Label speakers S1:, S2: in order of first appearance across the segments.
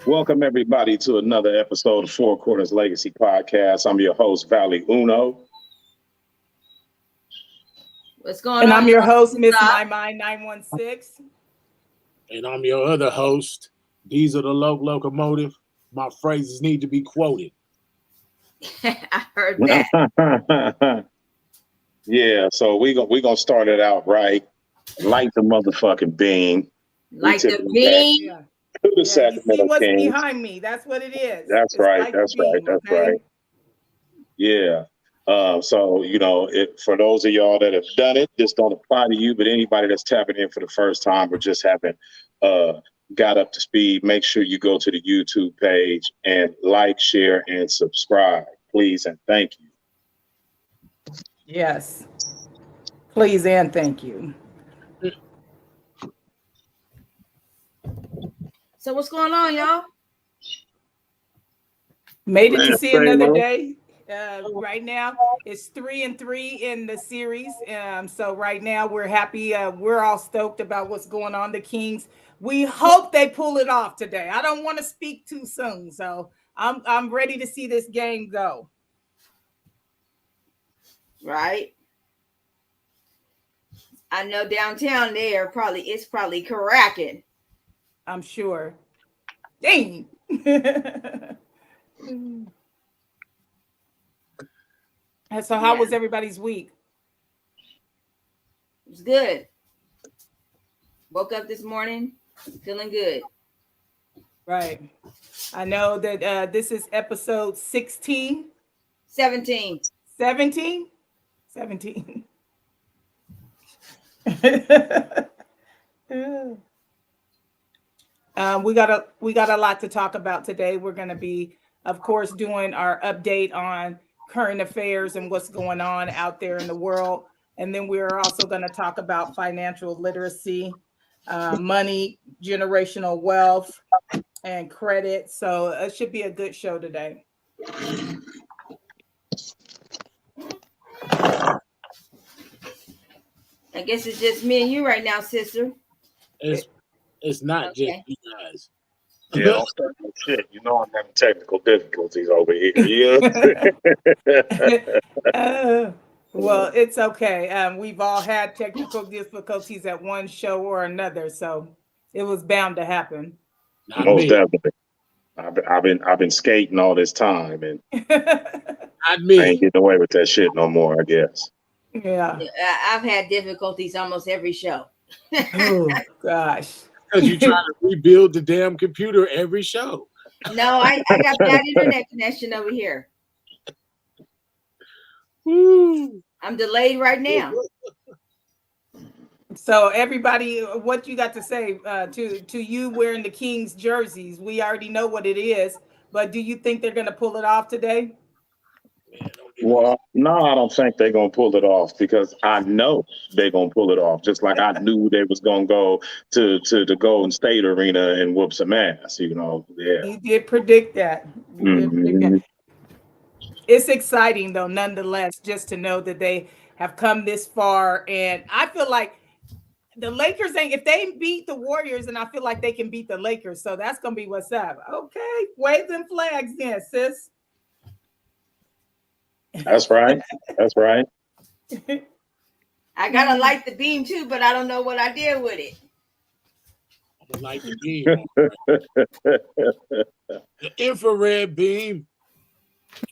S1: Welcome, everybody, to another episode of Four Quarters Legacy Podcast. I'm your host, Valley Uno.
S2: What's going on?
S3: And I'm your host, Miss My Mind 916.
S4: And I'm your other host, Diesel the Locomotive. My phrases need to be quoted.
S2: I heard that.
S1: Yeah, so we gonna start it out right. Light the motherfucking beam.
S2: Like the beam.
S1: To the Sacramento
S3: you see what's
S1: Kings.
S3: behind me. That's what it is.
S1: That's right. That's right. Yeah. So, for those of y'all that have done it, this don't apply to you, but anybody that's tapping in for the first time or just haven't got up to speed, make sure you go to the YouTube page and like, share, and subscribe, please, and thank you.
S3: Yes. Please and thank you.
S2: So what's going on, y'all?
S3: Made it to see another day. Right now, it's 3-3 in the series. So right now we're happy. We're all stoked about what's going on. The Kings. We hope they pull it off today. I don't want to speak too soon, so I'm ready to see this game go.
S2: Right. I know downtown there it's probably cracking.
S3: I'm sure. Dang. So how was everybody's week?
S2: It was good. Woke up this morning feeling good.
S3: Right. I know that this is episode 16.
S2: 17.
S3: 17? 17. We got a lot to talk about today. We're going to be, of course, doing our update on current affairs and what's going on out there in the world. And then we're also going to talk about financial literacy, money, generational wealth, and credit. So it should be a good show today.
S2: I guess it's just me and you right now, sister.
S4: It's not just you guys.
S1: Yeah, don't start no shit. You know I'm having technical difficulties over here. Yeah.
S3: Well, it's okay. We've all had technical difficulties at one show or another, so it was bound to happen.
S1: Most definitely. I've been skating all this time, and I ain't getting away with that shit no more, I guess.
S3: Yeah.
S2: I've had difficulties almost every show.
S3: Oh gosh.
S4: Because you try to rebuild the damn computer every show.
S2: No, I got bad internet connection over here.
S4: Woo.
S2: I'm delayed right now.
S3: So everybody, what you got to say to you wearing the Kings jerseys? We already know what it is, but do you think they're going to pull it off today?
S1: Well, no, I don't think they're going to pull it off because I know they're going to pull it off. Just like I knew they was going to go to the Golden State Arena and whoop some ass, Yeah.
S3: You did predict that. It's exciting, though, nonetheless, just to know that they have come this far. And I feel like the Lakers if they beat the Warriors, and I feel like they can beat the Lakers. So that's going to be what's up. Okay. Wave them flags then, sis.
S1: That's right. That's right.
S2: I gotta light the beam too, but I don't know what I did with it.
S4: I like the beam. The infrared beam.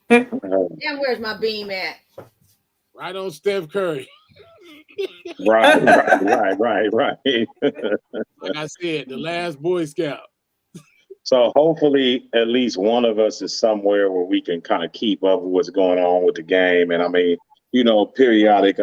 S2: Now where's my beam at?
S4: Right on Steph Curry.
S1: Right.
S4: Like I said, the last Boy Scout.
S1: So hopefully at least one of us is somewhere where we can kind of keep up with what's going on with the game. And I mean, periodic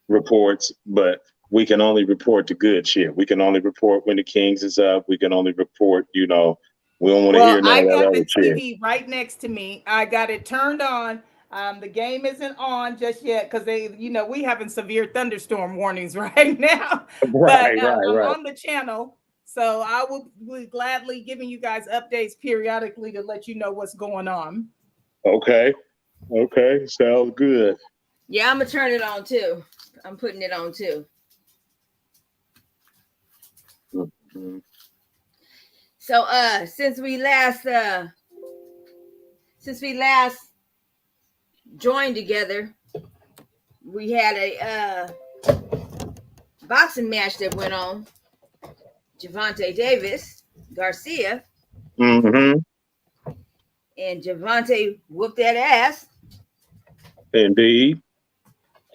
S1: reports, but we can only report the good shit. We can only report when the Kings is up. We can only report, we don't want to hear none of that other shit.
S3: I got the TV right next to me. I got it turned on. The game isn't on just yet because we having severe thunderstorm warnings right now.
S1: Right.
S3: I'm on the channel. So I will be gladly giving you guys updates periodically to let you know what's going on.
S1: Okay. Sounds good.
S2: Yeah, I'm going to turn it on too. I'm putting it on too.
S1: Mm-hmm.
S2: So since we last joined together, we had a boxing match that went on. Gervonta Davis Garcia.
S1: Mm-hmm.
S2: And Gervonta whooped that ass.
S1: Indeed.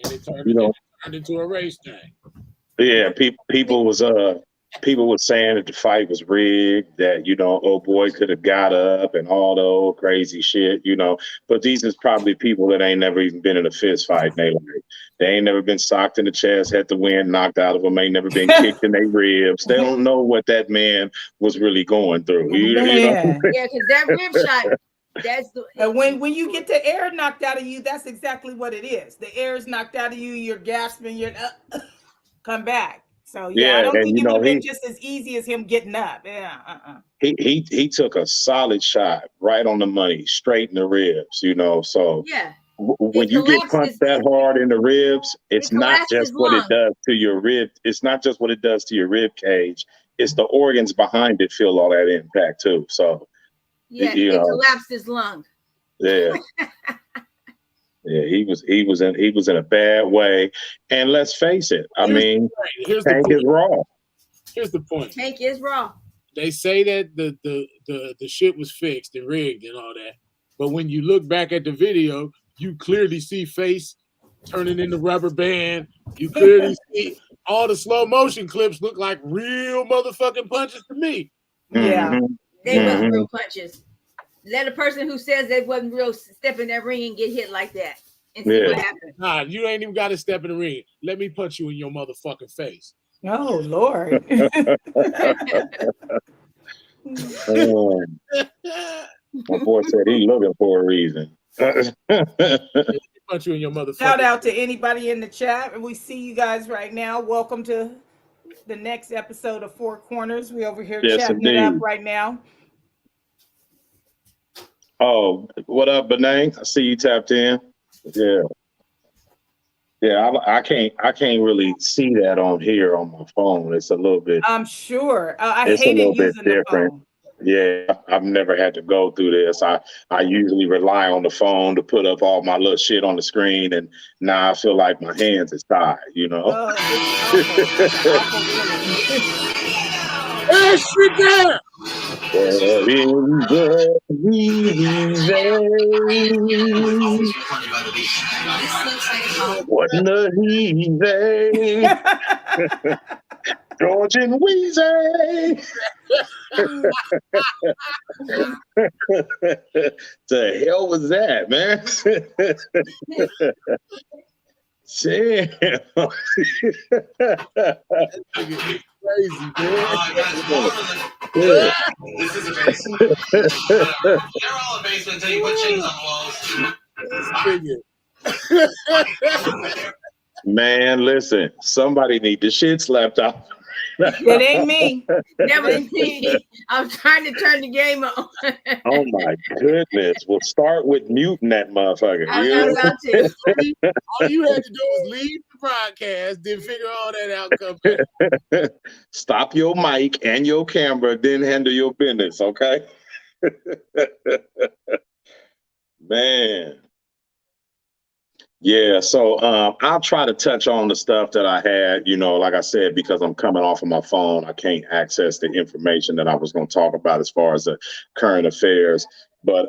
S4: And it turned,
S1: You know,
S4: it turned into a race thing.
S1: Yeah, people was saying that the fight was rigged, that old boy could have got up and all the old crazy shit, But these is probably people that ain't never even been in a fist fight in their life. They ain't never been socked in the chest, had the wind knocked out of them, ain't never been kicked in their ribs. They don't know what that man was really going through. You know?
S2: Yeah, because that rib shot. That's the
S3: and when you get the air knocked out of you, that's exactly what it is. The air is knocked out of you, you're gasping, you're come back. So I don't think it would have been just as easy as him getting up. Yeah,
S1: He took a solid shot right on the money, straight in the ribs, So
S2: yeah.
S1: When you get punched that hard in the ribs, it's not just what it does to your rib. It's not just what it does to your rib cage. It's the organs behind it feel all that impact too. So
S2: it collapsed his lung.
S1: Yeah. Yeah, he was in a bad way. And let's face it, Tank is raw.
S4: Here's the point.
S2: Tank is raw.
S4: They say that the shit was fixed and rigged and all that. But when you look back at the video, you clearly see face turning into rubber band. You clearly see all the slow motion clips look like real motherfucking punches to me.
S3: Yeah.
S2: They wasn't real punches. Let a person who says they wasn't real step in that ring and get hit like that and see what happens.
S4: Nah, you ain't even got to step in the ring. Let me punch you in your motherfucking face.
S3: Oh, Lord.
S1: My boy said he looking for a reason.
S4: Punch you in your motherfucking
S3: Shout out to anybody in the chat. We see you guys right now. Welcome to the next episode of Four Corners. We over here chatting it up right now.
S1: Oh, what up, Benang? I see you tapped in. Yeah, I can't really see that on here on my phone. It's a little bit.
S3: I'm sure. I hated using the phone.
S1: Yeah, I've never had to go through this. I usually rely on the phone to put up all my little shit on the screen, and now I feel like my hands is tied.
S3: Oh, it's awful.
S1: Wasn't a easy. George and Weezy. The hell was that, man? Damn.
S4: Crazy,
S5: This is a basement. You're all a basement until you put chains on the walls.
S1: Man, listen, somebody need the shit slapped out.
S3: It ain't me.
S2: Never me. I'm trying to turn the game on.
S1: Oh my goodness. We'll start with muting that motherfucker.
S2: I was about to.
S4: All you had to do was leave the broadcast, then figure all that out and come back.
S1: Stop your mic and your camera, then handle your business, okay? Man. Yeah, so I'll try to touch on the stuff that I had, like I said, because I'm coming off of my phone, I can't access the information that I was going to talk about as far as the current affairs. But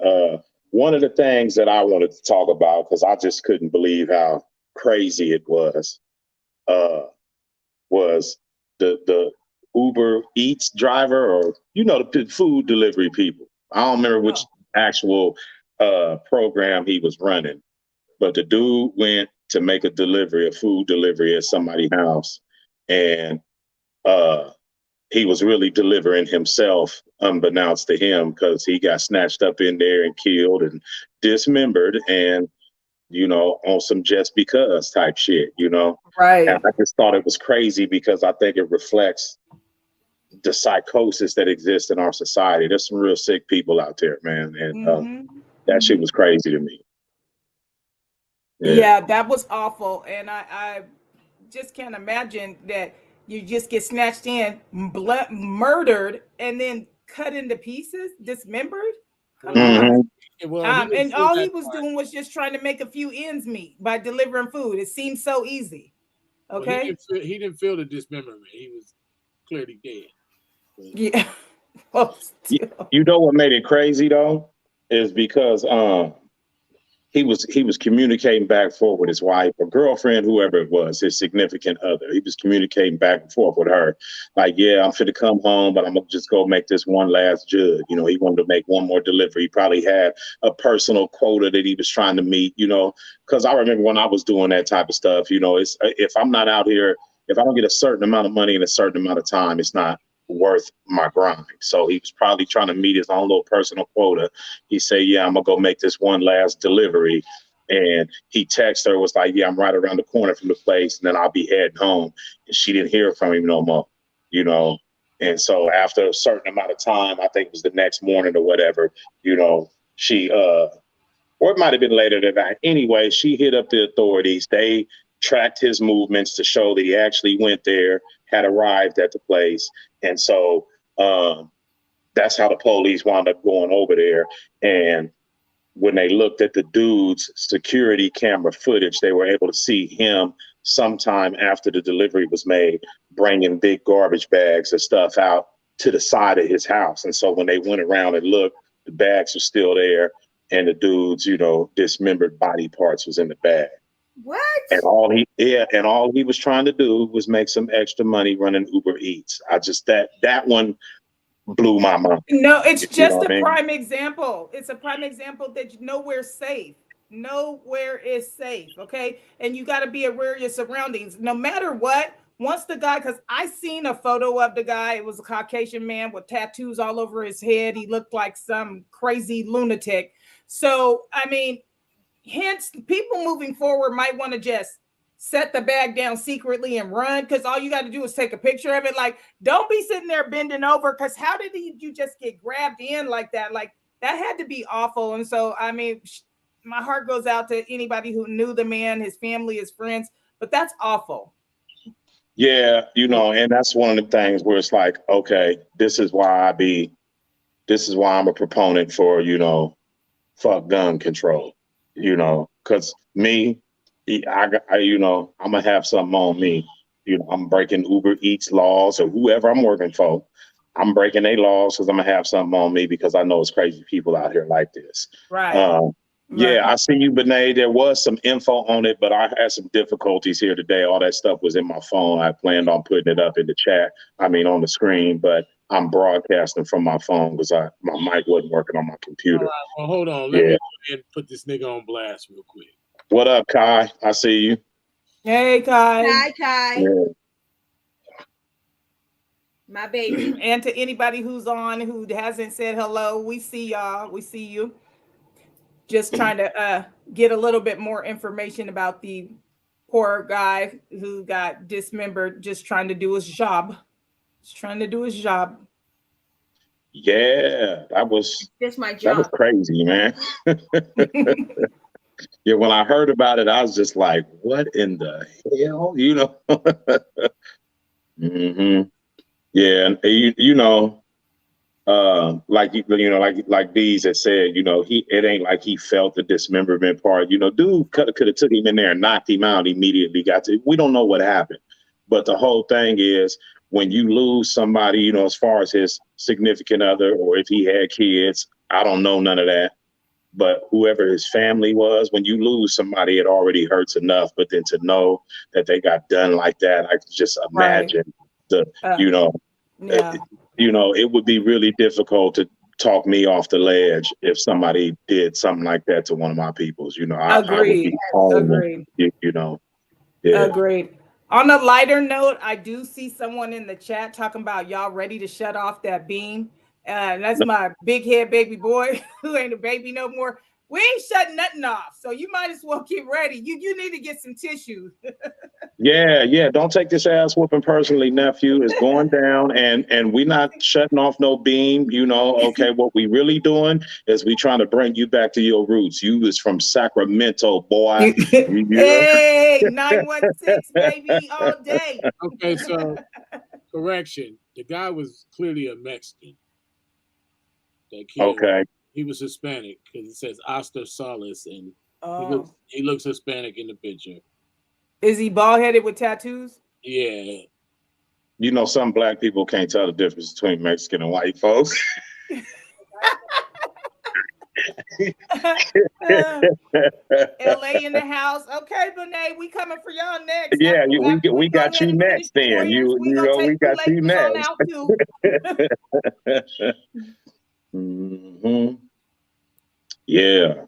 S1: one of the things that I wanted to talk about, because I just couldn't believe how crazy it was the Uber Eats driver, or the food delivery people. I don't remember which actual program he was running. But the dude went to make a food delivery at somebody's house, and he was really delivering himself unbeknownst to him, because he got snatched up in there and killed and dismembered, and on some just because type shit,
S3: Right.
S1: And I just thought it was crazy, because I think it reflects the psychosis that exists in our society. There's some real sick people out there, man, and that shit was crazy to me.
S3: Yeah, that was awful. And I just can't imagine that you just get snatched in, murdered, and then cut into pieces, dismembered. Come
S1: Mhm.
S3: on.
S4: Well, he didn't
S3: And
S4: feel
S3: all
S4: that
S3: he was
S4: part.
S3: doing was just trying to make a few ends meet by delivering food. It seemed so easy.
S4: Well,
S3: Okay.
S4: he didn't feel the dismemberment. He was clearly dead. But
S3: Yeah. Well,
S1: You,
S3: still.
S1: you know what made it crazy though is because he was communicating back and forth with his wife or girlfriend, whoever it was, his significant other. He was communicating back and forth with her, like, "Yeah, I'm finna come home, but I'm gonna just go make this one last jug." You know, he wanted to make one more delivery. He probably had a personal quota that he was trying to meet. You know, because I remember when I was doing that type of stuff. You know, it's if I'm not out here, if I don't get a certain amount of money in a certain amount of time, it's not worth my grind. So he was probably trying to meet his own little personal quota. He said, "Yeah, I'm gonna go make this one last delivery." And he texted her, was like, "Yeah, I'm right around the corner from the place, and then I'll be heading home." And she didn't hear from him no more, you know. And so after a certain amount of time, I think it was the next morning or whatever, you know, she or it might have been later than that. Anyway, she hit up the authorities. They tracked his movements to show that he actually went there, had arrived at the place. And so that's how the police wound up going over there. And when they looked at the dude's security camera footage, they were able to see him sometime after the delivery was made, bringing big garbage bags of stuff out to the side of his house. And so when they went around and looked, the bags were still there, and the dude's, you know, dismembered body parts was in the bag.
S2: What?
S1: And all he was trying to do was make some extra money running Uber Eats. I just that one blew my mind.
S3: No, it's
S1: You know
S3: just
S1: what
S3: a
S1: I mean?
S3: prime example. It's a prime example that nowhere's safe. Nowhere is safe. Okay. And you got to be aware of your surroundings. No matter what, once the guy, because I seen a photo of the guy, it was a Caucasian man with tattoos all over his head. He looked like some crazy lunatic. So, I mean, hence people moving forward might want to just set the bag down secretly and run, because all you got to do is take a picture of it. Like, don't be sitting there bending over, because how did you just get grabbed in like that? Like, that had to be awful. And so, I mean, my heart goes out to anybody who knew the man, his family, his friends, but that's awful.
S1: Yeah, you know, and that's one of the things where it's like, okay, this is why I'm a proponent for, you know, fuck gun control, you know, because me, you know, I'm gonna have something on me. You know, I'm breaking Uber Eats laws or whoever I'm working for. I'm breaking their laws because I'm gonna have something on me because I know it's crazy people out here like this.
S3: Right.
S1: Yeah,
S3: Right.
S1: I see you, Benet. There was some info on it, but I had some difficulties here today. All that stuff was in my phone. I planned on putting it up in the chat. I mean, on the screen, but I'm broadcasting from my phone because my mic wasn't working on my computer.
S4: All right, well, hold on. Let
S1: Yeah.
S4: me go ahead and put this nigga on blast real quick.
S1: What up, Kai? I see you.
S3: Hey, Kai.
S2: Hi, Kai.
S1: Yeah.
S2: My baby.
S3: And to anybody who's on who hasn't said hello, we see y'all. We see you. Just trying to get a little bit more information about the poor guy who got dismembered, just trying to do his job. Just trying to do his job.
S1: Yeah, that was
S2: That's my job.
S1: crazy, man. Yeah, when I heard about it, I was just like, "What in the hell?" You know. hmm Yeah, and you know, like you know, like Bees had said, you know, it ain't like he felt the dismemberment part. You know, dude could have took him in there and knocked him out immediately. We don't know what happened, but the whole thing is when you lose somebody, you know, as far as his significant other or if he had kids, I don't know none of that. But whoever his family was, when you lose somebody, it already hurts enough. But then to know that they got done like that, I can just imagine you know,
S3: Yeah.
S1: you know, it would be really difficult to talk me off the ledge if somebody did something like that to one of my peoples. You know, I would be
S3: Agreed.
S1: you know, yeah.
S3: Agreed. On a lighter note, I do see someone in the chat talking about y'all ready to shut off that beam. That's my big head baby boy who ain't a baby no more. We ain't shutting nothing off, so you might as well get ready. You need to get some tissue.
S1: Yeah. Don't take this ass whooping personally, nephew. It's going down, and we not shutting off no beam. You know, okay. What we really doing is we trying to bring you back to your roots. You was from Sacramento, boy.
S3: Hey, 916 baby all day.
S4: Okay, so correction. The guy was clearly a Mexican. that killed.
S1: Okay.
S4: He was Hispanic because it says Oscar Solis, and
S3: Oh.
S4: he looks Hispanic in the picture.
S3: Is he bald headed with tattoos?
S4: Yeah.
S1: You know, some black people can't tell the difference between Mexican and white folks.
S3: LA in the house. Okay, Bonet, we coming for y'all next.
S1: Yeah,
S3: After
S1: we
S3: go
S1: got
S3: ahead
S1: you
S3: and finish
S1: next.
S3: the
S1: Then
S3: Warriors, we
S1: you
S3: gonna
S1: know
S3: take
S1: we got you
S3: Lakers on
S1: next.
S3: out too.
S1: Yeah.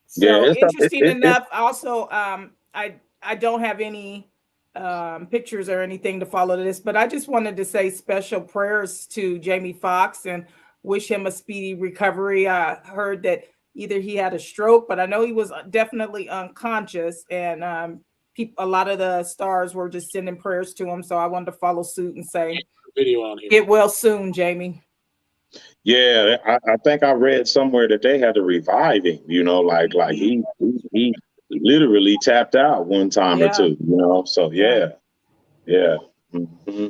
S3: So
S1: Yeah,
S3: interesting enough. Also, I don't have any pictures or anything to follow this, but I just wanted to say special prayers to Jamie Foxx and wish him a speedy recovery. I heard that either he had a stroke, but I know he was definitely unconscious, and a lot of the stars were just sending prayers to him. So I wanted to follow suit and say,
S4: video on here.
S3: get well soon, Jamie.
S1: Yeah, I think I read somewhere that they had to revive him. You know, like he literally tapped out one time or two. You know, so yeah. Mm-hmm.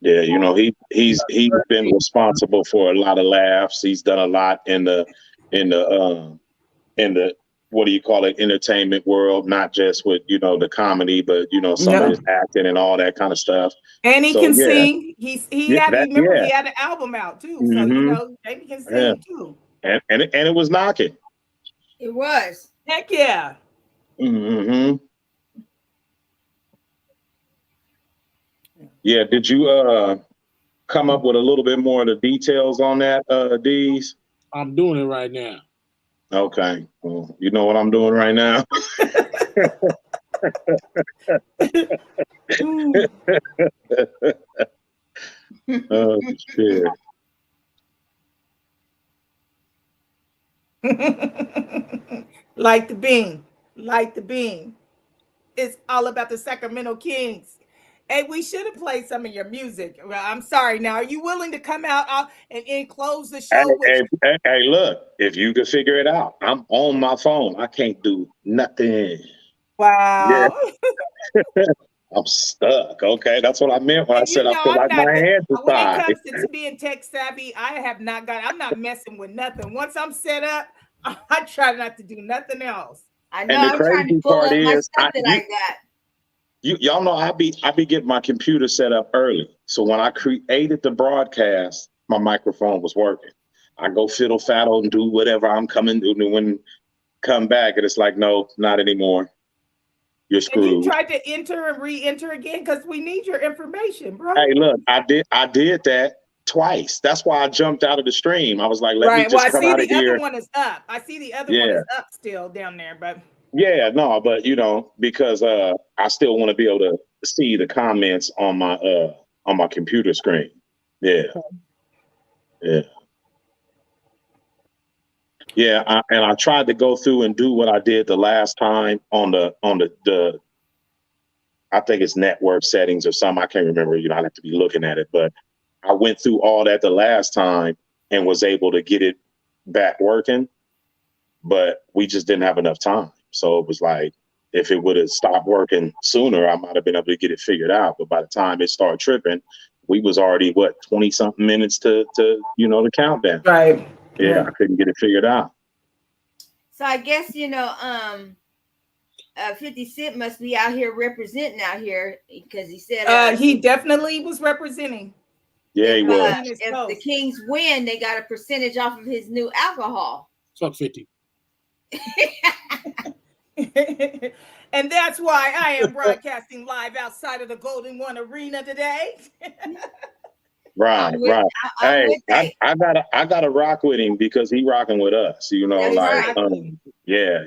S1: Yeah, you know, he's been responsible for a lot of laughs. He's done a lot in the what do you call it, entertainment world, not just with, you know, the comedy, but you know, some of his acting and all that kind of stuff.
S3: And he can sing. He had an album out too.
S1: Mm-hmm.
S3: So you know, he can sing too.
S1: And it was knocking.
S2: It was.
S3: Heck yeah.
S1: Mm-hmm. Yeah, did you come up with a little bit more of the details on that, Deez?
S4: I'm doing it right now.
S1: Okay. Well, you know what I'm doing right now? Oh, shit.
S3: Light the beam. Light the beam. It's all about the Sacramento Kings. Hey, we should have played some of your music. Well, I'm sorry. Now, are you willing to come out and close the show?
S1: Hey, look, if you can figure it out, I'm on my phone. I can't do nothing.
S3: Wow.
S1: Yeah. I'm stuck. Okay, that's what I meant when I said I feel like my hands are
S3: when
S1: tied.
S3: it comes to being tech savvy, I'm not messing with nothing. Once I'm set up, I try not to do nothing else.
S2: I know. I'm trying to pull up my stuff that I got.
S1: Y'all know I be getting my computer set up early. So when I created the broadcast, my microphone was working. I go fiddle faddle and do whatever I'm coming to do, and come back and it's like, no, not anymore. You're screwed.
S3: And you tried to enter and re-enter again because we need your information, bro.
S1: Hey, look, I did that twice. That's why I jumped out of the stream. I was like, let me just come out of here.
S3: I see the other one is up. I see the other one is up still down there, but
S1: yeah, no, but you know, because I still want to be able to see the comments on my computer screen. Yeah. Yeah. Yeah, I tried to go through and do what I did the last time on the I think it's network settings or something. I can't remember. You know, I have to be looking at it, but I went through all that the last time and was able to get it back working, but we just didn't have enough time. So it was like, if it would have stopped working sooner, I might have been able to get it figured out. But by the time it started tripping, we was already 20 something minutes to you know, the countdown.
S3: Right.
S1: Yeah, I couldn't get it figured out.
S2: So I guess, you know, 50 Cent must be out here representing out here because he said
S3: he definitely was representing.
S1: Yeah, he was.
S2: If the Kings win, they got a percentage off of his new alcohol.
S4: Fuck 50.
S3: And that's why I am broadcasting live outside of the Golden One Arena today.
S1: Right. Hey, I gotta rock with him because he rocking with us. You know, yeah.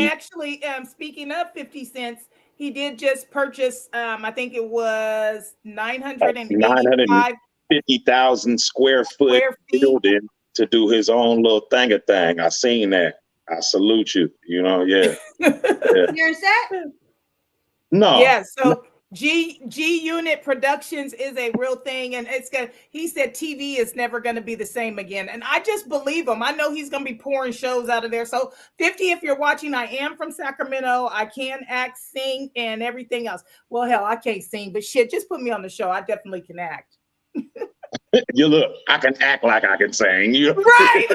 S3: Actually, speaking of 50 cents, he did just purchase. I think it was
S1: 950,000 square foot building to do his own little thing. I seen that. I salute you. You know, yeah.
S2: Here's that?
S1: No.
S3: Yeah. So G Unit Productions is a real thing, and it's gonna. He said TV is never going to be the same again, and I just believe him. I know he's going to be pouring shows out of there. So 50, if you're watching, I am from Sacramento. I can act, sing, and everything else. Well, hell, I can't sing, but shit, just put me on the show. I definitely can act.
S1: You look, I can act like I can sing. You
S3: Right.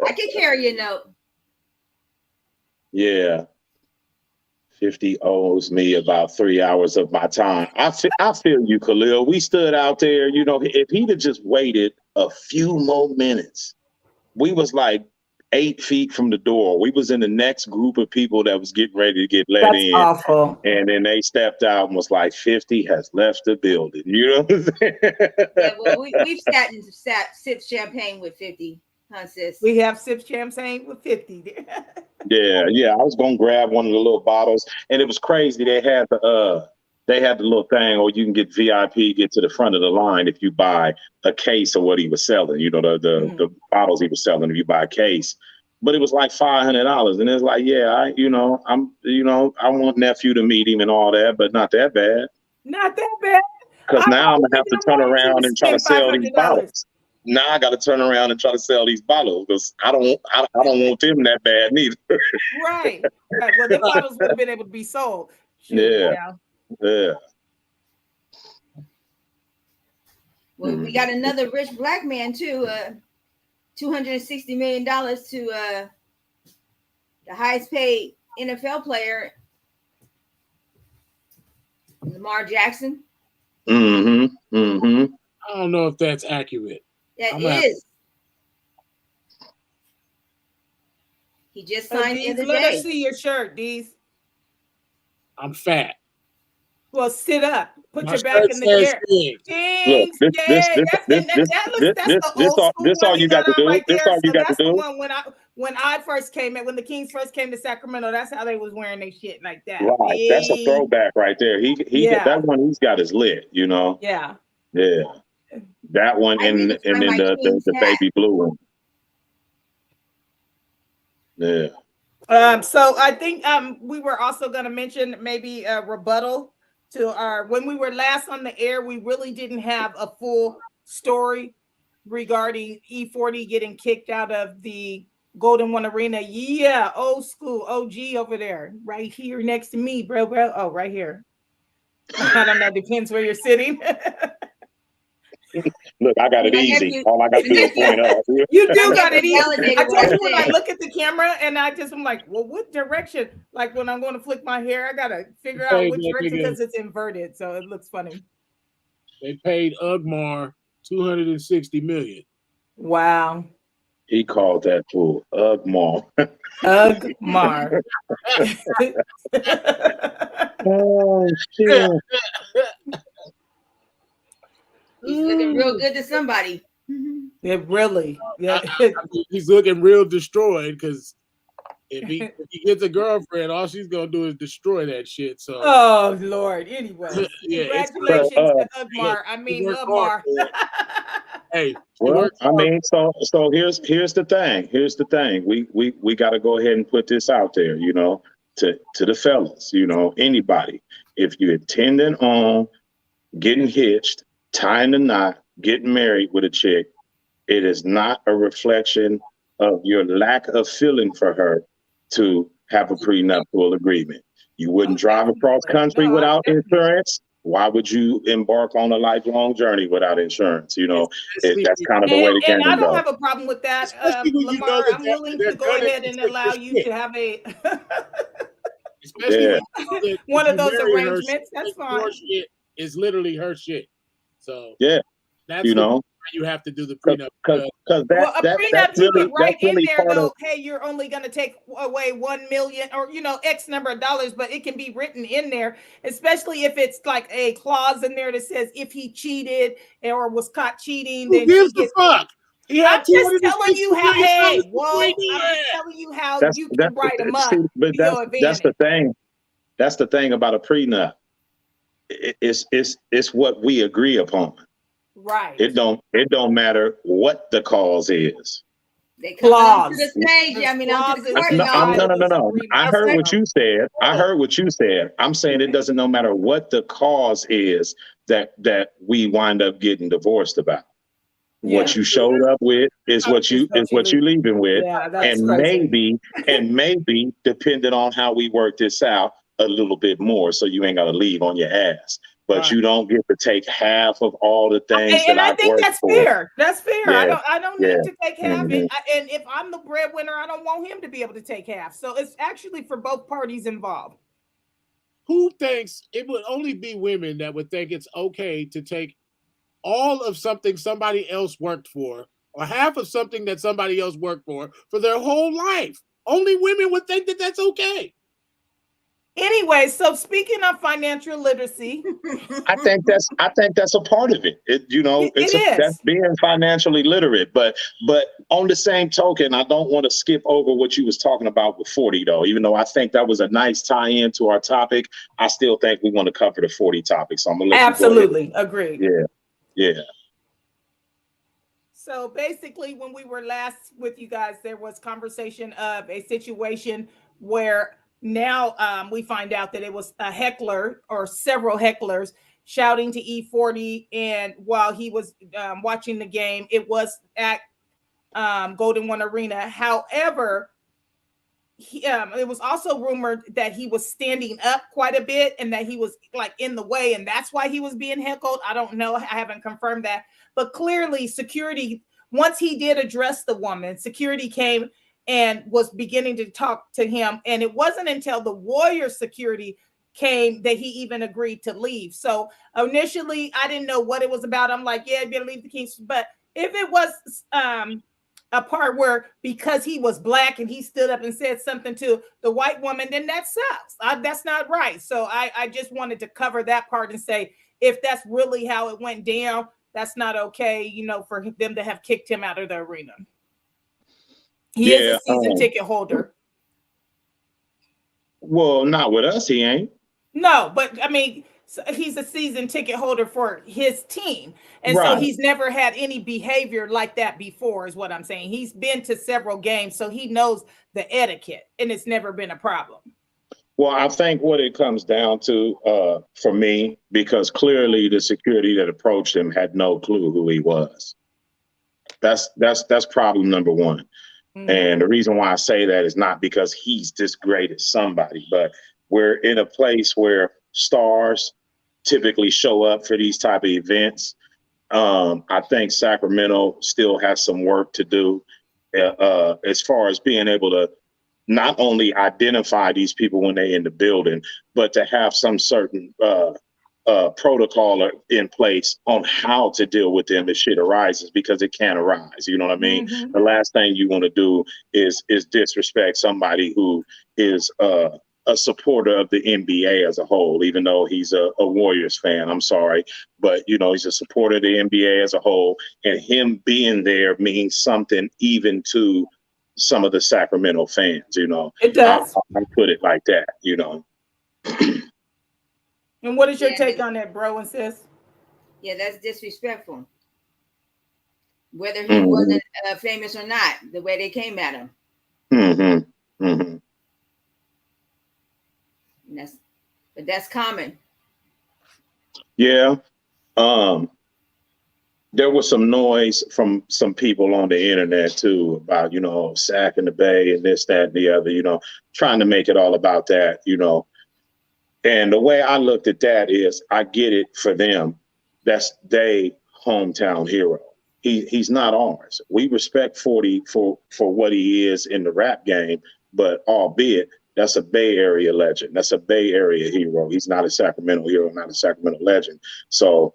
S2: I can carry a note.
S1: Yeah. 50 owes me about 3 hours of my time. I feel you, Khalil. We stood out there, you know, if he'd have just waited a few more minutes, we was like 8 feet from the door. We was in the next group of people that was getting ready to get let
S3: That's
S1: in.
S3: awful.
S1: And then they stepped out and was like, 50 has left the building. You know what I'm saying?
S2: Yeah, well, we've sipped champagne with 50, huh, sis?
S3: We have sipped champagne with 50.
S1: Yeah. I was gonna grab one of the little bottles, and it was crazy. They had the little thing, or you can get VIP, get to the front of the line if you buy a case of what he was selling. You know, the bottles he was selling if you buy a case. But it was like $500, and it's like, yeah, I want nephew to meet him and all that, but not that bad.
S3: Not that bad.
S1: Because now I'm gonna have to turn
S3: want
S1: around and try to sell these
S3: $500.
S1: bottles. Now I got to turn around and try to sell these bottles because I don't want them that bad neither.
S3: Right. Well, them bottles would have been able to be sold.
S1: Yeah.
S2: Well, we got another rich black man too. $260 million to the highest paid NFL player, Lamar Jackson.
S4: I don't know if that's accurate.
S2: That is. He just signed the other day.
S3: Let us see your shirt, Deez.
S4: I'm fat.
S3: Well, sit up. Put
S4: My
S3: your back in the air.
S1: This all you got to do. This all you got to do.
S3: When I first came in, when the Kings first came to Sacramento, that's how they was wearing their shit like that.
S1: Right, that's a throwback right there. That one he's got is lit, you know.
S3: Yeah.
S1: That one and then the baby blue one. Yeah.
S3: So I think we were also going to mention maybe a rebuttal to when we were last on the air, we really didn't have a full story regarding E40 getting kicked out of the Golden One Arena. Yeah, old school OG over there, right here next to me, bro. Oh, right here. I don't know. Depends where you're sitting.
S1: Look, I got it easy. All I got to do is point up.
S3: You do got it easy. I told you when I look at the camera and I'm like, well, what direction? Like when I'm going to flick my hair, I got to figure out which direction because it's inverted. So it looks funny.
S4: They paid Ugmar $260 million.
S3: Wow.
S1: He called that fool Ugmar.
S3: Ugmar.
S1: Oh, shit.
S2: He's looking real good to somebody.
S3: It really. Yeah.
S4: He's looking real destroyed because if he gets a girlfriend, all she's gonna do is destroy that shit. So
S3: oh Lord. Anyway. Congratulations to Ugmar. I mean Ugmar.
S4: Hey,
S1: well, I mean, so here's the thing. Here's the thing. We got to go ahead and put this out there, you know, to the fellas, you know, anybody. If you're intending on getting hitched, tying the knot, getting married with a chick, it is not a reflection of your lack of feeling for her to have a prenuptial agreement. You wouldn't drive across country without insurance. Why would you embark on a lifelong journey without insurance? You know, that's kind of the way the game goes.
S3: And I don't have a problem with that, Lamar. I'm willing to go ahead and allow you to have a one of those arrangements. That's fine.
S4: It's literally her shit. So that's
S1: why
S4: you have to do the prenup.
S3: Because a prenup you could write in there though, hey, you're only going to take away 1 million or X number of dollars, but it can be written in there, especially if it's like a clause in there that says if he cheated or was caught cheating, then
S4: who gives a fuck?
S3: I'm just telling you how. Hey, whoa! I'm just telling you how you can write them up.
S1: But that's the thing. That's the thing about a prenup. It's what we agree upon.
S3: Right.
S1: It don't matter what the cause is.
S2: They coming onto
S3: Flaws.
S2: the stage. I mean, onto the court,
S1: No,
S2: y'all.
S1: no. I heard
S2: say-
S1: what you said. I heard what you said. I'm saying it doesn't no matter what the cause is that we wind up getting divorced about. What
S3: Yeah.
S1: you showed up with is what you leaving with,
S3: Yeah, that's
S1: and
S3: crazy.
S1: maybe depending on how we work this out a little bit more, so you ain't got to leave on your ass. But
S3: Right.
S1: you don't get to take half of all the things
S3: And
S1: that
S3: I
S1: I've
S3: think
S1: worked
S3: that's
S1: for.
S3: fair. That's fair.
S1: Yeah,
S3: I don't
S1: yeah.
S3: need to take half.
S1: Mhm.
S3: And if I'm the breadwinner, I don't want him to be able to take half. So it's actually for both parties involved.
S4: Who thinks it would only be women that would think it's okay to take all of something somebody else worked for, or half of something that somebody else worked for their whole life? Only women would think that that's okay.
S3: Anyway, so speaking of financial literacy,
S1: I think that's a part of it. That's
S3: is.
S1: being financially literate. But on the same token, I don't want to skip over what you was talking about with 40 though. Even though I think that was a nice tie-in to our topic, I still think we want to cover the 40 topic. So I'm gonna let
S3: Absolutely
S1: you go ahead.
S3: agree.
S1: Yeah.
S3: So basically, when we were last with you guys, there was conversation of a situation where now we find out that it was a heckler or several hecklers shouting to E40, and while he was watching the game, it was at Golden One Arena. However, it was also rumored that he was standing up quite a bit and that he was like in the way, and that's why he was being heckled. I don't know. I haven't confirmed that, but clearly security, once he did address the woman, security came and was beginning to talk to him. And it wasn't until the Warriors security came that he even agreed to leave. So initially I didn't know what it was about. I'm like, yeah, you better leave the Kings. But if it was a part where because he was black and he stood up and said something to the white woman, then that sucks. That's not right. So I just wanted to cover that part and say, if that's really how it went down, that's not okay, for them to have kicked him out of the arena. He is a season ticket holder.
S1: Well, not with us, he ain't.
S3: No, but I mean, he's a season ticket holder for his team. And
S1: Right.
S3: So he's never had any behavior like that before, is what I'm saying. He's been to several games, so he knows the etiquette, and it's never been a problem.
S1: Well, I think what it comes down to for me, because clearly the security that approached him had no clue who he was. That's problem number one. Mm-hmm. And the reason why I say that is not because he's this great as somebody, but we're in a place where stars typically show up for these type of events. I think Sacramento still has some work to do as far as being able to not only identify these people when they're in the building, but to have some certain protocol in place on how to deal with them if shit arises, because it can arise. You know what I mean? Mm-hmm. The last thing you want to do is disrespect somebody who is a supporter of the NBA as a whole, even though he's a Warriors fan. I'm sorry, but he's a supporter of the NBA as a whole, and him being there means something even to some of the Sacramento fans.
S3: It does.
S1: I put it like that.
S3: And what is your take on that, bro and sis?
S2: Yeah, that's disrespectful. Whether he wasn't famous or not, the way they came at him.
S1: Mm-hmm. Mm-hmm.
S2: But that's common.
S1: Yeah. There was some noise from some people on the internet too about, Sac in the Bay and this, that, and the other, trying to make it all about that, And the way I looked at that is, I get it for them. That's their hometown hero. He's not ours. We respect 40 for what he is in the rap game, but albeit that's a Bay Area legend. That's a Bay Area hero. He's not a Sacramento hero, not a Sacramento legend. So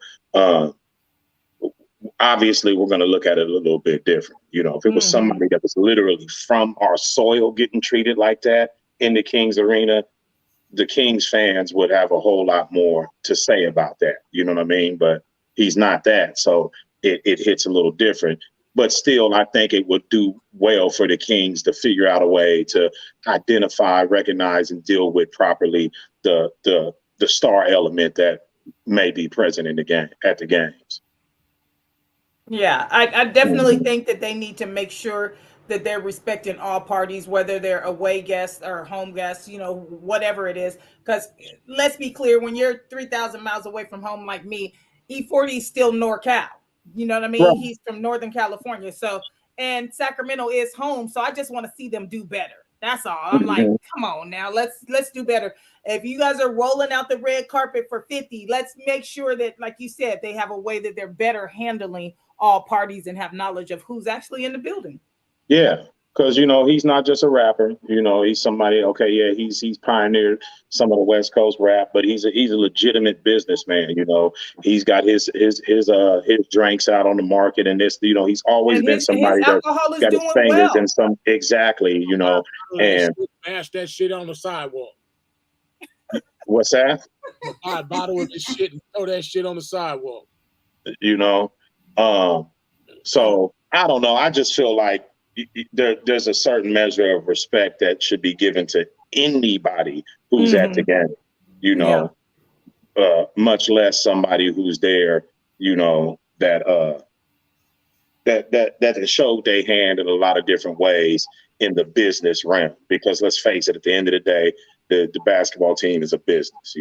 S1: obviously we're going to look at it a little bit different. If it was somebody that was literally from our soil getting treated like that in the Kings arena, the Kings fans would have a whole lot more to say about that. You know what I mean? But he's not that. So it hits a little different. But still, I think it would do well for the Kings to figure out a way to identify, recognize, and deal with properly the star element that may be present in the game at the games.
S3: Yeah, I definitely think that they need to make sure that they're respecting all parties, whether they're away guests or home guests, whatever it is. Because let's be clear, when you're 3,000 miles away from home like me, E40 is still NorCal. You know what I mean?
S1: Right.
S3: He's from Northern California. So, and Sacramento is home. So I just want to see them do better. That's all. I'm like, come on now, let's do better. If you guys are rolling out the red carpet for 50, let's make sure that, like you said, they have a way that they're better handling all parties and have knowledge of who's actually in the building.
S1: Yeah, because he's not just a rapper. He's somebody. Okay, yeah, he's pioneered some of the West Coast rap, but he's a legitimate businessman. He's got his drinks out on the market, and this. He's always
S3: And
S1: been
S3: his
S1: somebody that's
S3: alcohol is
S1: got his
S3: doing
S1: fingers
S3: well.
S1: in some exactly. And
S4: Smash that shit on the sidewalk.
S1: what's that?
S4: Buy a bottle of this shit and throw that shit on the sidewalk.
S1: So I don't know. I just feel like there's a certain measure of respect that should be given to anybody who's at the game, much less somebody who's there, that has showed their hand in a lot of different ways in the business realm. Because let's face it, at the end of the day, the basketball team is a business,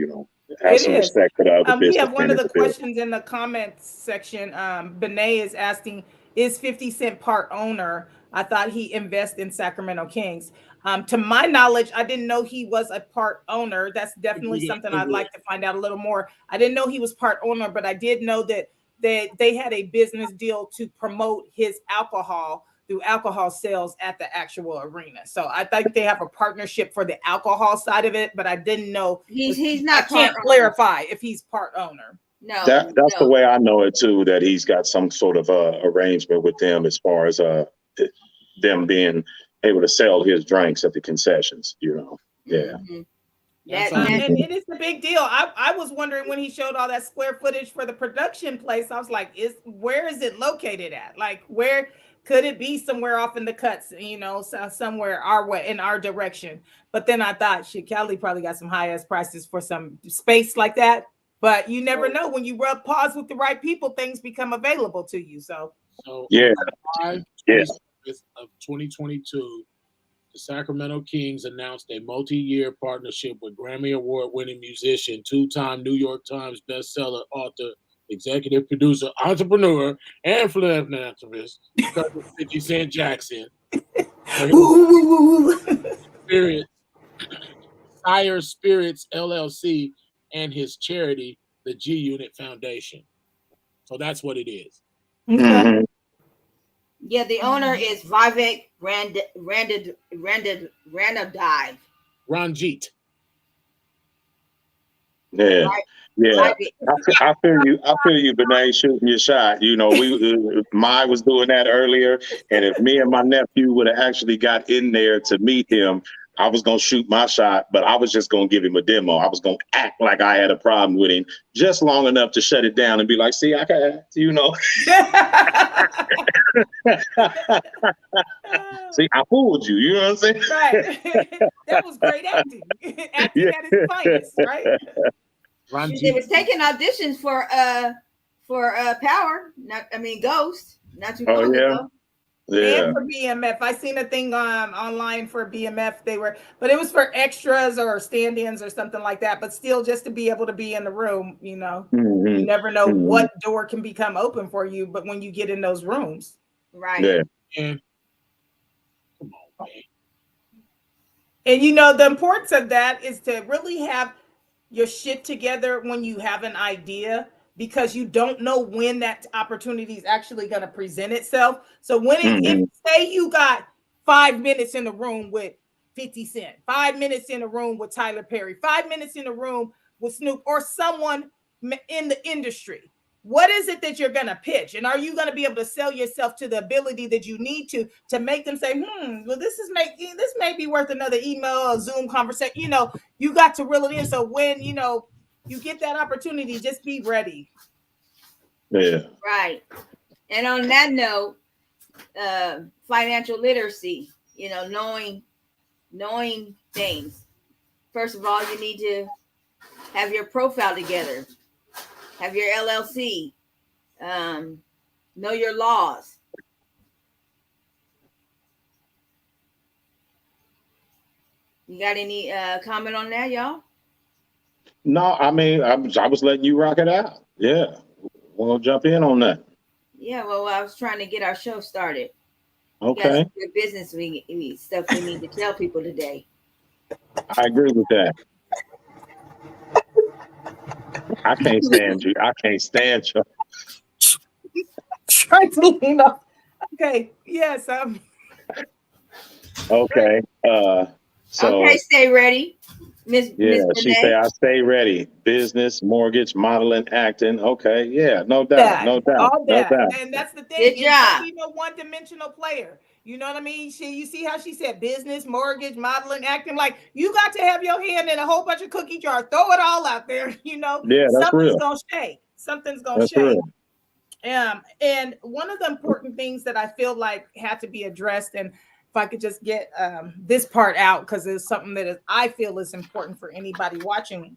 S1: Have
S3: It
S1: some
S3: is.
S1: respect for the other
S3: We
S1: business.
S3: have one of the questions in the comments section. Benet is asking, is 50 Cent part owner? I thought he invests in Sacramento Kings. To my knowledge, I didn't know he was a part owner. That's definitely something I'd like to find out a little more. I didn't know he was part owner, but I did know that they had a business deal to promote his alcohol through alcohol sales at the actual arena. So I think they have a partnership for the alcohol side of it, but I didn't know.
S2: He's not.
S3: I can't clarify if he's part owner.
S2: No,
S1: that's the way I know it too. That he's got some sort of arrangement with them as far as them being able to sell his drinks at the concessions. Yeah.
S2: Mm-hmm.
S3: And it is a big deal. I was wondering when he showed all that square footage for the production place. I was like, where is it located at? Like, where could it be? Somewhere off in the cuts, somewhere our way, in our direction. But then I thought, shit, Cali probably got some high ass prices for some space like that. But you never know, when you rub paws with the right people, things become available to you. So
S1: yeah.
S4: On 5th of 2022, the Sacramento Kings announced a multi-year partnership with Grammy Award-winning musician, two-time New York Times bestseller author, executive producer, entrepreneur, and philanthropist, 50 Cent Jackson. Sire Spirits LLC and his charity, the G Unit Foundation. So that's what it is.
S3: Okay.
S1: Mm-hmm.
S2: Yeah, the owner is Vivek Ranadive.
S1: Ranjit. Yeah. Yeah, I feel you, Benet, shooting your shot. Mai was doing that earlier, and if me and my nephew would have actually got in there to meet him, I was gonna shoot my shot, but I was just gonna give him a demo. I was gonna act like I had a problem with him just long enough to shut it down and be like, "See, I can, See, I fooled you. You know what I'm saying?"
S3: Right. That was great acting. Acting at its finest, right?
S2: They was taking auditions for Power. Ghost. Not too long ago.
S1: Yeah.
S3: And for BMF, I seen a thing online for BMF. But it was for extras or stand-ins or something like that. But still, just to be able to be in the room, you never know what door can become open for you. But when you get in those rooms,
S2: right?
S1: Yeah.
S4: And come on, man.
S3: And the importance of that is to really have your shit together when you have an idea, because you don't know when that opportunity is actually going to present itself. So when if say you got 5 minutes in the room with 50 Cent, 5 minutes in a room with Tyler Perry, 5 minutes in a room with Snoop, or someone in the industry, what is it that you're going to pitch? And are you going to be able to sell yourself to the ability that you need to make them say, well, this may be worth another email or Zoom conversation. You got to reel it in. So when, you get that opportunity, just be ready.
S1: Yeah.
S2: Right. And on that note, financial literacy, knowing things. First of all, you need to have your profile together, have your LLC, know your laws. You got any comment on that, y'all?
S1: No, I mean, I was letting you rock it out. Yeah, we'll jump in on that.
S2: Yeah, well, I was trying to get our show started. We got
S1: Okay,
S2: some good business stuff we need to tell people today.
S1: I agree with that. I can't stand you. I can't stand you.
S3: Trying to lean off. Okay. Yes.
S1: Okay. So
S2: Okay, stay ready, Miss
S1: yeah, she say
S2: Renee.
S1: I stay ready. Business, mortgage, modeling, acting. Okay, yeah, no doubt,
S3: That,
S1: no doubt,
S3: all
S1: no
S3: that.
S1: doubt.
S3: And that's the
S2: Good
S3: thing. And don't
S2: job.
S3: be no one-dimensional player. You know what I mean? You see how she said business, mortgage, modeling, acting. Like, you got to have your hand in a whole bunch of cookie jars. Throw it all out there.
S1: Yeah, that's
S3: Something's
S1: real.
S3: gonna shake. Something's gonna
S1: That's
S3: shake.
S1: real.
S3: And one of the important things that I feel like had to be addressed, and if I could just get this part out, because it's something that I feel is important for anybody watching.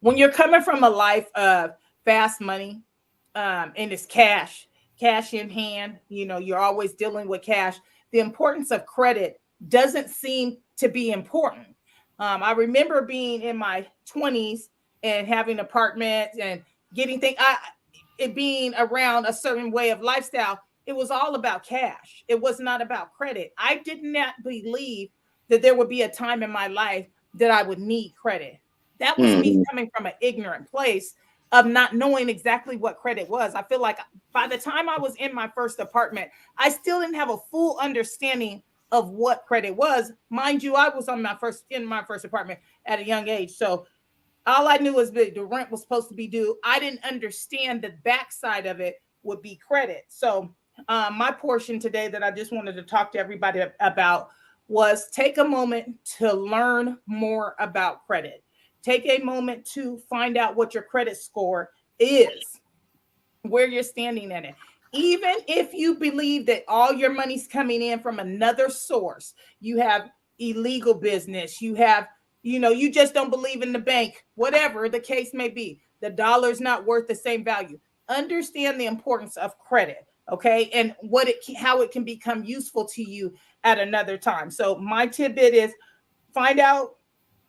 S3: When you're coming from a life of fast money, and it's cash in hand, you're always dealing with cash. The importance of credit doesn't seem to be important. I remember being in my 20s and having apartments and getting things. It being around a certain way of lifestyle, it was all about cash. It was not about credit. I did not believe that there would be a time in my life that I would need credit. That was me
S1: Mhm.
S3: coming from an ignorant place of not knowing exactly what credit was. I feel like by the time I was in my first apartment, I still didn't have a full understanding of what credit was. Mind you, I was in my first apartment at a young age. So all I knew was that the rent was supposed to be due. I didn't understand the backside of it would be credit. So my portion today that I just wanted to talk to everybody about was take a moment to learn more about credit. Take a moment to find out what your credit score is, where you're standing in it. Even if you believe that all your money's coming in from another source, you have illegal business, you just don't believe in the bank, whatever the case may be, the dollar's not worth the same value. Understand the importance of credit, okay? And how it can become useful to you at another time. So my tidbit is find out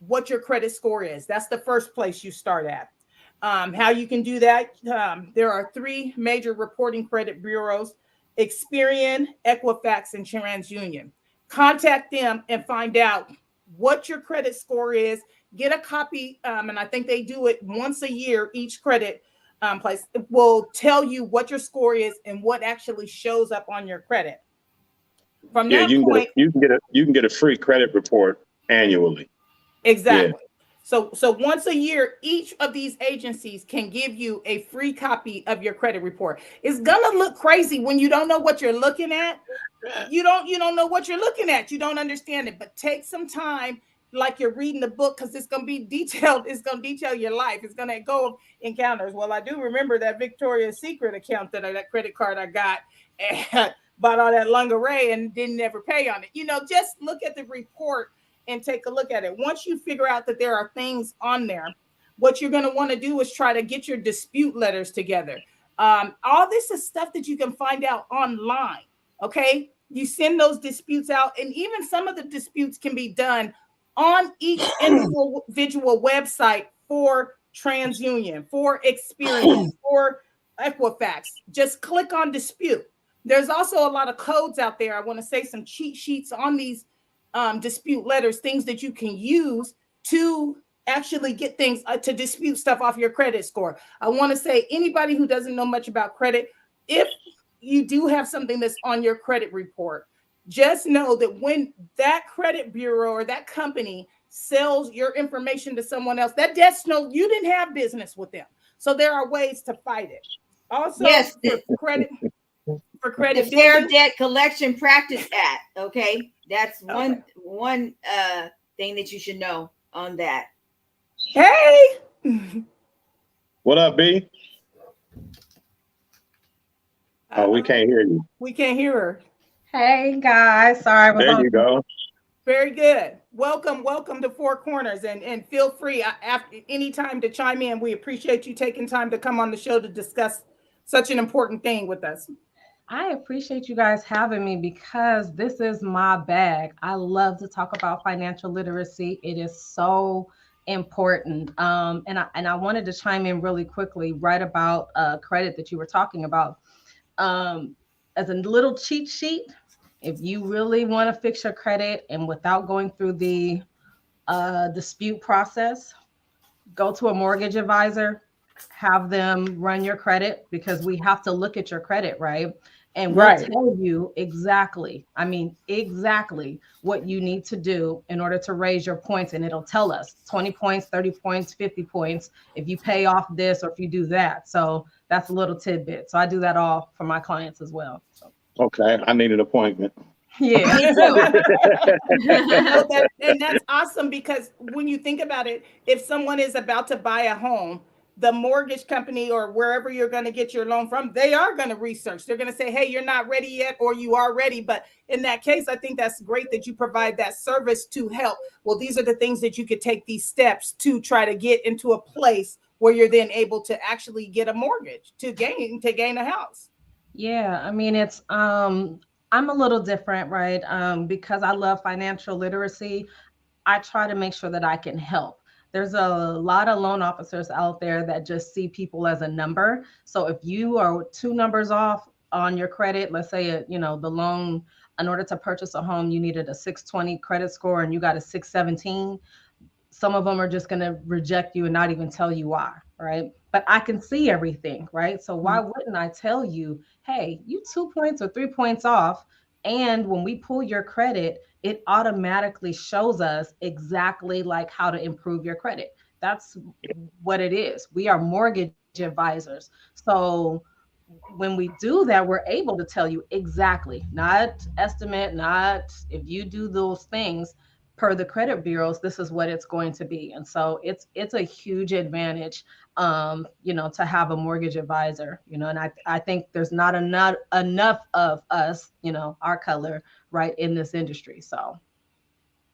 S3: what your credit score is. That's the first place you start at. How you can do that, there are 3 major reporting credit bureaus: Experian, Equifax, and TransUnion. Contact them and find out what your credit score is. Get a copy, and I think they do it once a year. Each credit place will tell you what your score is and what actually shows up on your credit. From
S1: Yeah,
S3: that point,
S1: you can get a free credit report annually. Yeah.
S3: exactly. So once a year, each of these agencies can give you a free copy of your credit report. It's gonna look crazy when you don't know what you're looking at. You don't know what you're looking at. You don't understand it. But take some time, like you're reading the book, because it's gonna be detailed. It's gonna detail your life. It's gonna go encounters. Well, I do remember that Victoria's Secret account that credit card I got and bought all that lingerie and didn't ever pay on it. Just look at the report and take a look at it. Once you figure out that there are things on there, what you're going to want to do is try to get your dispute letters together. All this is stuff that you can find out online. Okay. You send those disputes out, and even some of the disputes can be done on each individual website for TransUnion, for Experian, for Equifax. Just click on dispute. There's also a lot of codes out there. I want to say some cheat sheets on these dispute letters, things that you can use to actually get things to dispute stuff off your credit score. I want to say anybody who doesn't know much about credit, if you do have something that's on your credit report, just know that when that credit bureau or that company sells your information to someone else, that debt's you didn't have business with them. So there are ways to fight it. Also,
S2: Yes,
S3: for credit
S2: the Fair Debt Collection Practice Act. Okay, that's one thing that you should know on that.
S3: Hey,
S1: What up, B? Oh, we can't hear you.
S3: We can't hear her.
S6: Hey guys, sorry.
S1: There you go.
S3: Very good. Welcome to Four Corners, and feel free after any time to chime in. We appreciate you taking time to come on the show to discuss such an important thing with us.
S6: I appreciate you guys having me because this is my bag. I love to talk about financial literacy. It is so important. And I wanted to chime in really quickly right about credit that you were talking about. Um, as a little cheat sheet, if you really want to fix your credit and without going through the dispute process, go to a mortgage advisor, have them run your credit because we have to look at your credit, right? And we'll
S3: Right.
S6: tell you exactly, I mean, exactly what you need to do in order to raise your points. And it'll tell us 20 points, 30 points, 50 points if you pay off this or if you do that. So that's a little tidbit. So I do that all for my clients as well. So,
S1: Okay, I need an appointment.
S6: yeah.
S2: Me too.
S3: No, and that's awesome because when you think about it, if someone is about to buy a home, the mortgage company or wherever you're going to get your loan from, they are going to research. They're going to say, hey, you're not ready yet, or you are ready. But in that case, I think that's great that you provide that service to help. Well, these are the things that you could take these steps to try to get into a place where you're then able to actually get a mortgage to gain a house.
S6: Yeah, I mean it's I'm a little different, right? Because I love financial literacy. I try to make sure that I can help. There's a lot of loan officers out there that just see people as a number. So if you are two numbers off on your credit, let's say the loan in order to purchase a home you needed a 620 credit score and you got a 617, some of them are just going to reject you and not even tell you why, right? But I can see everything, right? So why wouldn't I tell you, hey, you 2 points or 3 points off? And when we pull your credit, it automatically shows us exactly like how to improve your credit. That's what it is. We are mortgage advisors. So when we do that, we're able to tell you exactly, not estimate, not if you do those things per the credit bureaus, this is what it's going to be. And so it's a huge advantage, to have a mortgage advisor, and I think there's not enough of us, our color, right, in this industry. So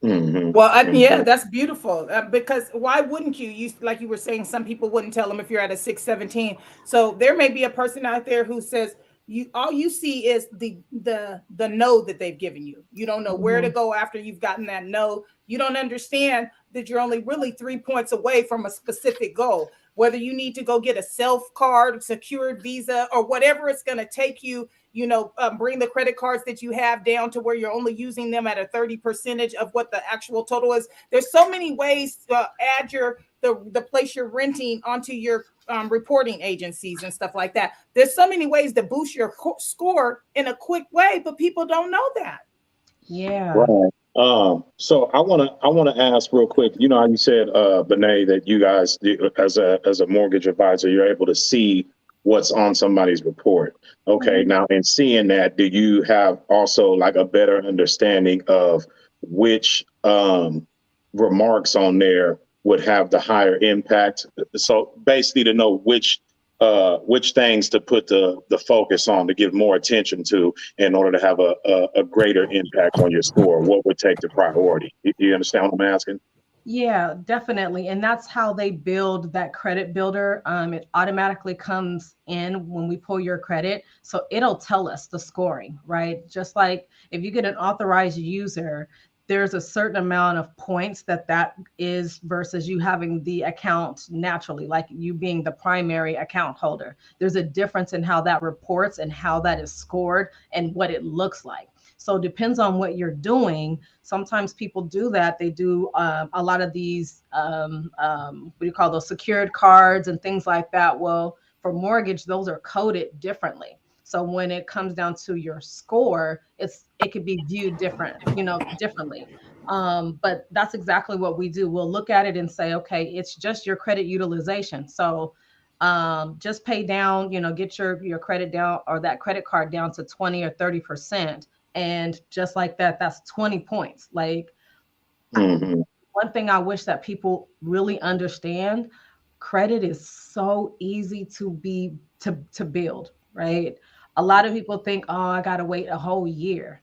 S3: Well, yeah, that's beautiful because why wouldn't you? You like you were saying, some people wouldn't tell them if you're at a 617. So there may be a person out there who says you all you see is the no that they've given you. You don't know where to
S6: mhm.
S3: go after you've gotten that no. You don't understand that you're only really 3 points away from a specific goal. Whether you need to go get a self card, secured visa, or whatever it's going to take you, bring the credit cards that you have down to where you're only using them at a 30 percentage of what the actual total is. There's so many ways to add the place you're renting onto your reporting agencies and stuff like that. There's so many ways to boost your score in a quick way, but people don't know that.
S6: Yeah.
S1: Right. So I wanna ask real quick. You know how you said, Benet, that you guys, as a mortgage advisor, you're able to see what's on somebody's report. Okay.
S6: Mhm.
S1: Now, in seeing that, do you have also like a better understanding of which remarks on there would have the higher impact? So basically, to know which things to put the focus on, to give more attention to in order to have a greater impact on your score. What would take the priority? You understand what I'm asking?
S6: Yeah, definitely. And that's how they build that credit builder. It automatically comes in when we pull your credit. So it'll tell us the scoring, right? Just like if you get an authorized user, there's a certain amount of points that is versus you having the account naturally, like you being the primary account holder. There's a difference in how that reports and how that is scored and what it looks like. So it depends on what you're doing. Sometimes people do that. They do a lot of these, what do you call those, secured cards and things like that. Well, for mortgage, those are coded differently. So when it comes down to your score, it could be viewed differently. But that's exactly what we do. We'll look at it and say, okay, it's just your credit utilization. So just pay down, get your credit down or that credit card down to 20 or 30%. And just like that, that's 20 points. Like
S1: Mm-hmm.
S6: one thing I wish that people really understand, credit is so easy to build, right? A lot of people think, oh, I gotta wait a whole year.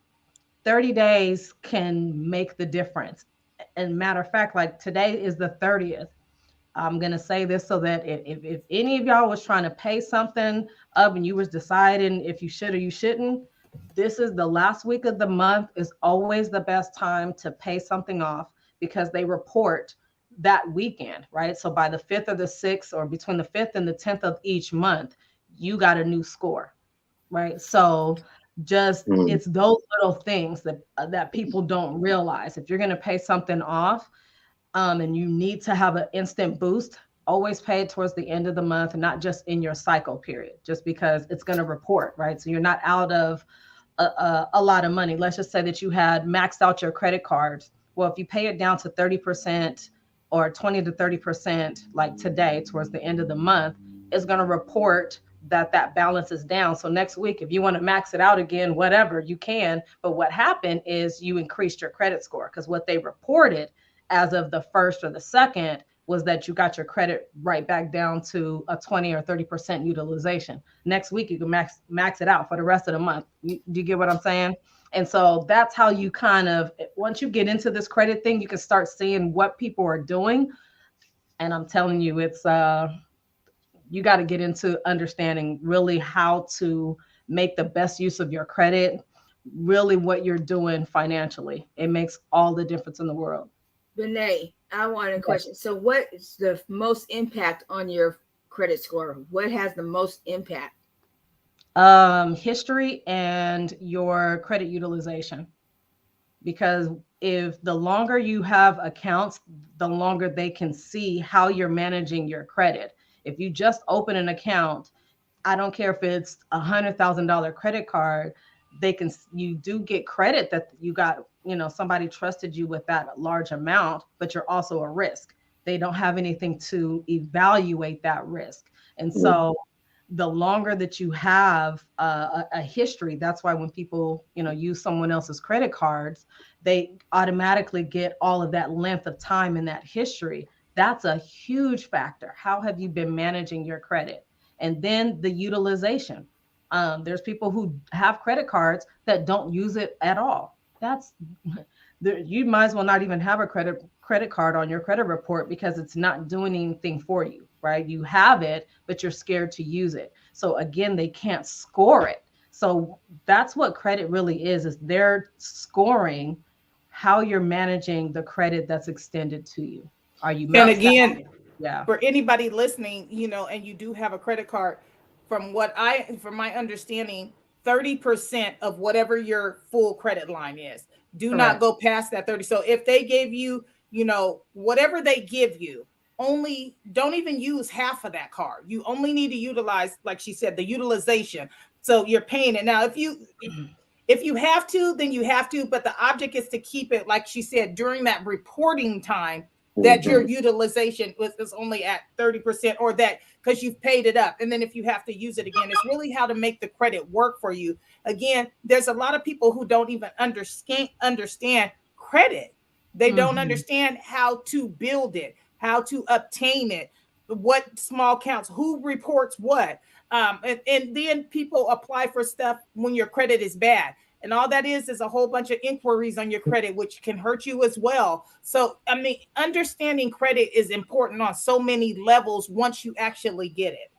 S6: 30 days can make the difference. And matter of fact, like today is the 30th. I'm going to say this so that if any of y'all was trying to pay something up and you was deciding if you should or you shouldn't, this is the last week of the month is always the best time to pay something off because they report that weekend, right? So by the 5th or the 6th, or between the 5th and the 10th of each month, you got a new score, right? So just it's those little things that people don't realize. If you're going to pay something off, and you need to have an instant boost, always pay it towards the end of the month, not just in your cycle period, just because it's going to report, right? So you're not out of a lot of money. Let's just say that you had maxed out your credit cards. Well, if you pay it down to 30% or 20 to 30%, like today, towards the end of the month, it's going to report that balance is down. So next week, if you want to max it out again, whatever, you can. But what happened is you increased your credit score, because what they reported as of the 1st or the 2nd was that you got your credit right back down to a 20 or 30% utilization. Next week, you can max it out for the rest of the month. Do you get what I'm saying? And so that's how you kind of, once you get into this credit thing, you can start seeing what people are doing. And I'm telling you, it's, you got to get into understanding really how to make the best use of your credit, really what you're doing financially. It makes all the difference in the world.
S2: Renee, I want a question. So what is the most impact on your credit score? What has the most impact?
S6: History and your credit utilization. Because if the longer you have accounts, the longer they can see how you're managing your credit. If you just open an account, I don't care if it's $100,000 credit card, you do get credit that you got, somebody trusted you with that large amount, but you're also a risk. They don't have anything to evaluate that risk. And so the longer that you have a history, that's why when people, use someone else's credit cards, they automatically get all of that length of time in that history. That's a huge factor. How have you been managing your credit? And then the utilization. There's people who have credit cards that don't use it at all. You might as well not even have a credit card on your credit report because it's not doing anything for you, right? You have it, but you're scared to use it. So again, they can't score it. So that's what credit really is they're scoring how you're managing the credit that's extended to you. Are you?
S3: And again,
S6: yeah,
S3: for anybody listening, and you do have a credit card, from my understanding, 30% of whatever your full credit line is. Do not go past that 30. So if they gave you, whatever they give you, only don't even use half of that card. You only need to utilize, like she said, the utilization. So you're paying it. Now, if you have to, then you have to, but the object is to keep it, like she said, during that reporting time, that your utilization is only at 30%, or that because you've paid it up. And then if you have to use it again, it's really how to make the credit work for you. Again, there's a lot of people who don't even understand credit. They don't understand how to build it, how to obtain it, what small counts, who reports what. And then people apply for stuff when your credit is bad. And all that is a whole bunch of inquiries on your credit, which can hurt you as well. So, understanding credit is important on so many levels once you actually get it.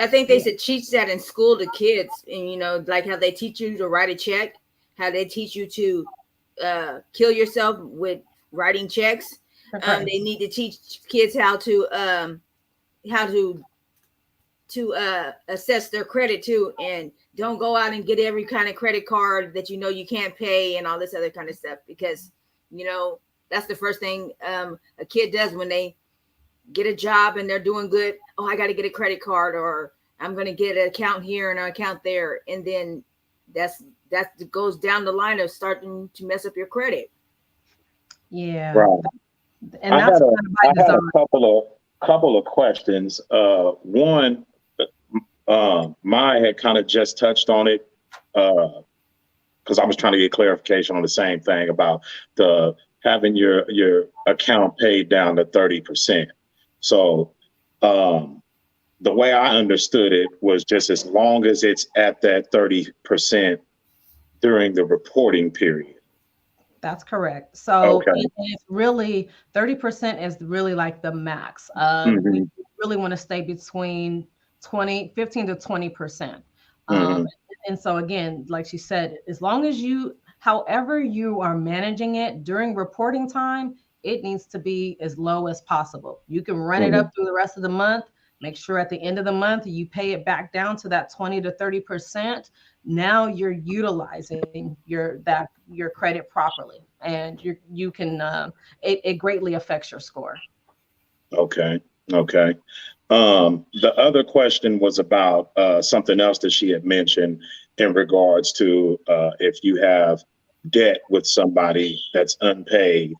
S2: I think they should teach that in school to kids. And, like how they teach you to write a check, how they teach you to kill yourself with writing checks. Okay. They need to teach kids how to assess their credit too, and don't go out and get every kind of credit card that you can't pay and all this other kind of stuff, because that's the first thing a kid does when they get a job and they're doing good. Oh, I got to get a credit card, or I'm going to get an account here and an account there, and then that goes down the line of starting to mess up your credit.
S6: Yeah,
S1: right.
S6: And that's
S1: I had a couple of questions. One, Maya had kind of just touched on it because I was trying to get clarification on the same thing about having your account paid down to 30%. So the way I understood it was just as long as it's at that 30% during the reporting period.
S6: That's correct. So
S1: Okay.
S6: it's really 30% is really like the max. We
S1: Hmm.
S6: really want to stay between 15 to 20%.
S1: Hmm.
S6: And so again, like she said, as long as however you are managing it during reporting time, it needs to be as low as possible. You can run it
S1: Hmm.
S6: up through the rest of the month. Make sure at the end of the month you pay it back down to that 20 to 30%. Now you're utilizing your credit properly, and you can it greatly affects your score.
S1: Okay. Okay. The other question was about something else that she had mentioned in regards to if you have debt with somebody that's unpaid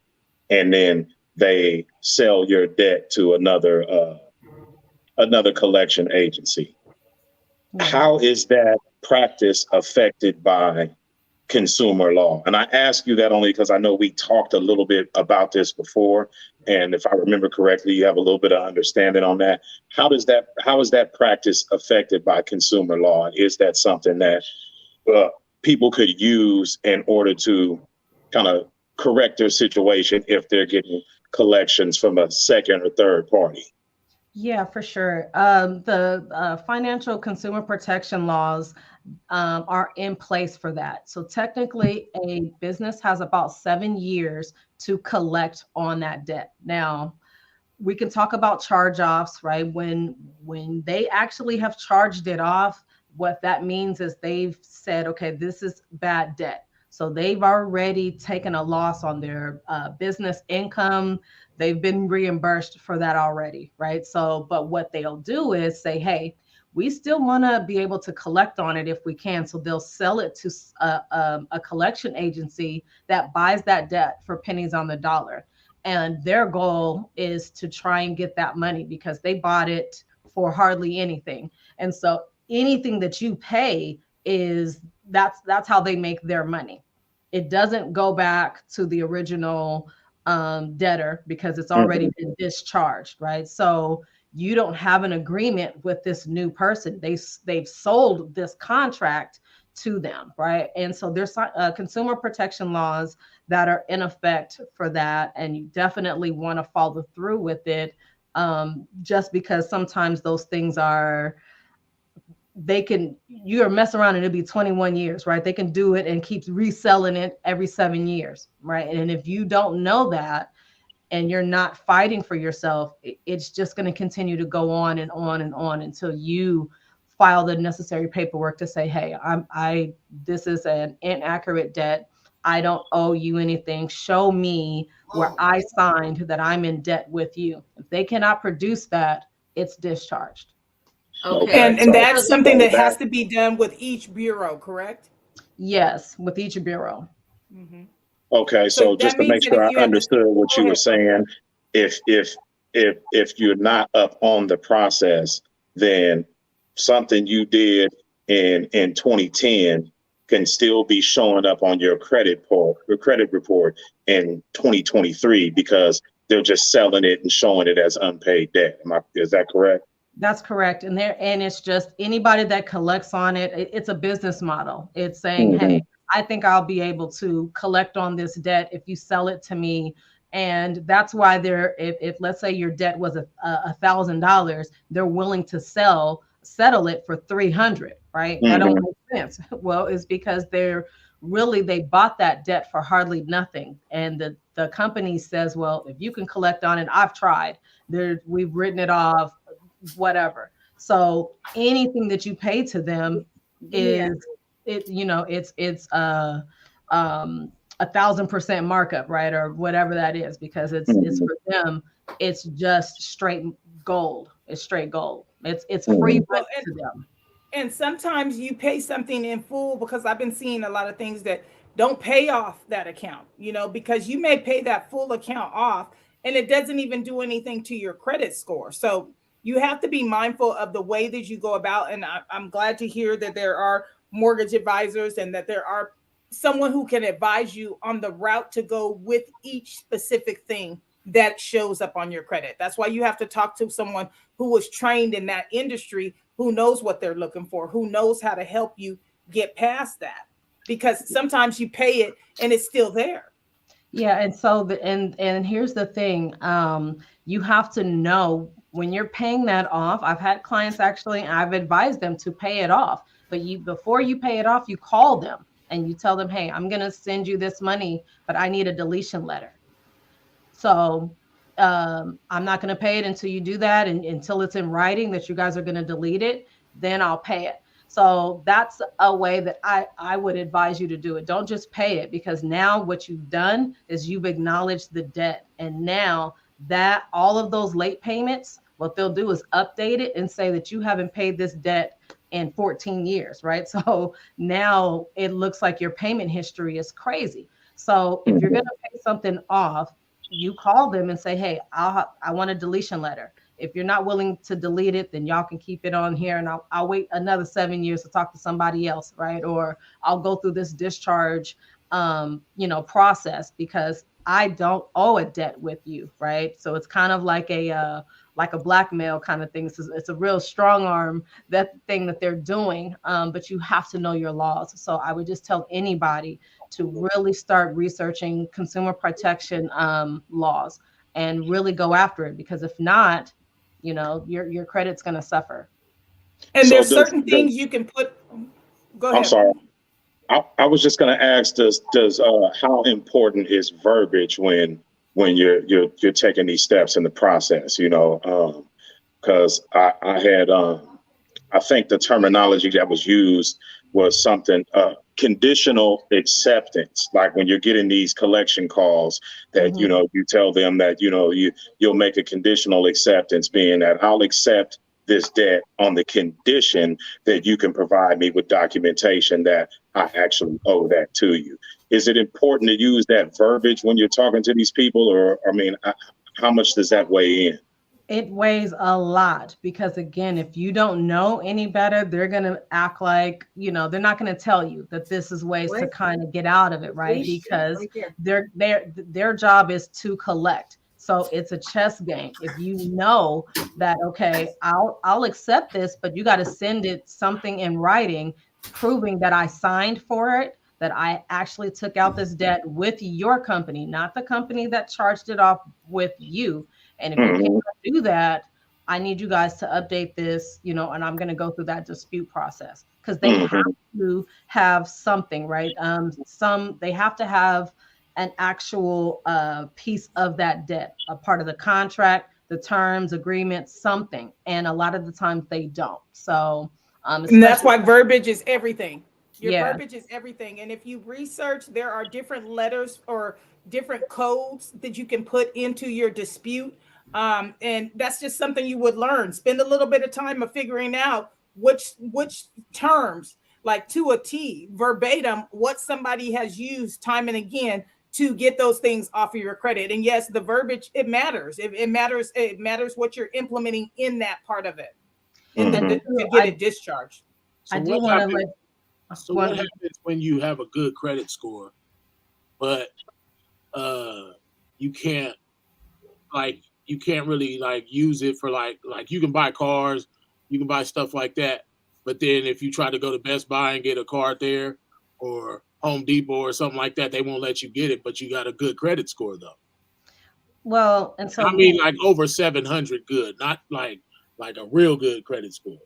S1: and then they sell your debt to another collection agency.
S6: Yeah.
S1: How is that practice affected by consumer law? And I ask you that only because I know we talked a little bit about this before. And if I remember correctly, you have a little bit of understanding on that. How is that practice affected by consumer law? Is that something that uh, people could use in order to kind of correct their situation if they're getting collections from a second or third party?
S6: Yeah, for sure. The financial consumer protection laws are in place for that. So technically, a business has about 7 years to collect on that debt. Now, we can talk about charge offs, right? When they actually have charged it off, what that means is they've said, okay, this is bad debt. So they've already taken a loss on their business income. They've been reimbursed for that already, right? So, but what they'll do is say, hey, we still want to be able to collect on it if we can. So they'll sell it to a collection agency that buys that debt for pennies on the dollar. And their goal is to try and get that money because they bought it for hardly anything. And so anything that you pay that's how they make their money. It doesn't go back to the original debtor because it's already
S1: Mhm.
S6: been discharged, right? So you don't have an agreement with this new person. They've sold this contract to them, right? And so there's consumer protection laws that are in effect for that, and you definitely want to follow through with it. Just because sometimes those things are you're mess around and it'll be 21 years, right? They can do it and keep reselling it every 7 years, right? And if you don't know that and you're not fighting for yourself, it's just going to continue to go on and on and on until you file the necessary paperwork to say, hey, this is an inaccurate debt. I don't owe you anything. Show me where I signed that I'm in debt with you. If they cannot produce that, it's discharged.
S2: Okay.
S1: Okay.
S3: And that's something
S1: So
S3: that has to be done with each bureau, correct?
S6: Yes, with each bureau.
S3: Hmm.
S1: Okay,
S3: So
S1: so
S3: that
S1: just to make
S3: means that
S1: sure
S3: if
S1: I
S3: you have to,
S1: understood what
S3: go
S1: you were
S3: ahead.
S1: saying, if you're not up on the process, then something you did in 2010 can still be showing up on your credit report in 2023 because they're just selling it and showing it as unpaid debt. Is that correct?
S6: That's correct. And it's just anybody that collects on it, it's a business model. It's saying,
S1: Hmm.
S6: hey, I think I'll be able to collect on this debt if you sell it to me. And that's why if let's say your debt was $1,000, they're willing to settle it for 300, right? That don't
S1: Hmm.
S6: make sense. Well, it's because they bought that debt for hardly nothing. And the company says, well, if you can collect on it, I've tried. We've written it off, whatever. So anything that you pay to them
S2: Yeah.
S6: is it's 1,000% markup, right? Or whatever that is, because it's
S1: Hmm.
S6: for them, it's just straight gold. It's straight gold. It's free
S1: Hmm.
S6: money
S3: Well,
S6: to them.
S3: and sometimes you pay something in full because I've been seeing a lot of things that don't pay off that account, because you may pay that full account off and it doesn't even do anything to your credit score. So you have to be mindful of the way that you go about. And I'm glad to hear that there are mortgage advisors and that there are someone who can advise you on the route to go with each specific thing that shows up on your credit. That's why you have to talk to someone who was trained in that industry, who knows what they're looking for, who knows how to help you get past that. Because sometimes you pay it and it's still there.
S6: Yeah, and so and here's the thing. You have to know when you're paying that off. I've had clients actually, and I've advised them to pay it off. But you before you pay it off, you call them and you tell them, hey, I'm gonna send you this money, but I need a deletion letter. So I'm not going to pay it until you do that, and until it's in writing that you guys are going to delete it, then I'll pay it. So that's a way that I would advise you to do it. Don't just pay it, because now what you've done is you've acknowledged the debt. And now that all of those late payments, what they'll do is update it and say that you haven't paid this debt in 14 years, right? So now it looks like your payment history is crazy. So if you're going to pay something off, you call them and say, hey, I want a deletion letter. If you're not willing to delete it, then y'all can keep it on here, and I'll wait another 7 years to talk to somebody else, right? Or I'll go through this discharge, process, because I don't owe a debt with you, right? So it's kind of like a blackmail kind of thing. So it's a real strong arm, that thing that they're doing. But you have to know your laws. So I would just tell anybody to really start researching consumer protection laws and really go after it, because if not, your credit's going to suffer.
S3: And
S1: So
S3: there's certain things you can put. Go ahead.
S1: I'm sorry. I was just going to ask, does how important is verbiage when you're taking these steps in the process? Because I had I think the terminology that was used was something conditional acceptance. Like when you're getting these collection calls, that you tell them that you'll make a conditional acceptance, being that I'll accept this debt on the condition that you can provide me with documentation that I actually owe that to you. Is it important to use that verbiage when you're talking to these people, or how much does that weigh in?
S6: It weighs a lot, because again, if you don't know any better, they're going to act like, they're not going to tell you that this is ways to kind of get out of it, right? Because their job is to collect. So it's a chess game. If you know that, okay, I'll accept this, but you got to send it something in writing proving that I signed for it, that I actually took out this debt with your company, not the company that charged it off with you. And if you can't do that, I need you guys to update this, and I'm going to go through that dispute process, because they have to have something, right? They have to have an actual piece of that debt, a part of the contract, the terms, agreement, something. And a lot of the times they don't. So,
S3: and that's why verbiage is everything. Your verbiage is everything. And if you research, there are different letters or different codes that you can put into your dispute. And that's just something you would learn. Spend a little bit of time of figuring out which terms, like to a T, verbatim, what somebody has used time and again to get those things off of your credit. And yes, the verbiage, it matters. It matters what you're implementing in that part of it, and to get it discharged.
S6: So I do want to
S4: what happens when you have a good credit score, but you can't really use it for like you can buy cars, you can buy stuff like that, but then if you try to go to Best Buy and get a card there, or Home Depot or something like that, they won't let you get it, but you got a good credit score though.
S6: Well, and so
S4: like over 700 good, not like a real good credit score.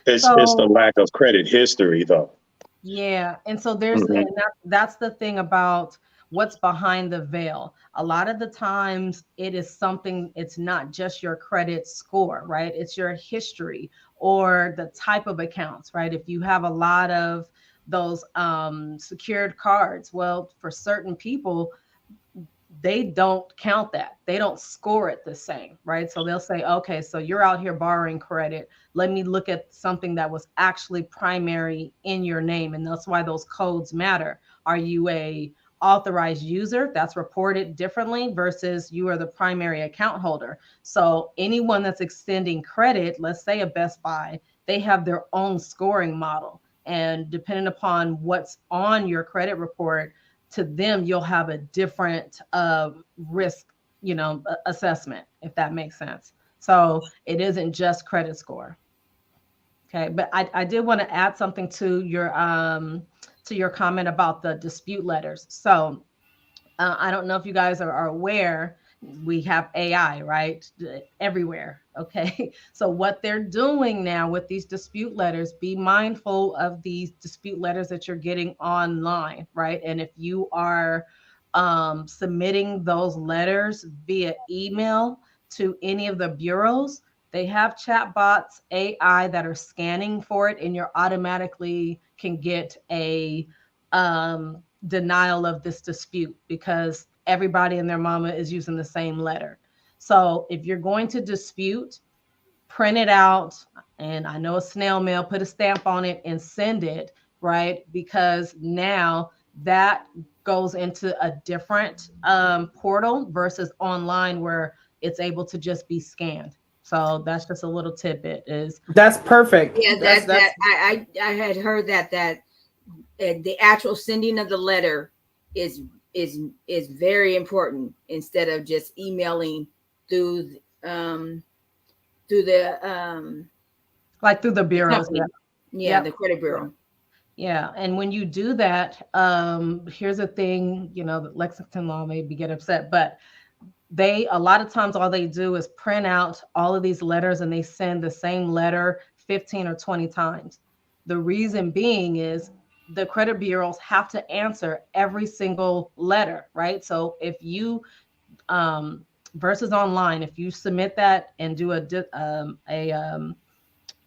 S1: It's the lack of credit history though.
S6: Yeah. And so and that's the thing about what's behind the veil. A lot of the times it is something, it's not just your credit score, right? It's your history or the type of accounts, right? If you have a lot of those secured cards, well, for certain people, they don't count that. They don't score it the same, right? So they'll say, okay, so you're out here borrowing credit. Let me look at something that was actually primary in your name. And that's why those codes matter. Are you a authorized user? That's reported differently versus you are the primary account holder. So anyone that's extending credit, let's say a Best Buy, they have their own scoring model. And depending upon what's on your credit report, to them, you'll have a different risk, assessment, if that makes sense. So it isn't just credit score. Okay, but I did want to add something to your comment about the dispute letters. So I don't know if you guys are aware, we have AI, right? Everywhere. Okay. So, what they're doing now with these dispute letters, be mindful of these dispute letters that you're getting online, right? And if you are submitting those letters via email to any of the bureaus, they have chat bots, AI that are scanning for it, and you're automatically can get a denial of this dispute because everybody and their mama is using the same letter. So if you're going to dispute, print it out, and I know a snail mail, put a stamp on it and send it, right? Because now that goes into a different portal versus online where it's able to just be scanned. So that's just a little tidbit is
S3: That's perfect.
S2: Yeah,
S3: That's
S2: I had heard that the actual sending of the letter is is very important instead of just emailing through through
S6: like through the
S2: the
S6: bureaus.
S2: company. Yeah,
S6: Yep.
S2: the credit bureau.
S6: Yeah, and when you do that, here's a thing, you know, that Lexington law maybe get upset, but they a lot of times all they do is print out all of these letters and they send the same letter 15 or 20 times. The reason being is the credit bureaus have to answer every single letter, right? So if you versus online, if you submit that and do a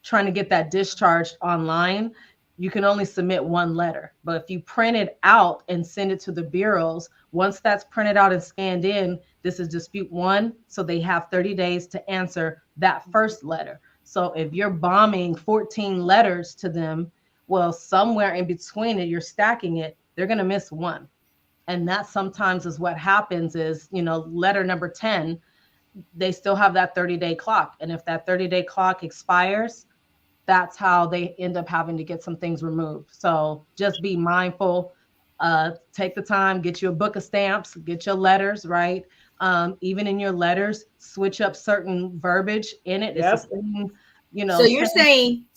S6: trying to get that discharged online, you can only submit one letter. But if you print it out and send it to the bureaus, once that's printed out and scanned in, this is dispute one. So they have 30 days to answer that first letter. So if you're bombing 14 letters to them, well, somewhere in between it, you're stacking it, they're going to miss one. And that sometimes is what happens is, you know, letter number 10, they still have that 30-day clock. And if that 30-day clock expires, that's how they end up having to get some things removed. So just be mindful. Take the time, get you a book of stamps, get your letters, right? Even in your letters, switch up certain verbiage in it.
S3: Yep.
S6: It's the same, you know.
S2: So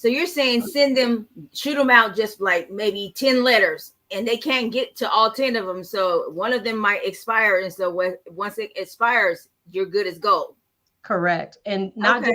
S2: you're saying send them, shoot them out just like maybe 10 letters, and they can't get to all 10 of them. So one of them might expire, and so once it expires, you're good as gold.
S6: Correct. And not
S2: Okay.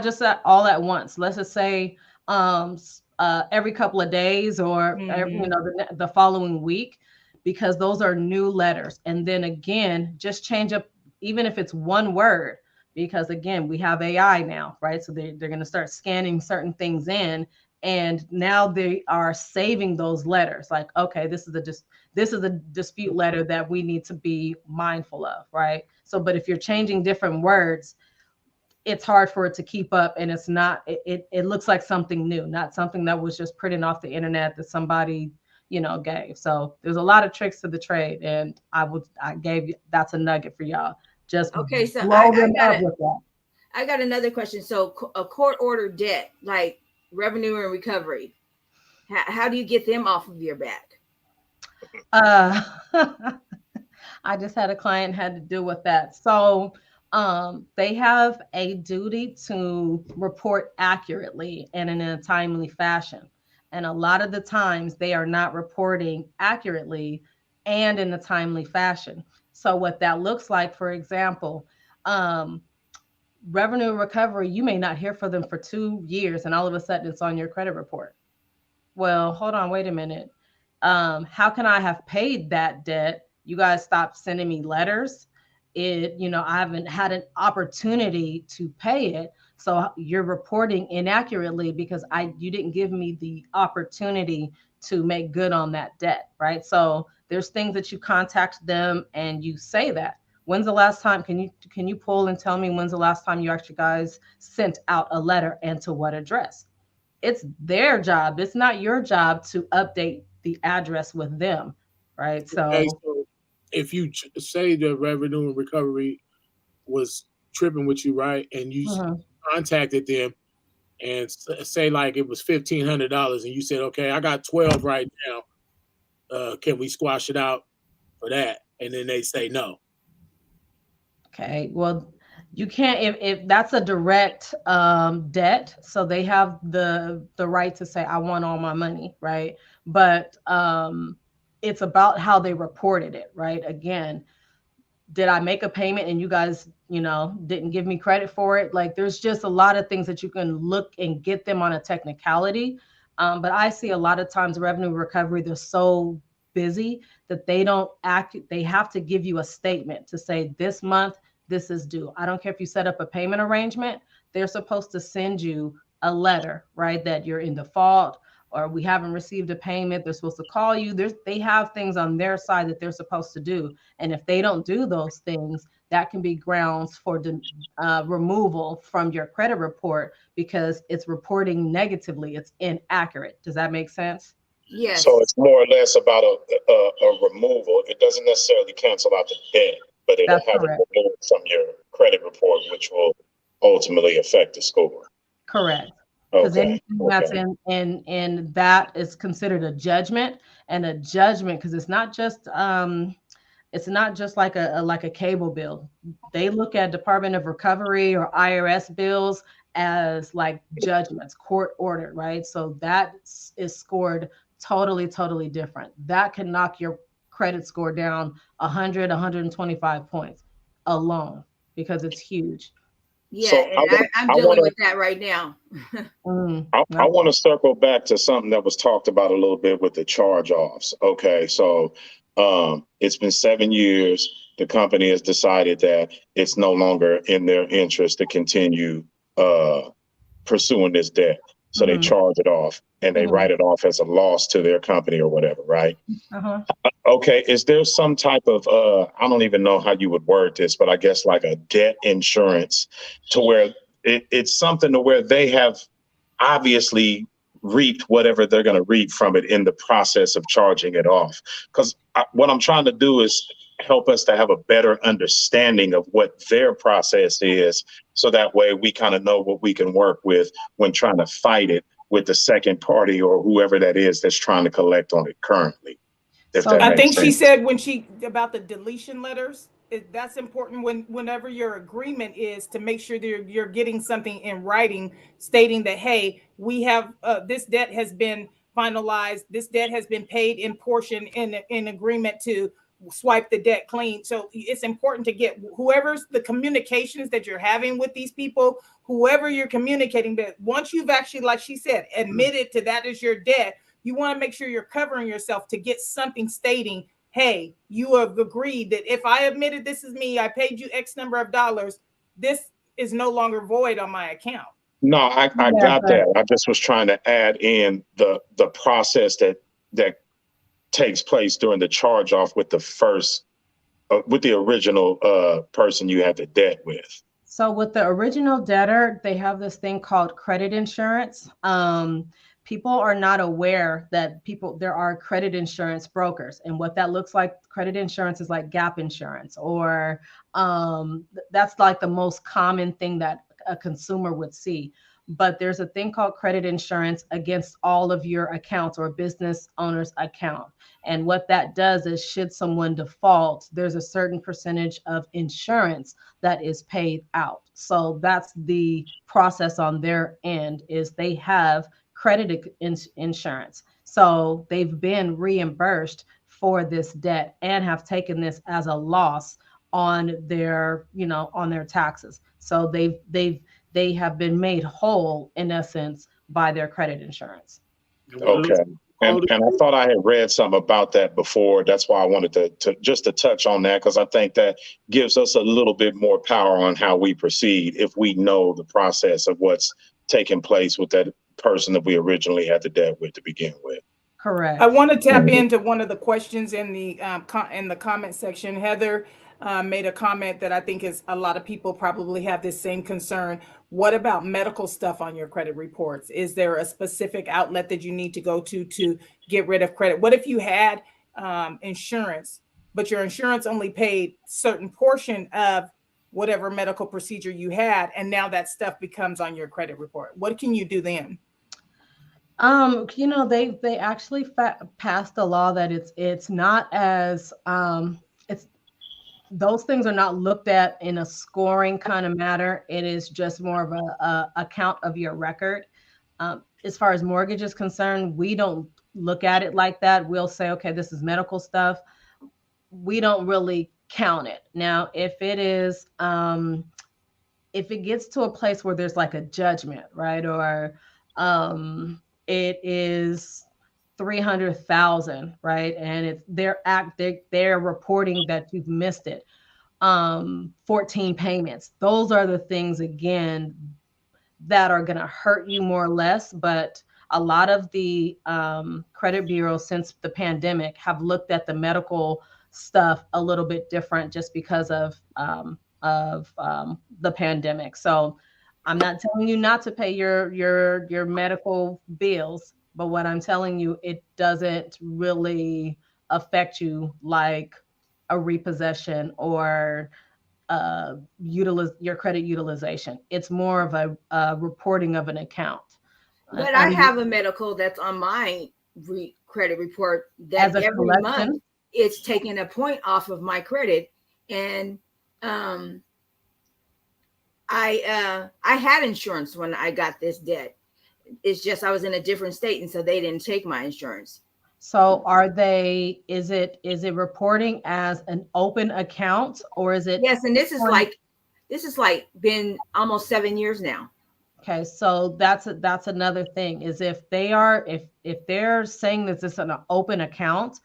S6: just all at once. Let's just say every couple of days or you know the following week, because those are new letters. And then again, just change up even if it's one word, because again, we have AI now, right? So they're going to start scanning certain things in, and now they are saving those letters. Like, okay, this is a dispute letter that we need to be mindful of, right? So, but if you're changing different words, it's hard for it to keep up, and it's not. It looks like something new, not something that was just printed off the internet that somebody, you know, gave. So there's a lot of tricks to the trade, and I gave you that's a nugget for y'all. Just
S2: Okay, so
S6: blow them up with that.
S2: I got another question. So a court order debt like revenue and recovery, how do you get them off of your back?
S6: Uh, I just had a client had to deal with that. So they have a duty to report accurately and in a timely fashion. And a lot of the times they are not reporting accurately and in a timely fashion. So what that looks like, for example, revenue recovery, you may not hear from them for 2 years and all of a sudden it's on your credit report. Well, hold on, wait a minute. How can I have paid that debt? You guys stopped sending me letters. I haven't had an opportunity to pay it. So you're reporting inaccurately because you didn't give me the opportunity to make good on that debt, right? So there's things that you contact them and you say that. When's the last time? Can you pull and tell me when's the last time you actually guys sent out a letter and to what address? It's their job. It's not your job to update the address with them, right?
S4: Okay, so if you say the revenue and recovery was tripping with you, right, and you contacted them and say like it was $1,500, and you said, okay, I got 12 right now. Can we squash it out for that? And then they say no.
S6: Okay, well, you can't if that's a direct debt, so they have the right to say I want all my money, right? But it's about how they reported it, right? Again, did I make a payment and you guys, didn't give me credit for it? Like, there's just a lot of things that you can look and get them on a technicality. But I see a lot of times revenue recovery, they're so busy that they don't act. They have to give you a statement to say this month, this is due. I don't care if you set up a payment arrangement, they're supposed to send you a letter, right? That you're in default or we haven't received a payment. They're supposed to call you. They have things on their side that they're supposed to do. And if they don't do those things, that can be grounds for removal from your credit report because it's reporting negatively. It's inaccurate. Does that make sense?
S2: Yes.
S1: So it's more or less about a removal. It doesn't necessarily cancel out the debt, but it'll
S6: That's
S1: have
S6: correct.
S1: it removed from your credit report, which will ultimately affect the score.
S6: Correct. Because
S1: Okay.
S6: anything that's in that is considered a judgment, and a judgment, because it's not just like a cable bill. They look at Department of Recovery or IRS bills as like judgments, court ordered, right? So that is scored totally different. That can knock your credit score down 100, 125 points alone because it's huge.
S2: Yeah,
S1: So
S2: and I'm dealing with that right now.
S1: I want to circle back to something that was talked about a little bit with the charge-offs. Okay, so it's been 7 years. The company has decided that it's no longer in their interest to continue pursuing this debt. So they charge it off and they write it off as a loss to their company or whatever, right? Okay, is there some type of, I don't even know how you would word this, but I guess like a debt insurance to where it's something to where they have obviously reaped whatever they're going to reap from it in the process of charging it off. Because what I'm trying to do is help us to have a better understanding of what their process is. So that way we kind of know what we can work with when trying to fight it with the second party or whoever that is that's trying to collect on it currently.
S3: So I think she said about the deletion letters, that's important whenever your agreement is to make sure that you're getting something in writing stating that, hey, we have this debt has been finalized. This debt has been paid in portion in agreement to swipe the debt clean. So it's important to get whoever's the communications that you're having with these people, whoever you're communicating with, once you've actually, like she said, admitted to that is your debt, you want to make sure you're covering yourself to get something stating, hey, you have agreed that if I admitted this is me, I paid you X number of dollars, this is no longer void on my account.
S1: No, I got that. I just was trying to add in the process that takes place during the charge off with with the original person you had the debt with.
S6: So with the original debtor, they have this thing called credit insurance. People are not aware that there are credit insurance brokers, and what that looks like. Credit insurance is like gap insurance, or that's like the most common thing that a consumer would see. But there's a thing called credit insurance against all of your accounts or business owner's account. And what that does is, should someone default, there's a certain percentage of insurance that is paid out. So that's the process on their end, is they have credit insurance. So they've been reimbursed for this debt and have taken this as a loss on their, on their taxes. So they have been made whole in essence by their credit insurance.
S1: Okay. And I thought I had read something about that before. That's why I wanted to touch on that, because I think that gives us a little bit more power on how we proceed if we know the process of what's taking place with that person that we originally had the debt with to begin with.
S6: Correct.
S3: I want to tap into one of the questions in the comment section. Heather made a comment that I think is a lot of people probably have this same concern. What about medical stuff on your credit reports? Is there a specific outlet that you need to go to get rid of credit? What if you had insurance, but your insurance only paid certain portion of whatever medical procedure you had, and now that stuff becomes on your credit report? What can you do then?
S6: They actually passed a law that it's not as those things are not looked at in a scoring kind of matter. It is just more of a account of your record. as far as mortgage is concerned, we don't look at it like that. We'll say, okay, this is medical stuff. We don't really count it. Now, if it is, if it gets to a place where there's like a judgment, right? Or it is 300,000, right? And it's they're reporting that you've missed it. 14 payments. Those are the things, again, that are going to hurt you more or less. But a lot of the credit bureaus since the pandemic have looked at the medical stuff a little bit different just because of the pandemic. So I'm not telling you not to pay your medical bills, but what I'm telling you, it doesn't really affect you like a repossession or your credit utilization. It's more of a reporting of an account.
S2: But I have a medical that's on my credit report that every
S6: collection
S2: month it's taking a point off of my credit, and I had insurance when I got this debt. It's just I was in a different state, and so they didn't take my insurance.
S6: So is it reporting as an open account, or is it?
S2: Yes, and this is like been almost 7 years now.
S6: Okay, so that's another thing is if they're saying that this is an open account,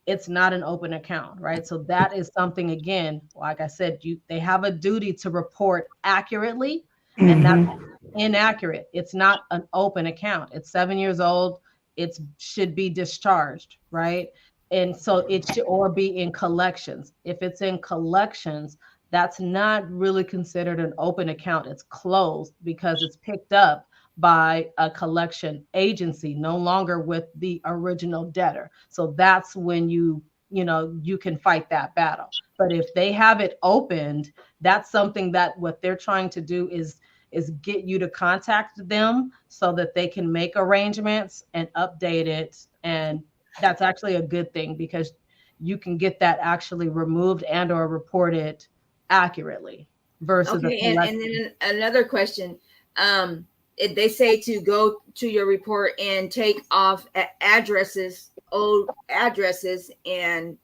S6: it's not an open account, right? So that is something, again, like I said, they have a duty to report accurately, and that's inaccurate. It's not an open account. It's 7 years old. It should be discharged, right? And so it should or be in collections. If it's in collections, that's not really considered an open account. It's closed because it's picked up by a collection agency, no longer with the original debtor. So that's when you can fight that battle. But if they have it opened, that's something that what they're trying to do is get you to contact them so that they can make arrangements and update it. And that's actually a good thing because you can get that actually removed and or reported accurately versus
S2: okay. And then another question, they say to go to your report and take off old addresses and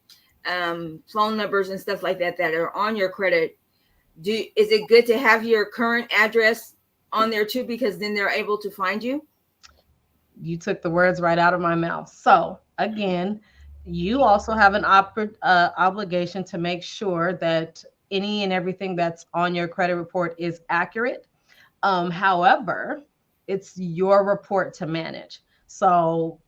S2: phone numbers and stuff like that are on your credit. Is it good to have your current address on there too, because then they're able to find you?
S6: You took the words right out of my mouth. So again, you also have an obligation to make sure that any and everything that's on your credit report is accurate. However, it's your report to manage. So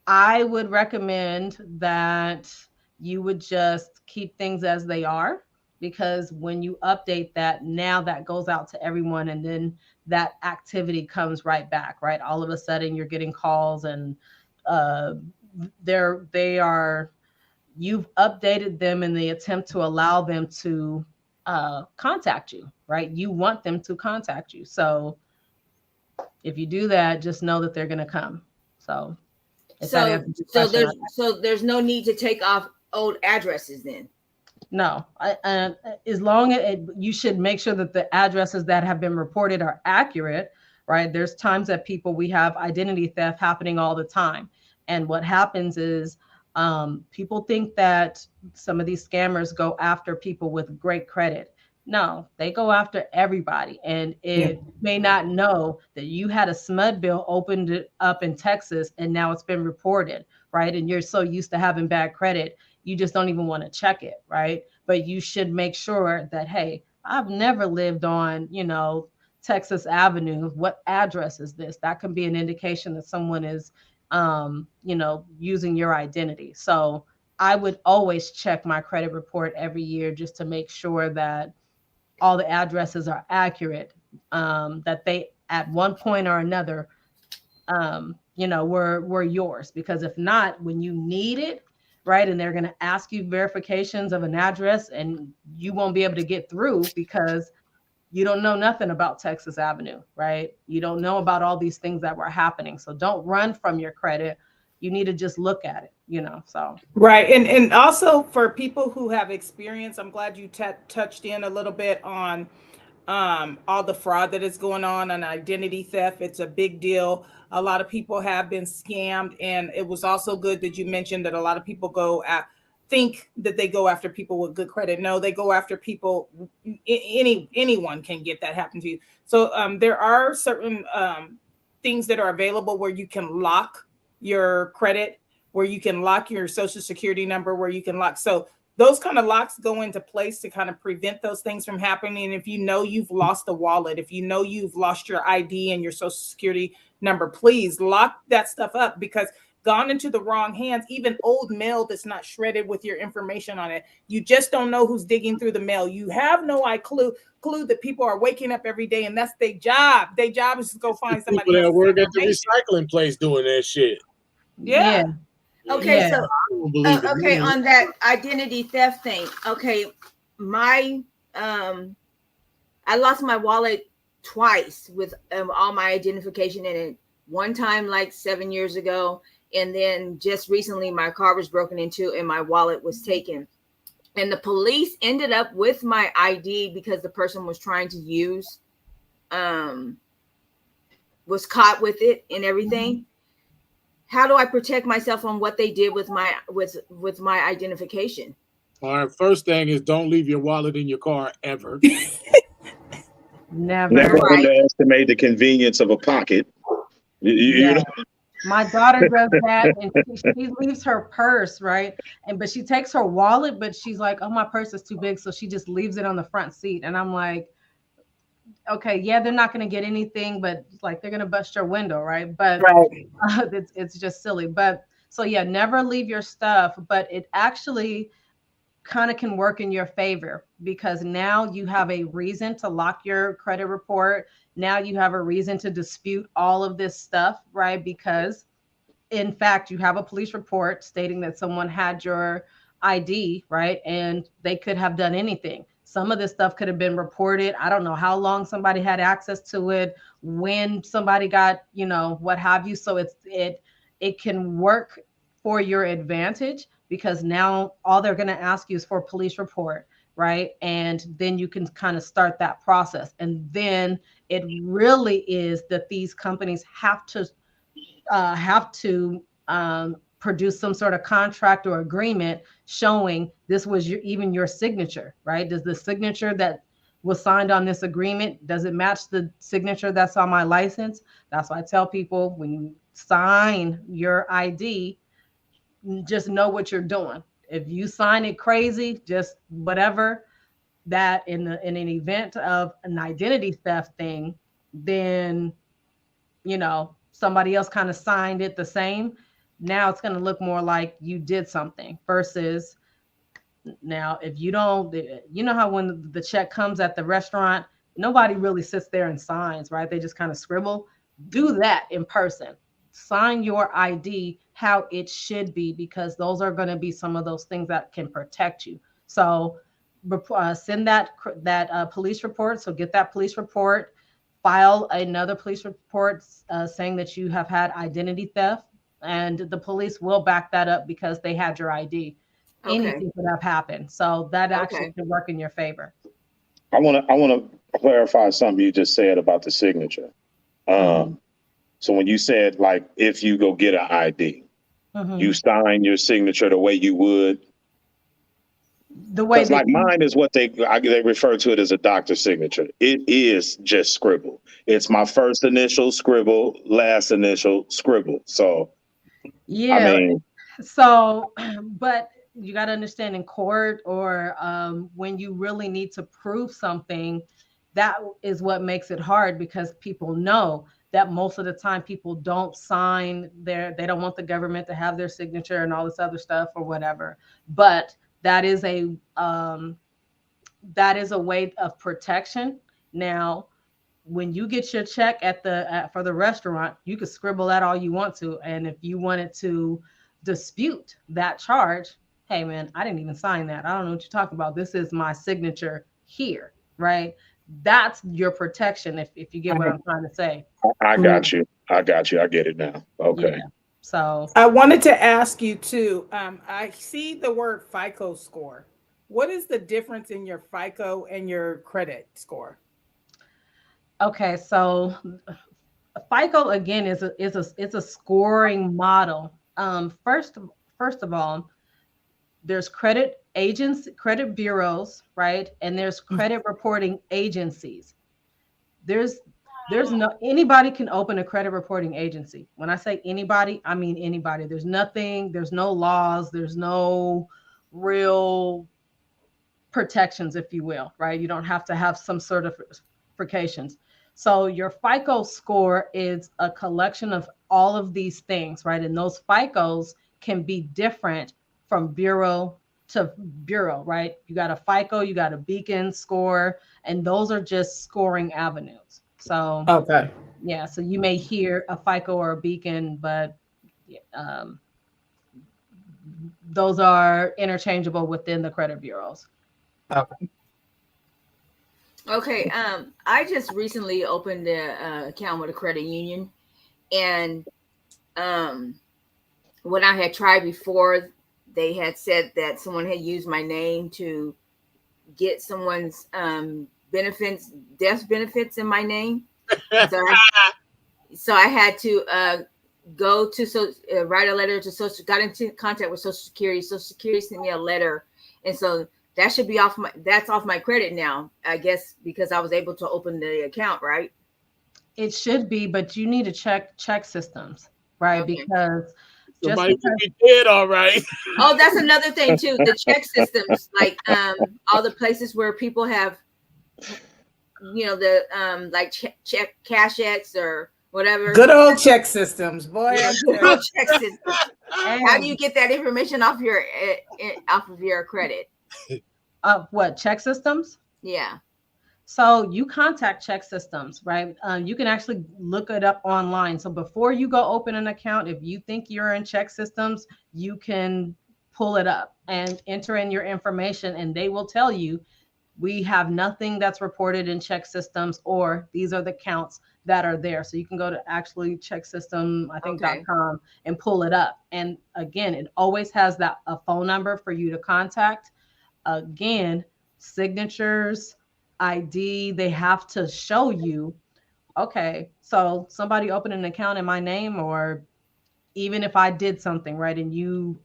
S6: I would recommend that you would just keep things as they are, because when you update that, now that goes out to everyone, and then that activity comes right back, right? All of a sudden you're getting calls and you've updated them in the attempt to allow them to contact you, right? You want them to contact you. So if you do that, just know that they're going to come. So
S2: there's no need to take off old addresses then.
S6: No, as long as you should make sure that the addresses that have been reported are accurate, right? There's times that we have identity theft happening all the time. And what happens is people think that some of these scammers go after people with great credit. No, they go after everybody. And it may not know that you had a SMUD bill opened up in Texas and now it's been reported, right? And you're so used to having bad credit, you just don't even want to check it, right? But you should make sure that, hey, I've never lived on, Texas Avenue. What address is this? That can be an indication that someone is, using your identity. So I would always check my credit report every year just to make sure that all the addresses are accurate, that they at one point or another, were yours. Because if not, when you need it, right, and they're going to ask you verifications of an address and you won't be able to get through because you don't know nothing about Texas Avenue, right? You don't know about all these things that were happening. So don't run from your credit. You need to just look at it, so.
S3: Right. And also for people who have experience, I'm glad you touched in a little bit on all the fraud that is going on and identity theft. It's a big deal. A lot of people have been scammed, and it was also good that you mentioned that a lot of people think that they go after people with good credit. No, they go after people. Anyone can get that happen to you. So there are certain things that are available where you can lock your credit, where you can lock your social security number, where you can lock. So those kind of locks go into place to kind of prevent those things from happening. If you know you've lost a wallet, if you know you've lost your ID and your social security number, please lock that stuff up, because gone into the wrong hands, even old mail that's not shredded with your information on it, you just don't know who's digging through the mail. You have no clue that people are waking up every day, and that's their job. Their job is to go find somebody
S4: People that
S3: else's
S4: work at the
S3: information.
S4: recycling place doing that shit.
S3: Yeah.
S2: Okay,
S6: Yeah.
S2: so
S4: I don't believe it.
S2: okay, on that identity theft thing. Okay, my I lost my wallet twice with all my identification in it. One time like 7 years ago, and then just recently my car was broken into and my wallet was taken. And the police ended up with my ID because the person was trying to use was caught with it and everything. How do I protect myself on what they did with my identification?
S4: All right, first thing is don't leave your wallet in your car ever.
S1: Never
S6: Never.
S2: Right.
S1: underestimate the convenience of a pocket. You
S6: Yeah.
S1: know,
S6: My daughter does that, and she leaves her purse, right? But she takes her wallet, but she's like, "Oh, my purse is too big," so she just leaves it on the front seat. And I'm like, "Okay, yeah, they're not going to get anything, but like they're going to bust your window, right?" But
S3: Right.
S6: it's just silly. But so yeah, never leave your stuff. But it actually kind of can work in your favor, because now you have a reason to lock your credit report. Now you have a reason to dispute all of this stuff, right? Because in fact, you have a police report stating that someone had your ID, right? And they could have done anything. Some of this stuff could have been reported. I don't know how long somebody had access to it, when somebody got, what have you. So it can work for your advantage, because now all they're going to ask you is for a police report, right? And then you can kind of start that process. And then it really is that these companies have to produce some sort of contract or agreement showing this was your signature, right? Does the signature that was signed on this agreement, does it match the signature that's on my license? That's why I tell people, when you sign your ID, just know what you're doing. If you sign it crazy, just whatever, that in an event of an identity theft thing, then somebody else kind of signed it the same. Now it's going to look more like you did something, versus now if you don't, how when the check comes at the restaurant, nobody really sits there and signs, right? They just kind of scribble. Do that in person. Sign your ID how it should be, because those are going to be some of those things that can protect you. So send that police report. So get that police report, file another police report saying that you have had identity theft, and the police will back that up because they had your ID.
S2: Okay.
S6: Anything could have happened. So that actually
S2: Okay.
S6: can work in your favor.
S1: I want to clarify something you just said about the signature. So when you said, like, if you go get an ID, you sign your signature the way you would.
S6: The way
S1: Because like mine is what they refer to it as a doctor signature. It is just scribble. It's my first initial scribble, last initial scribble. So
S6: yeah.
S1: I mean,
S6: So, but you got to understand, in court, or when you really need to prove something, that is what makes it hard, because people know that most of the time people don't sign they don't want the government to have their signature and all this other stuff or whatever. But that is a way of protection. Now, when you get your check for the restaurant, you can scribble that all you want to. And if you wanted to dispute that charge, hey man, I didn't even sign that. I don't know what you're talking about. This is my signature here, right? That's your protection, if you get what I'm trying to say.
S1: I got you. I get it now. Okay.
S6: Yeah. So
S3: I wanted to ask you too. I see the word FICO score. What is the difference in your FICO and your credit score?
S6: Okay, so FICO again is a scoring model. First of all, there's credit agents, credit bureaus, right? And there's credit reporting agencies. There's there's no anybody can open a credit reporting agency. When I say anybody, I mean anybody. There's no laws, there's no real protections, if you will, right? You don't have to have some certifications. So your FICO score is a collection of all of these things, right? And those FICOs can be different from bureau to bureau, right? You got a FICO, you got a Beacon score, and those are just scoring avenues. So
S3: Okay.
S6: yeah, so you may hear a FICO or a Beacon, but um, those are interchangeable within the credit bureaus.
S3: Okay.
S2: Okay. I just recently opened an account with a credit union, and um, when I had tried before, they had said that someone had used my name to get someone's benefits, death benefits in my name. So I had to go to write a letter to social. Got into contact with Social Security. Social Security sent me a letter, and so that should be off my. That's off my credit now, I guess, because I was able to open the account, right?
S6: It should be, but you need to check systems, right?
S2: Okay.
S6: Because just
S4: Somebody
S6: because
S4: could be dead, all right.
S2: Oh, that's another thing too. The check systems, like all the places where people have, the like check cash X or whatever.
S3: Good old check systems, boy.
S2: Yeah,
S3: I'm
S2: good
S3: telling
S2: old check systems. How do you get that information off of your credit?
S6: what check systems?
S2: Yeah.
S6: So you contact check systems, right? You can actually look it up online. So before you go open an account, if you think you're in check systems, you can pull it up and enter in your information, and they will tell you we have nothing that's reported in check systems, or these are the counts that are there. So you can go to actually check system, I think
S2: Okay.
S6: .com, and pull it up. And again, it always has that a phone number for you to contact. Again, signatures, ID, they have to show you, okay, so somebody opened an account in my name, or even if I did something, right, and you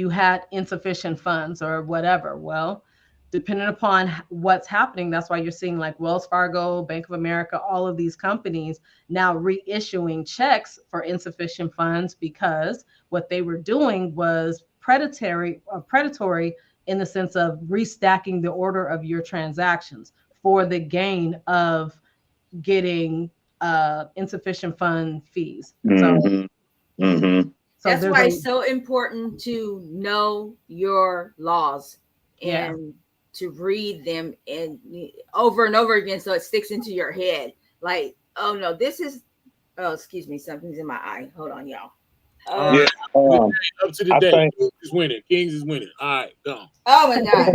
S6: had insufficient funds or whatever. Well, depending upon what's happening, that's why you're seeing like Wells Fargo, Bank of America, all of these companies now reissuing checks for insufficient funds, because what they were doing was predatory in the sense of restacking the order of your transactions for the gain of getting insufficient fund fees.
S1: Mm-hmm. Mm-hmm.
S6: So
S2: That's
S6: there's
S2: why
S6: a
S2: it's so important to know your laws
S6: yeah.
S2: and to read them and over and over again, so it sticks into your head. Like, oh no, this is. Oh, excuse me, something's in my eye. Hold on, y'all.
S4: All right.
S1: Yeah.
S4: Up to the
S1: I
S4: day.
S1: think-
S4: Kings is winning. Kings is winning. All right, go.
S2: Oh my god.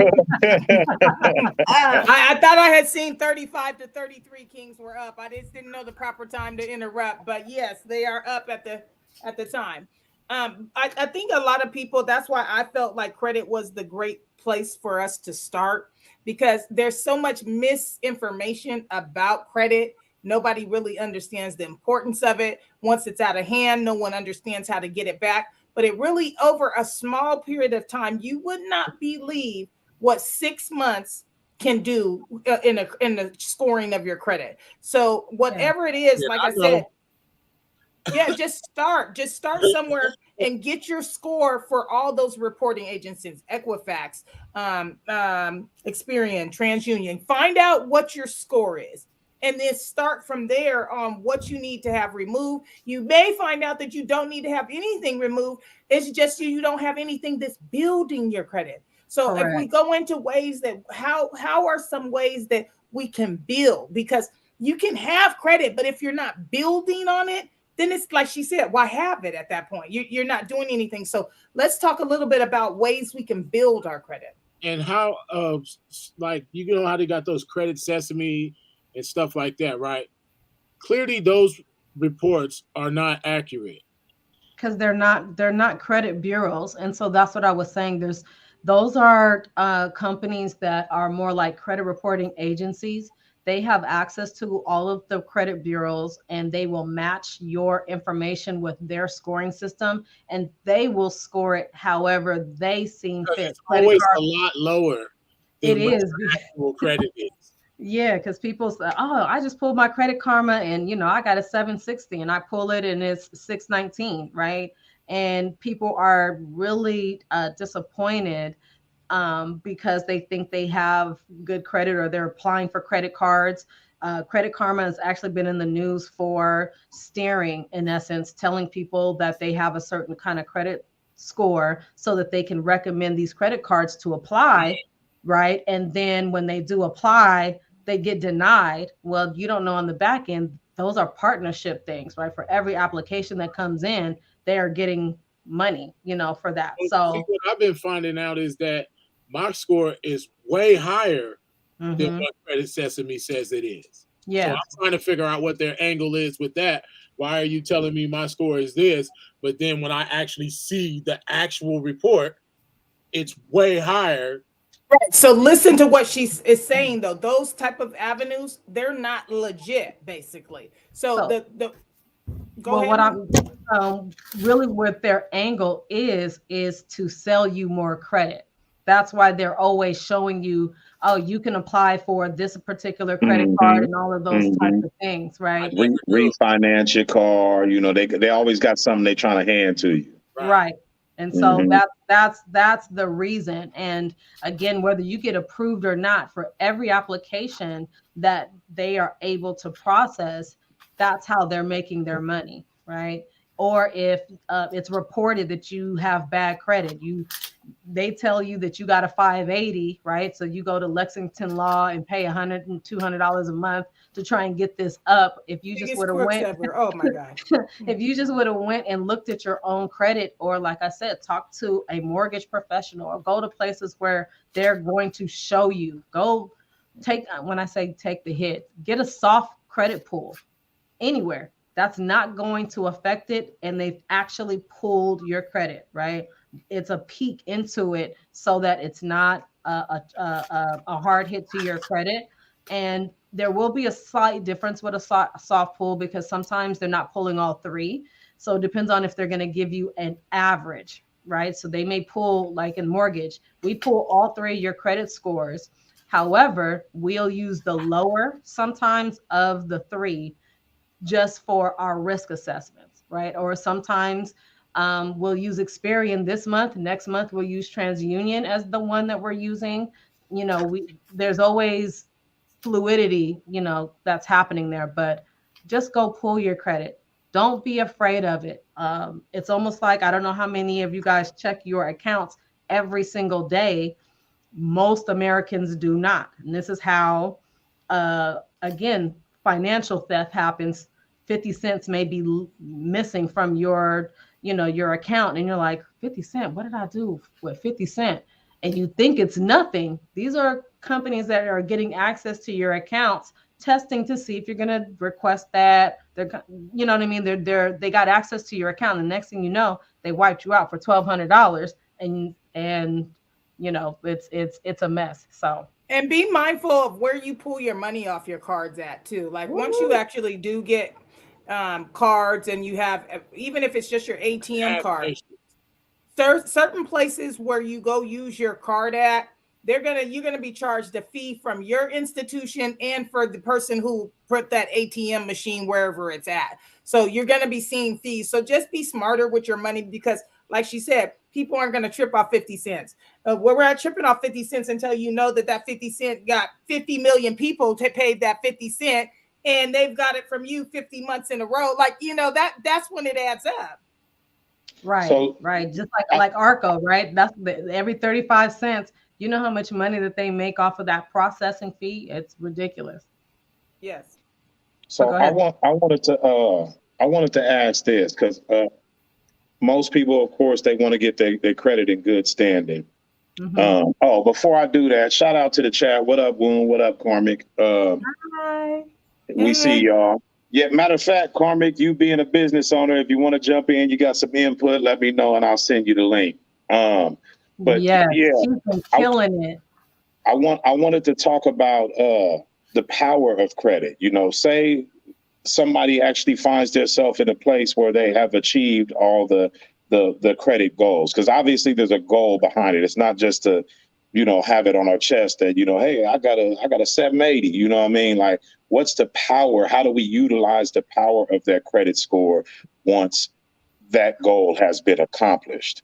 S3: I thought I had seen 35 to 33 Kings were up. I just didn't know the proper time to interrupt, but yes, they are up at the time. I think a lot of people, that's why I felt like credit was the great place for us to start, because there's so much misinformation about credit. Nobody really understands the importance of it. Once it's out of hand, no one understands how to get it back. But it really, over a small period of time, you would not believe what 6 months can do in the scoring of your credit. So whatever it is,
S4: Yeah,
S3: like
S4: I
S3: I
S4: know.
S3: said, yeah, just start somewhere and get your score for all those reporting agencies, Equifax, Experian, TransUnion. Find out what your score is, and then start from there on what you need to have removed. You may find out that you don't need to have anything removed. It's just you don't have anything that's building your credit. So
S6: Correct.
S3: if we go into ways that how are some ways that we can build, because you can have credit, but if you're not building on it, then it's like she said, why have it at that point? You're not doing anything. So let's talk a little bit about ways we can build our credit.
S4: And how, like, you know how they got those credit sesame and stuff like that, right? Clearly, those reports are not accurate.
S6: Because they're not credit bureaus, and so that's what I was saying. Those are companies that are more like credit reporting agencies. They have access to all of the credit bureaus and they will match your information with their scoring system and they will score it however they seem fit.
S4: It's always a lot lower
S6: It
S4: than what
S6: is.
S4: your actual credit is.
S6: Yeah, because people say, "Oh, I just pulled my Credit Karma, and I got a 760, and I pull it, and it's 619, right?" And people are really disappointed because they think they have good credit or they're applying for credit cards. Credit Karma has actually been in the news for steering, in essence, telling people that they have a certain kind of credit score so that they can recommend these credit cards to apply, right? And then when they do apply, they get denied. Well, you don't know on the back end, those are partnership things, right? For every application that comes in, they are getting money, for that. So
S4: see, what I've been finding out is that my score is way higher than what Credit Sesame says it is.
S6: yeah.
S4: So I'm trying to figure out what their angle is with that. Why are you telling me my score is this? But then when I actually see the actual report, it's way higher.
S3: Right. So listen to what she is saying though. Those type of avenues, they're not legit, basically. So the go ahead.
S6: What I'm really what their angle is to sell you more credit. That's why they're always showing you, oh, you can apply for this particular credit card and all of those types of things, right?
S1: Refinance your car. They always got something they're trying to hand to you.
S6: Right. And so that's the reason. And again, whether you get approved or not, for every application that they are able to process, that's how they're making their money, right? Or if it's reported that you have bad credit, they tell you that you got a 580, right? So you go to Lexington Law and pay $100 and $200 a month to try and get this up. If you just would have went,
S3: oh my God,
S6: if you just would have went and looked at your own credit, or like I said, talk to a mortgage professional, or go to places where they're going to show you. Go take, when I say take the hit, get a soft credit pull anywhere. That's not going to affect it, and they've actually pulled your credit, right? It's a peek into it so that it's not a hard hit to your credit. And there will be a slight difference with a soft pull because sometimes they're not pulling all three. So it depends on if they're going to give you an average, right? So they may pull, like in mortgage, we pull all three of your credit scores. However, we'll use the lower sometimes of the three just for our risk assessments, right? Or sometimes we'll use Experian this month. Next month, we'll use TransUnion as the one that we're using. There's always fluidity, that's happening there, but just go pull your credit. Don't be afraid of it. It's almost like, I don't know how many of you guys check your accounts every single day. Most Americans do not. And this is how, again, financial theft happens. 50 cents may be missing from your account. And you're like, 50 cents, what did I do with 50 cents? And you think it's nothing. These are companies that are getting access to your accounts, testing to see if you're going to request that. You know what I mean? They got access to your account. And the next thing you know, they wiped you out for $1,200 and it's a mess. So.
S3: And be mindful of where you pull your money off your cards at too. Like once you actually do get cards and you have, even if it's just your ATM card, certain places where you go use your card at, you're gonna be charged a fee from your institution and for the person who put that ATM machine wherever it's at. So you're gonna be seeing fees. So just be smarter with your money because, like she said, people aren't going to trip off 50 cents. We're not tripping off 50 cents until you know that 50 cent got 50 million people to pay that 50 cent and they've got it from you 50 months in a row. Like, that's when it adds up.
S6: Right. So, right. Just like Arco, right? That's every 35 cents. You know how much money that they make off of that processing fee? It's ridiculous.
S3: Yes.
S1: So I wanted to ask this because most people, of course, they want to get their credit in good standing. Before I do that, shout out to the chat. What up, Woon? What up, Karmic?
S6: Hi.
S1: We see y'all. Yeah, matter of fact, Karmic, you being a business owner, if you want to jump in, you got some input, let me know and I'll send you the link. But
S6: Yes,
S1: yeah,
S6: she's been
S1: I,
S6: killing it.
S1: I wanted to talk about the power of credit. You know, say somebody actually finds themselves in a place where they have achieved all the credit goals, because obviously there's a goal behind it. It's not just to, you know, have it on our chest that, you know, hey, I got a 780. You know what I mean? Like, what's the power? How do we utilize the power of that credit score once that goal has been accomplished?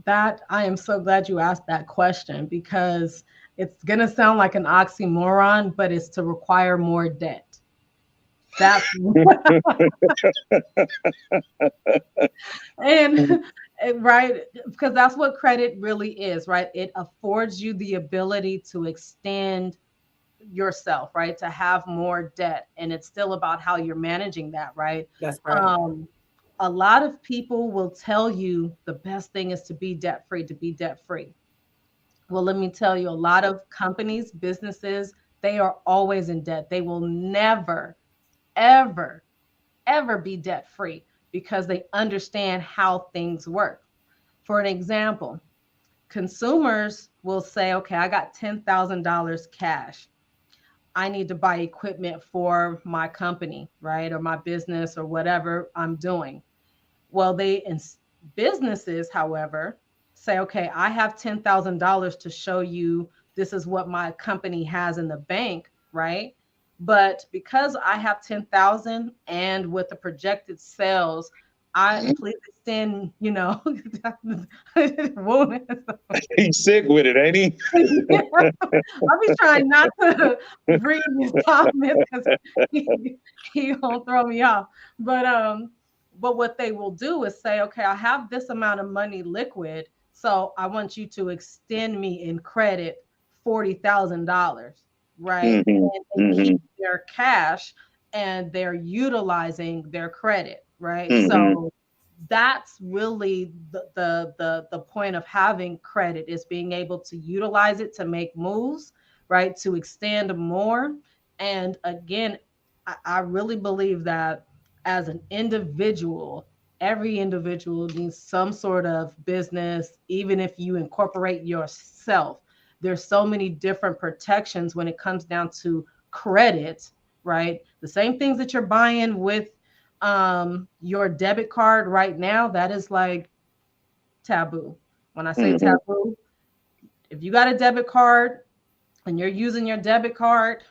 S6: That I am so glad you asked that question, because it's gonna sound like an oxymoron, but it's to require more debt. That's and right, because that's what credit really is, right? It affords you the ability to extend yourself, right? To have more debt, and it's still about how you're managing that, right?
S3: That's right.
S6: A lot of people will tell you the best thing is to be debt free, to be debt free. Well, let me tell you, a lot of companies, businesses, they are always in debt. They will never, ever, ever be debt free because they understand how things work. For an example, consumers will say, okay, I got $10,000 cash. I need to buy equipment for my company, right? Or my business or whatever I'm doing. Well, businesses, however, say, okay, I have $10,000 to show you this is what my company has in the bank, right? But because I have 10,000 and with the projected sales, I please extend, you know,
S1: He's sick with it, ain't he?
S6: I'll be trying not to bring his comments because he won't throw me off. But what they will do is say, okay, I have this amount of money liquid, so I want you to extend me in credit $40,000, right?
S1: Mm-hmm.
S6: And
S1: Mm-hmm.
S6: keep their cash, and they're utilizing their credit, right?
S1: Mm-hmm.
S6: So that's really the point of having credit, is being able to utilize it to make moves, right? To extend more. And again, I really believe that as an individual, every individual needs some sort of business, even if you incorporate yourself. There's so many different protections when it comes down to credit, right? The same things that you're buying with your debit card right now, that is like taboo. When I say
S1: Mm-hmm.
S6: taboo, if you got a debit card and you're using your debit card,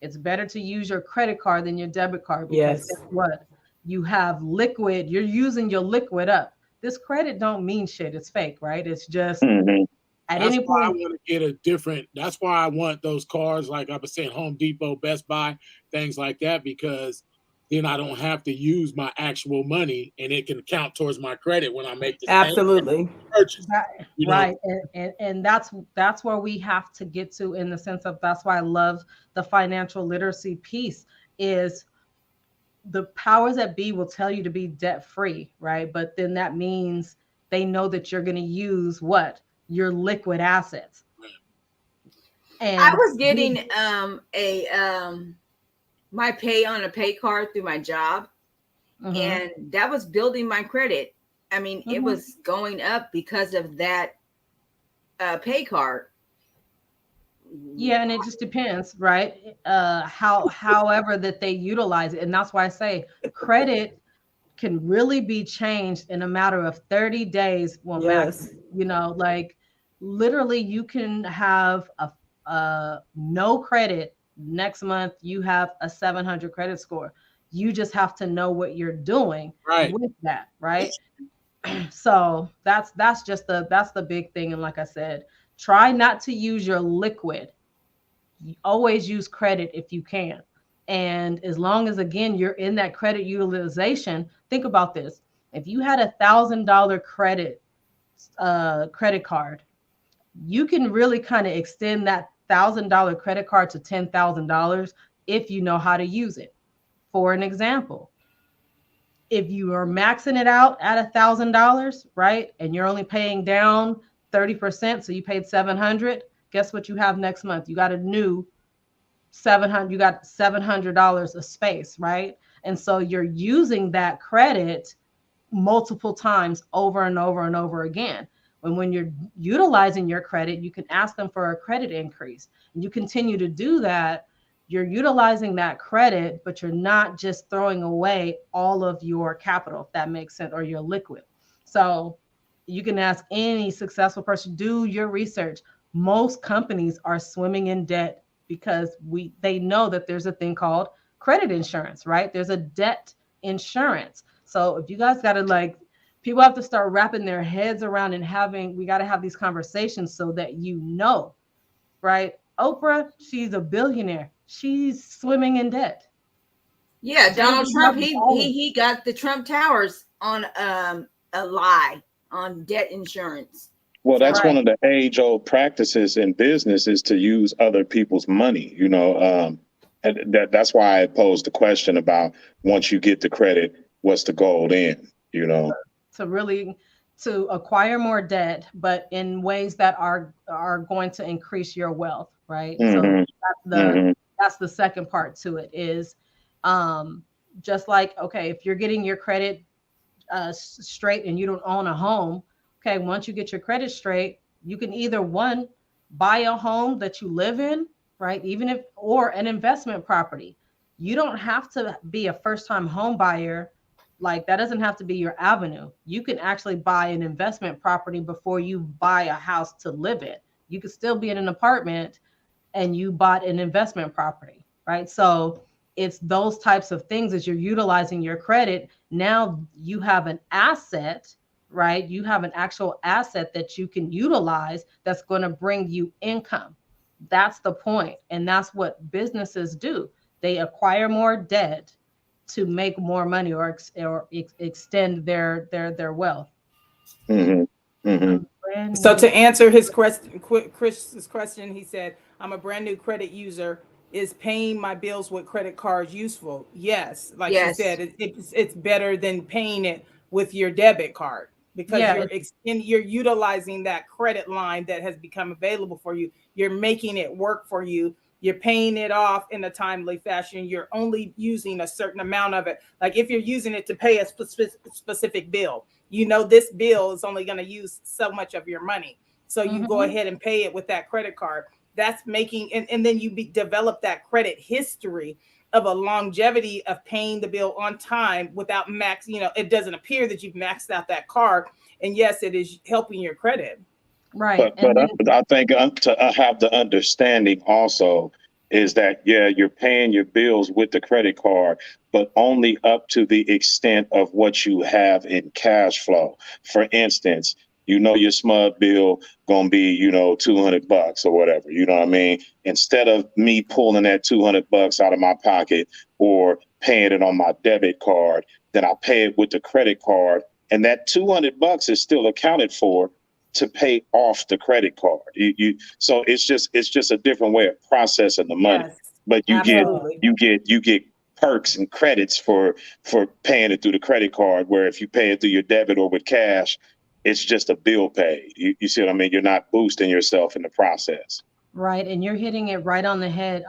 S6: it's better to use your credit card than your debit card, because
S3: Yes.
S6: guess what? You have liquid, you're using your liquid up. This credit don't mean shit. It's fake, right? It's just
S1: Mm-hmm.
S6: at
S4: That's
S6: any
S4: why I
S6: point.
S4: want to get a different. That's why I want those cars, like I was saying, Home Depot, Best Buy, things like that, because then I don't have to use my actual money, and it can count towards my credit when I make the same
S3: Absolutely.
S4: purchase.
S6: That,
S4: You know,
S6: right, and that's where we have to get to, in the sense of, that's why I love the financial literacy piece, is the powers that be will tell you to be debt free, right? But then that means they know that you're going to use what? Your liquid assets.
S2: I
S6: And
S2: was getting a my pay on a pay card through my job, and that was building my credit. I mean, it was going up because of that pay card.
S6: yeah, and it just depends, right? However that they utilize it. And that's why I say credit can really be changed in a matter of 30 days. Well, max,
S3: Yes.
S6: you know, like literally you can have a no credit next month, you have a 700 credit score. You just have to know what you're doing
S4: right?
S6: with that, right? So that's just that's the big thing. And like I said, try not to use your liquid. You always use credit if you can. And as long as, again, you're in that credit utilization, think about this. If you had $1,000 credit card, you can really kind of extend that $1,000 credit card to $10,000 if you know how to use it. For an example, if you are maxing it out at $1,000, right, and you're only paying down 30%, so you paid 700, guess what you have next month? You got a new 700, you got $700 of space, right? And so you're using that credit multiple times over and over and over again. when you're utilizing your credit, you can ask them for a credit increase. And you continue to do that, you're utilizing that credit, but you're not just throwing away all of your capital, if that makes sense, or your liquid. So you can ask any successful person, do your research. Most companies are swimming in debt because they know that there's a thing called credit insurance, right? There's a debt insurance. So if you guys got to people have to start wrapping their heads around and we got to have these conversations so that right? Oprah, she's a billionaire. She's swimming in debt.
S2: Yeah, Donald Trump, he got the Trump Towers on a lie on debt insurance.
S1: Well, that's one of the age-old practices in business is to use other people's money, and that's why I posed the question about once you get the credit, what's the goal then,
S6: To acquire more debt, but in ways that are going to increase your wealth, right?
S1: Mm-hmm.
S6: So that's the second part to it is just like, okay, if you're getting your credit straight and you don't own a home, okay, once you get your credit straight, you can either one, buy a home that you live in, right? Or an investment property. You don't have to be a first-time home buyer. Like that doesn't have to be your avenue. You can actually buy an investment property before you buy a house to live in. You could still be in an apartment and you bought an investment property, right? So it's those types of things as you're utilizing your credit. Now you have an asset, right? You have an actual asset that you can utilize that's going to bring you income. That's the point. And that's what businesses do. They acquire more debt to make more money or extend their wealth.
S1: Mm-hmm. Mm-hmm.
S3: So to answer his question, Chris's question, he said, I'm a brand new credit user. Is paying my bills with credit cards useful? Yes. Like you said, it's better than paying it with your debit card because you're utilizing that credit line that has become available for you. You're making it work for you. You're paying it off in a timely fashion. You're only using a certain amount of it. Like if you're using it to pay a specific bill, this bill is only going to use so much of your money. So you go ahead and pay it with that credit card. That's making, and then you develop that credit history of a longevity of paying the bill on time without it doesn't appear that you've maxed out that card. And yes, it is helping your credit.
S6: Right.
S1: But I think to have the understanding also is that, you're paying your bills with the credit card, but only up to the extent of what you have in cash flow. For instance, your SMUD bill gonna be, $200 or whatever, you know what I mean? Instead of me pulling that $200 out of my pocket or paying it on my debit card, then I pay it with the credit card, and that $200 is still accounted for to pay off the credit card. So it's just a different way of processing the money. Yes, but you get perks and credits for paying it through the credit card, where if you pay it through your debit or with cash, it's just a bill paid. You see what I mean? You're not boosting yourself in the process.
S6: Right. And you're hitting it right on the head.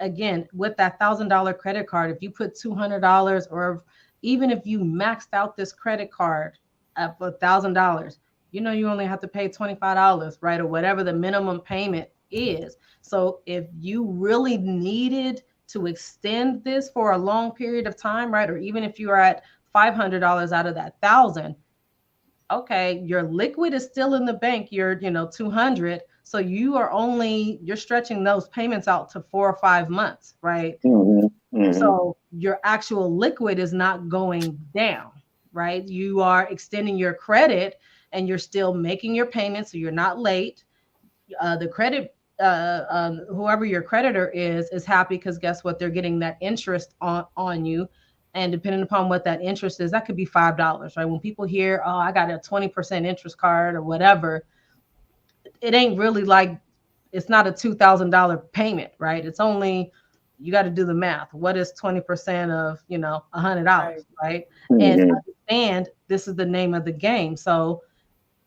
S6: Again, with that $1,000 credit card, if you put $200 or even if you maxed out this credit card at $1,000, you only have to pay $25, right? Or whatever the minimum payment is. So if you really needed to extend this for a long period of time, right? Or even if you are at $500 out of that 1,000, okay, your liquid is still in the bank, you're 200. So you're stretching those payments out to 4 or 5 months, right?
S1: Mm-hmm. Mm-hmm.
S6: So your actual liquid is not going down, right? You are extending your credit and you're still making your payments, so you're not late. The credit, whoever your creditor is happy because guess what? They're getting that interest on you. And depending upon what that interest is, that could be $5, right? When people hear, oh, I got a 20% interest card or whatever, it ain't really it's not a $2,000 payment, right? It's only, you got to do the math. What is 20% of, $100, right? Mm-hmm. And understand this is the name of the game. So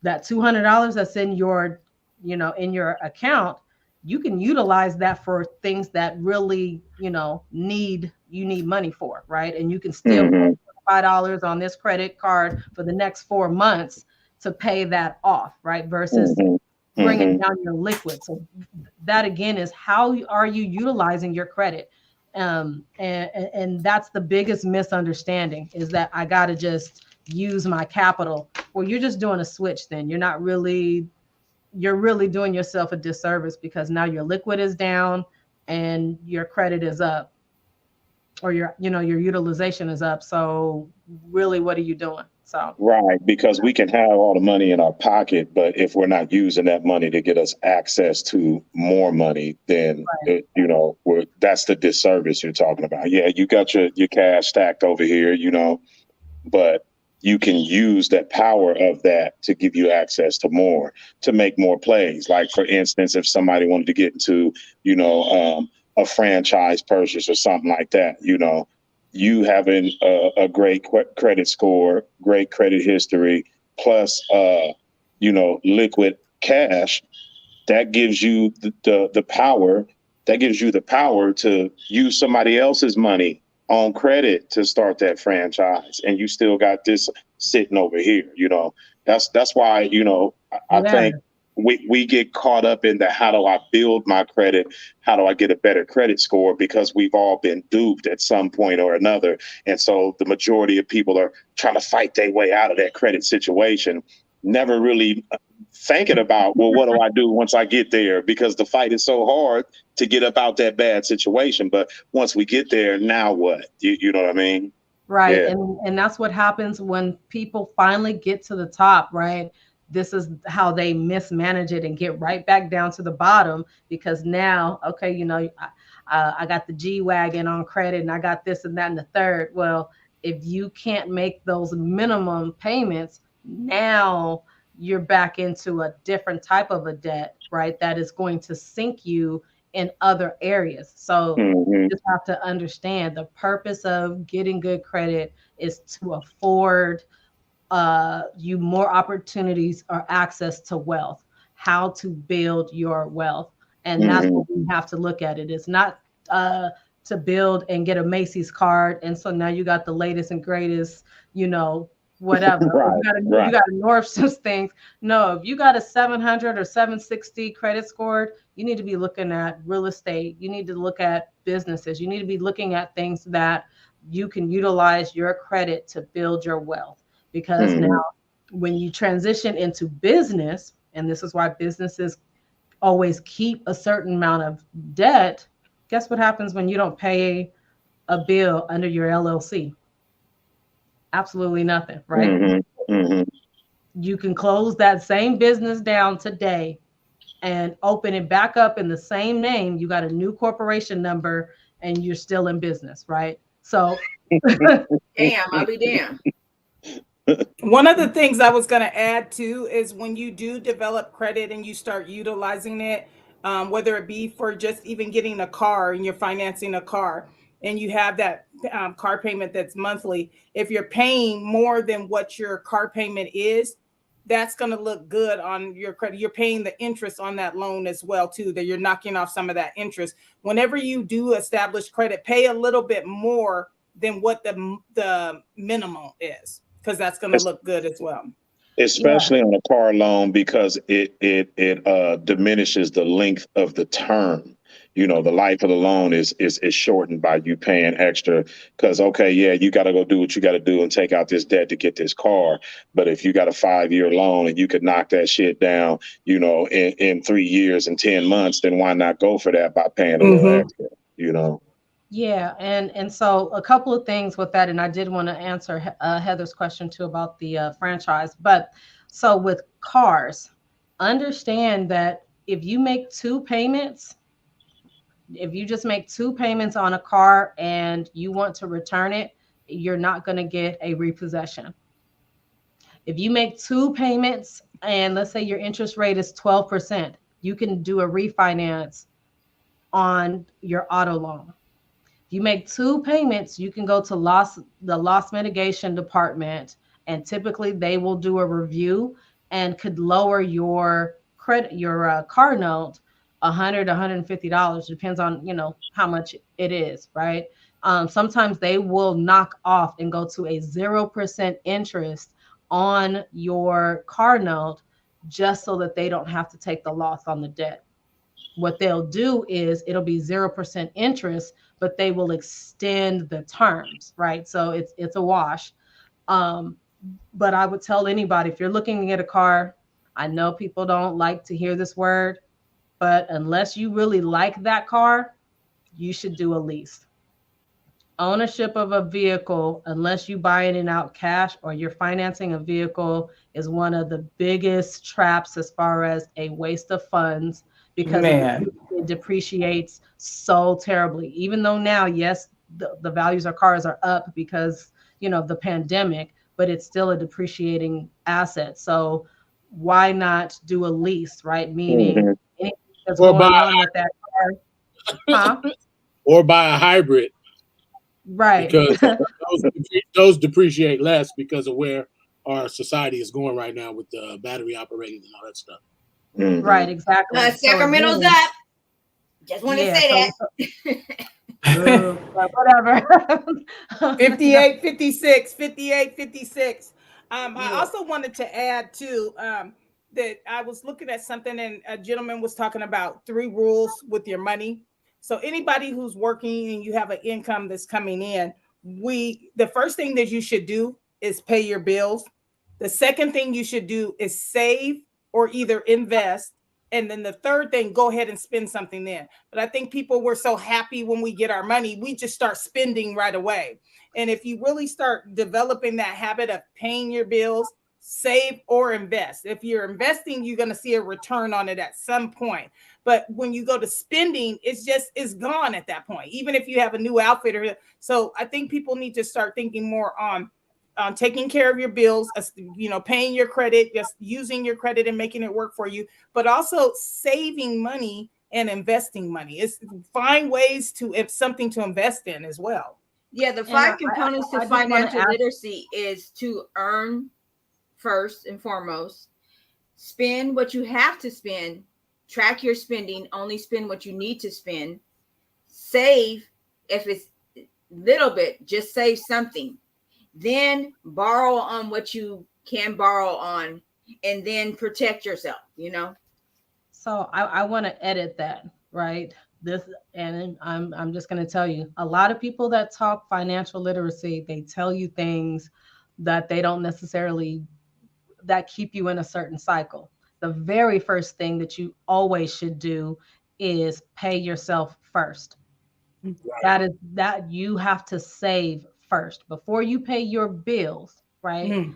S6: that $200 that's in your, in your account, you can utilize that for things that really, you need money for, right? And you can still pay $5 on this credit card for the next 4 months to pay that off, right? Versus bringing down your liquid. So that again is how are you utilizing your credit? And that's the biggest misunderstanding, is that I got to just use my capital. Well, you're just doing a switch. Then you're really doing yourself a disservice, because now your liquid is down and your credit is up, or your utilization is up. So really, what are you doing? So
S1: right, because we can have all the money in our pocket, but if we're not using that money to get us access to more money, then that's the disservice you're talking about. Yeah, you got your cash stacked over here, but you can use that power of that to give you access to more, to make more plays. Like, for instance, if somebody wanted to get into, a franchise purchase or something like that, you having a great credit score, great credit history, plus, liquid cash, that gives you the power. That gives you the power to use somebody else's money on credit to start that franchise, and you still got this sitting over here. That's why I think we get caught up in the, how do I build my credit? How do I get a better credit score? Because we've all been duped at some point or another. And so the majority of people are trying to fight their way out of that credit situation, never really thinking about, well, what do I do once I get there? Because the fight is so hard to get up out that bad situation. But once we get there, now what? You know what I mean?
S6: Right.
S1: Yeah.
S6: And that's what happens when people finally get to the top, right? This is how they mismanage it and get right back down to the bottom, because now, okay, I got the G-Wagon on credit and I got this and that and the third. Well, if you can't make those minimum payments, now you're back into a different type of a debt, right? That is going to sink you in other areas. So you just have to understand, the purpose of getting good credit is to afford you more opportunities or access to wealth, how to build your wealth. And that's what we have to look at. It is not to build and get a Macy's card, and so now you got the latest and greatest, whatever.
S1: Right.
S6: You got to Nordstrom's things. No, if you got a 700 or 760 credit score, you need to be looking at real estate. You need to look at businesses. You need to be looking at things that you can utilize your credit to build your wealth. Because now when you transition into business, and this is why businesses always keep a certain amount of debt, guess what happens when you don't pay a bill under your LLC? Absolutely nothing, right? You can close that same business down today and open it back up in the same name. You got a new corporation number and you're still in business, right? So
S2: damn, I'll be damned.
S3: One of the things I was going to add too is when you do develop credit and you start utilizing it, whether it be for just even getting a car and you're financing a car and you have that car payment that's monthly, if you're paying more than what your car payment is, that's going to look good on your credit. You're paying the interest on that loan as well too, that you're knocking off some of that interest. Whenever you do establish credit, pay a little bit more than what the minimum is, because that's going to look good as well.
S1: Especially on a car loan, because it diminishes the length of the term. The life of the loan is shortened by you paying extra, because, okay, yeah, you got to go do what you got to do and take out this debt to get this car. But if you got a 5-year loan and you could knock that shit down, in 3 years and 10 months, then why not go for that by paying a little extra,
S6: Yeah, and so a couple of things with that, and I did want to answer Heather's question too about the franchise. But so with cars, understand that if you make two payments, if you just make two payments on a car and you want to return it, you're not going to get a repossession. If you make two payments and let's say your interest rate is 12%, you can do a refinance on your auto loan. If you make two payments, you can go to the loss mitigation department, and typically they will do a review and could lower your credit, your car note, $100, $150, depends on how much it is, right? Sometimes they will knock off and go to a 0% interest on your car note just so that they don't have to take the loss on the debt. What they'll do is it'll be 0% interest, but they will extend the terms, right? So it's a wash. But I would tell anybody, if you're looking to get a car, I know people don't like to hear this word, but unless you really like that car, you should do a lease. Ownership of a vehicle, unless you buy it in out cash or you're financing a vehicle, is one of the biggest traps as far as a waste of funds, because it depreciates so terribly. Even though now, yes, the values of cars are up because, you know, the pandemic, but it's still a depreciating asset. So why not do a lease, right? Meaning anything that's going on with that car,
S4: or buy a hybrid,
S6: right?
S4: Because those depreciate less because of where our society is going right now with the battery operated and all that stuff.
S6: Right, exactly.
S2: Sacramento's
S6: again,
S2: up. Just want to say that.
S6: Whatever.
S3: 58, 56, 58, 56. I also wanted to add too that I was looking at something and a gentleman was talking about 3 rules with your money. So anybody who's working and you have an income that's coming in, the first thing that you should do is pay your bills. The second thing you should do is save or either invest. And then the third thing, go ahead and spend something then. But I think people were so happy when we get our money, we just start spending right away. And if you really start developing that habit of paying your bills, save or invest. If you're investing, you're going to see a return on it at some point. But when you go to spending, it's gone at that point, even if you have a new outfit. So I think people need to start thinking more on taking care of your bills, paying your credit, just using your credit and making it work for you, but also saving money and investing money. Find ways something to invest in as well.
S2: Yeah, the 5 components to financial literacy is to earn first and foremost, spend what you have to spend, track your spending, only spend what you need to spend, save if it's little bit, just save something. Then borrow on what you can borrow on, and then protect yourself,
S6: So I want to edit that, right? I'm just going to tell you, a lot of people that talk financial literacy, they tell you things that they don't necessarily, that keep you in a certain cycle. The very first thing that you always should do is pay yourself first. Right. That you have to save first before you pay your bills, right?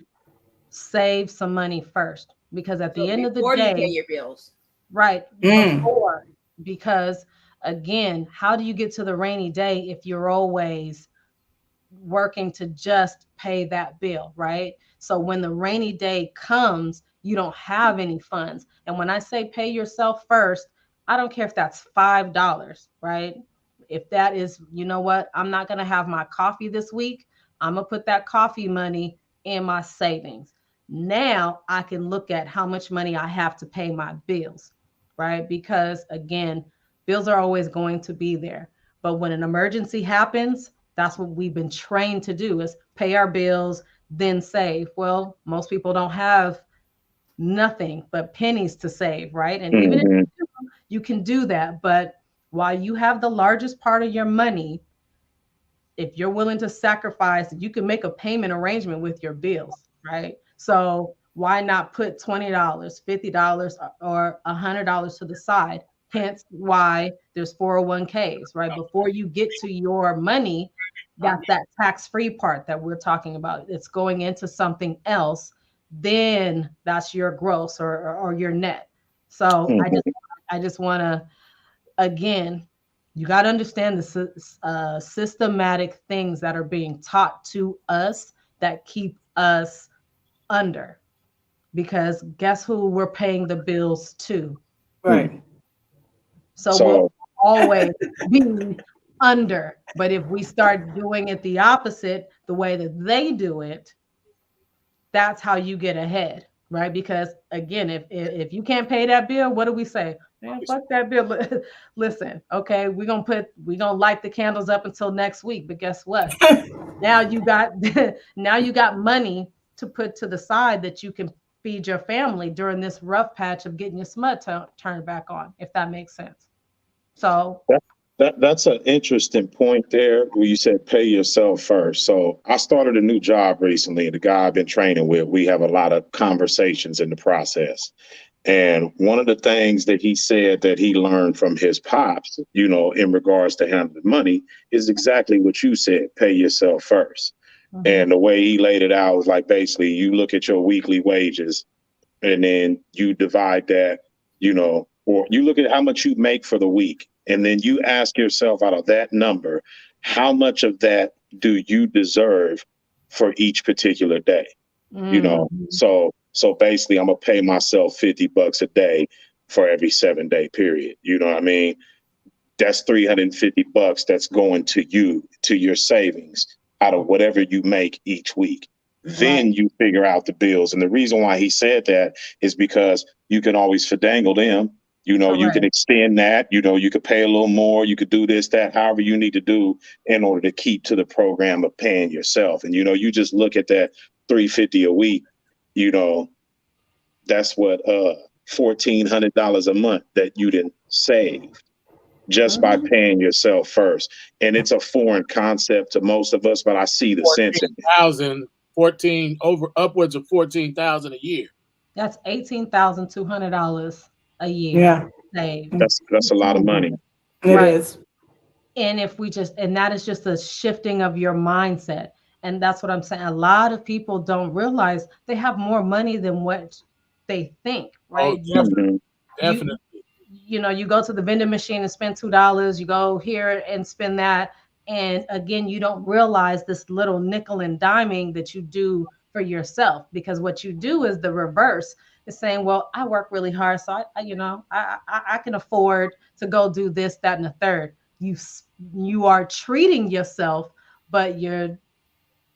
S6: Save some money first, because at the end of the day,
S2: before you pay your bills,
S6: right? Before, because again, how do you get to the rainy day if you're always working to just pay that bill, right? So when the rainy day comes, you don't have any funds. And when I say pay yourself first, I don't care if that's $5, right? If that is, you know what, I'm not going to have my coffee this week, I'm going to put that coffee money in my savings. Now I can look at how much money I have to pay my bills, right? Because again, bills are always going to be there. But when an emergency happens, that's what we've been trained to do, is pay our bills, then save. Well, most people don't have nothing but pennies to save, right? And even if you can do that, but while you have the largest part of your money, if you're willing to sacrifice, you can make a payment arrangement with your bills, right? So why not put $20, $50, or $100 to the side? Hence why there's 401ks, right? Before you get to your money, that's that tax-free part that we're talking about. It's going into something else, then that's your gross or your net. So I just want to, again, you got to understand the systematic things that are being taught to us that keep us under, because guess who we're paying the bills to?
S3: Right.
S6: So we'll always be under. But if we start doing it the opposite, the way that they do it, that's how you get ahead, right? Because again, if you can't pay that bill, what do we say? Man, fuck that bill. Listen, okay, we're gonna light the candles up until next week. But guess what? now you got money to put to the side that you can feed your family during this rough patch of getting your smut turned back on, if that makes sense. So
S1: that's an interesting point there where you said pay yourself first. So I started a new job recently, and the guy I've been training with, we have a lot of conversations in the process. And one of the things that he said that he learned from his pops, in regards to handling money, is exactly what you said: pay yourself first.
S6: mm-hmm.
S1: And the way he laid it out was like, basically, you look at your weekly wages and then you divide that, or you look at how much you make for the week. And then you ask yourself, out of that number, how much of that do you deserve for each particular day? So basically I'm gonna pay myself $50 a day for every 7-day period. You know what I mean? That's $350 that's going to you, to your savings, out of whatever you make each week. Then you figure out the bills. And the reason why he said that is because you can always finagle them. You can extend that, you could pay a little more, you could do this, that, however you need to do in order to keep to the program of paying yourself. And, you just look at that $350 a week, that's what, $1,400 a month that you didn't save just by paying yourself first. And it's a foreign concept to most of us, but I see the sense in it.
S4: Upwards of 14,000 a year.
S6: That's $18,200 a year.
S3: Yeah.
S6: Saved.
S1: That's a lot of money.
S3: It is.
S6: And and that is just a shifting of your mindset. And that's what I'm saying. A lot of people don't realize they have more money than what they think, right?
S4: Oh, definitely.
S6: You go to the vending machine and spend $2, you go here and spend that. And again, you don't realize this little nickel and diming that you do for yourself, because what you do is the reverse. Is saying, well, I work really hard, so I can afford to go do this, that, and the third. You are treating yourself, but you're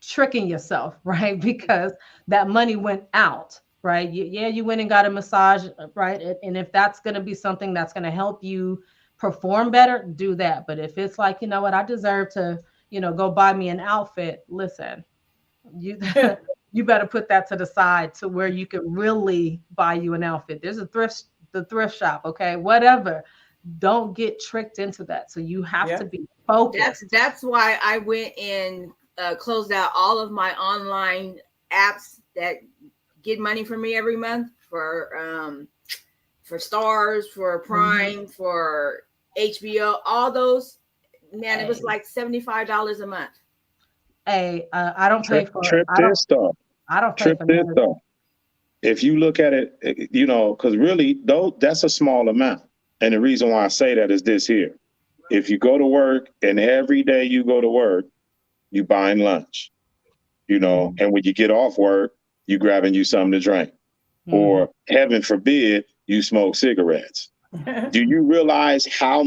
S6: tricking yourself, right? Because that money went out, right? You went and got a massage, right? And if that's going to be something that's going to help you perform better, do that. But if it's like, I deserve to, go buy me an outfit, listen, you better put that to the side to where you can really buy you an outfit. There's the thrift shop, okay? Whatever. Don't get tricked into that. So you have to be focused.
S2: That's why I went and closed out all of my online apps that get money from me every month for Stars, for Prime, for HBO, all those. Man, it was like $75 a month.
S6: Hey, I don't pay for
S1: Trip this stuff.
S6: I don't pay for this
S1: stuff. If you look at it, because really, though, that's a small amount. And the reason why I say that is this here. If you go to work and every day you go to work, you buying lunch, and when you get off work, you grabbing you something to drink, or heaven forbid, you smoke cigarettes. Do you realize how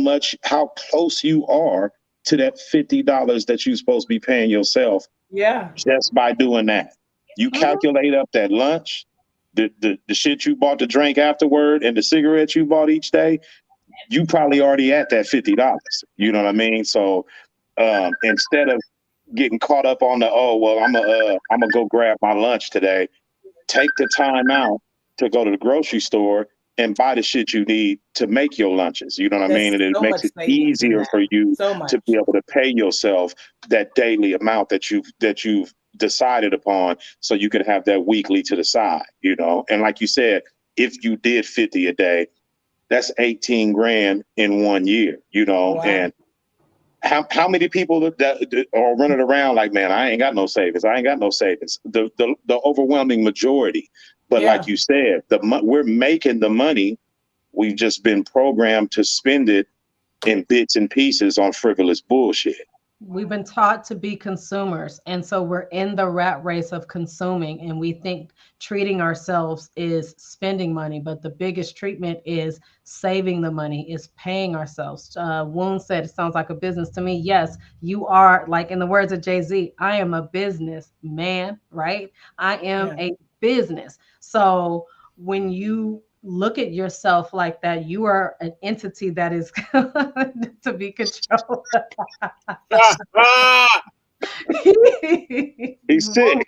S1: close you are to that $50 that you're supposed to be paying yourself?
S3: Yeah.
S1: Just by doing that. You calculate up that lunch, the shit you bought to drink afterward, and the cigarettes you bought each day, you probably already at that $50. You know what I mean? So instead of getting caught up on I'm gonna go grab my lunch today, take the time out to go to the grocery store and buy the shit you need to make your lunches. You know what I mean? And it makes it easier for you to be able to pay yourself that daily amount that you've decided upon, so you can have that weekly to the side, And like you said, if you did 50 a day, that's 18 grand in 1 year, Wow. And how many people that are running around like, man, I ain't got no savings. The overwhelming majority. But like you said, we're making the money. We've just been programmed to spend it in bits and pieces on frivolous bullshit.
S6: We've been taught to be consumers. And so we're in the rat race of consuming, and we think treating ourselves is spending money. But the biggest treatment is saving the money, is paying ourselves. Woon said, it sounds like a business to me. Yes, you are, like in the words of Jay-Z, I am a business man, right? I am a business. So when you look at yourself like that, you are an entity that is to be controlled.
S1: He's sick.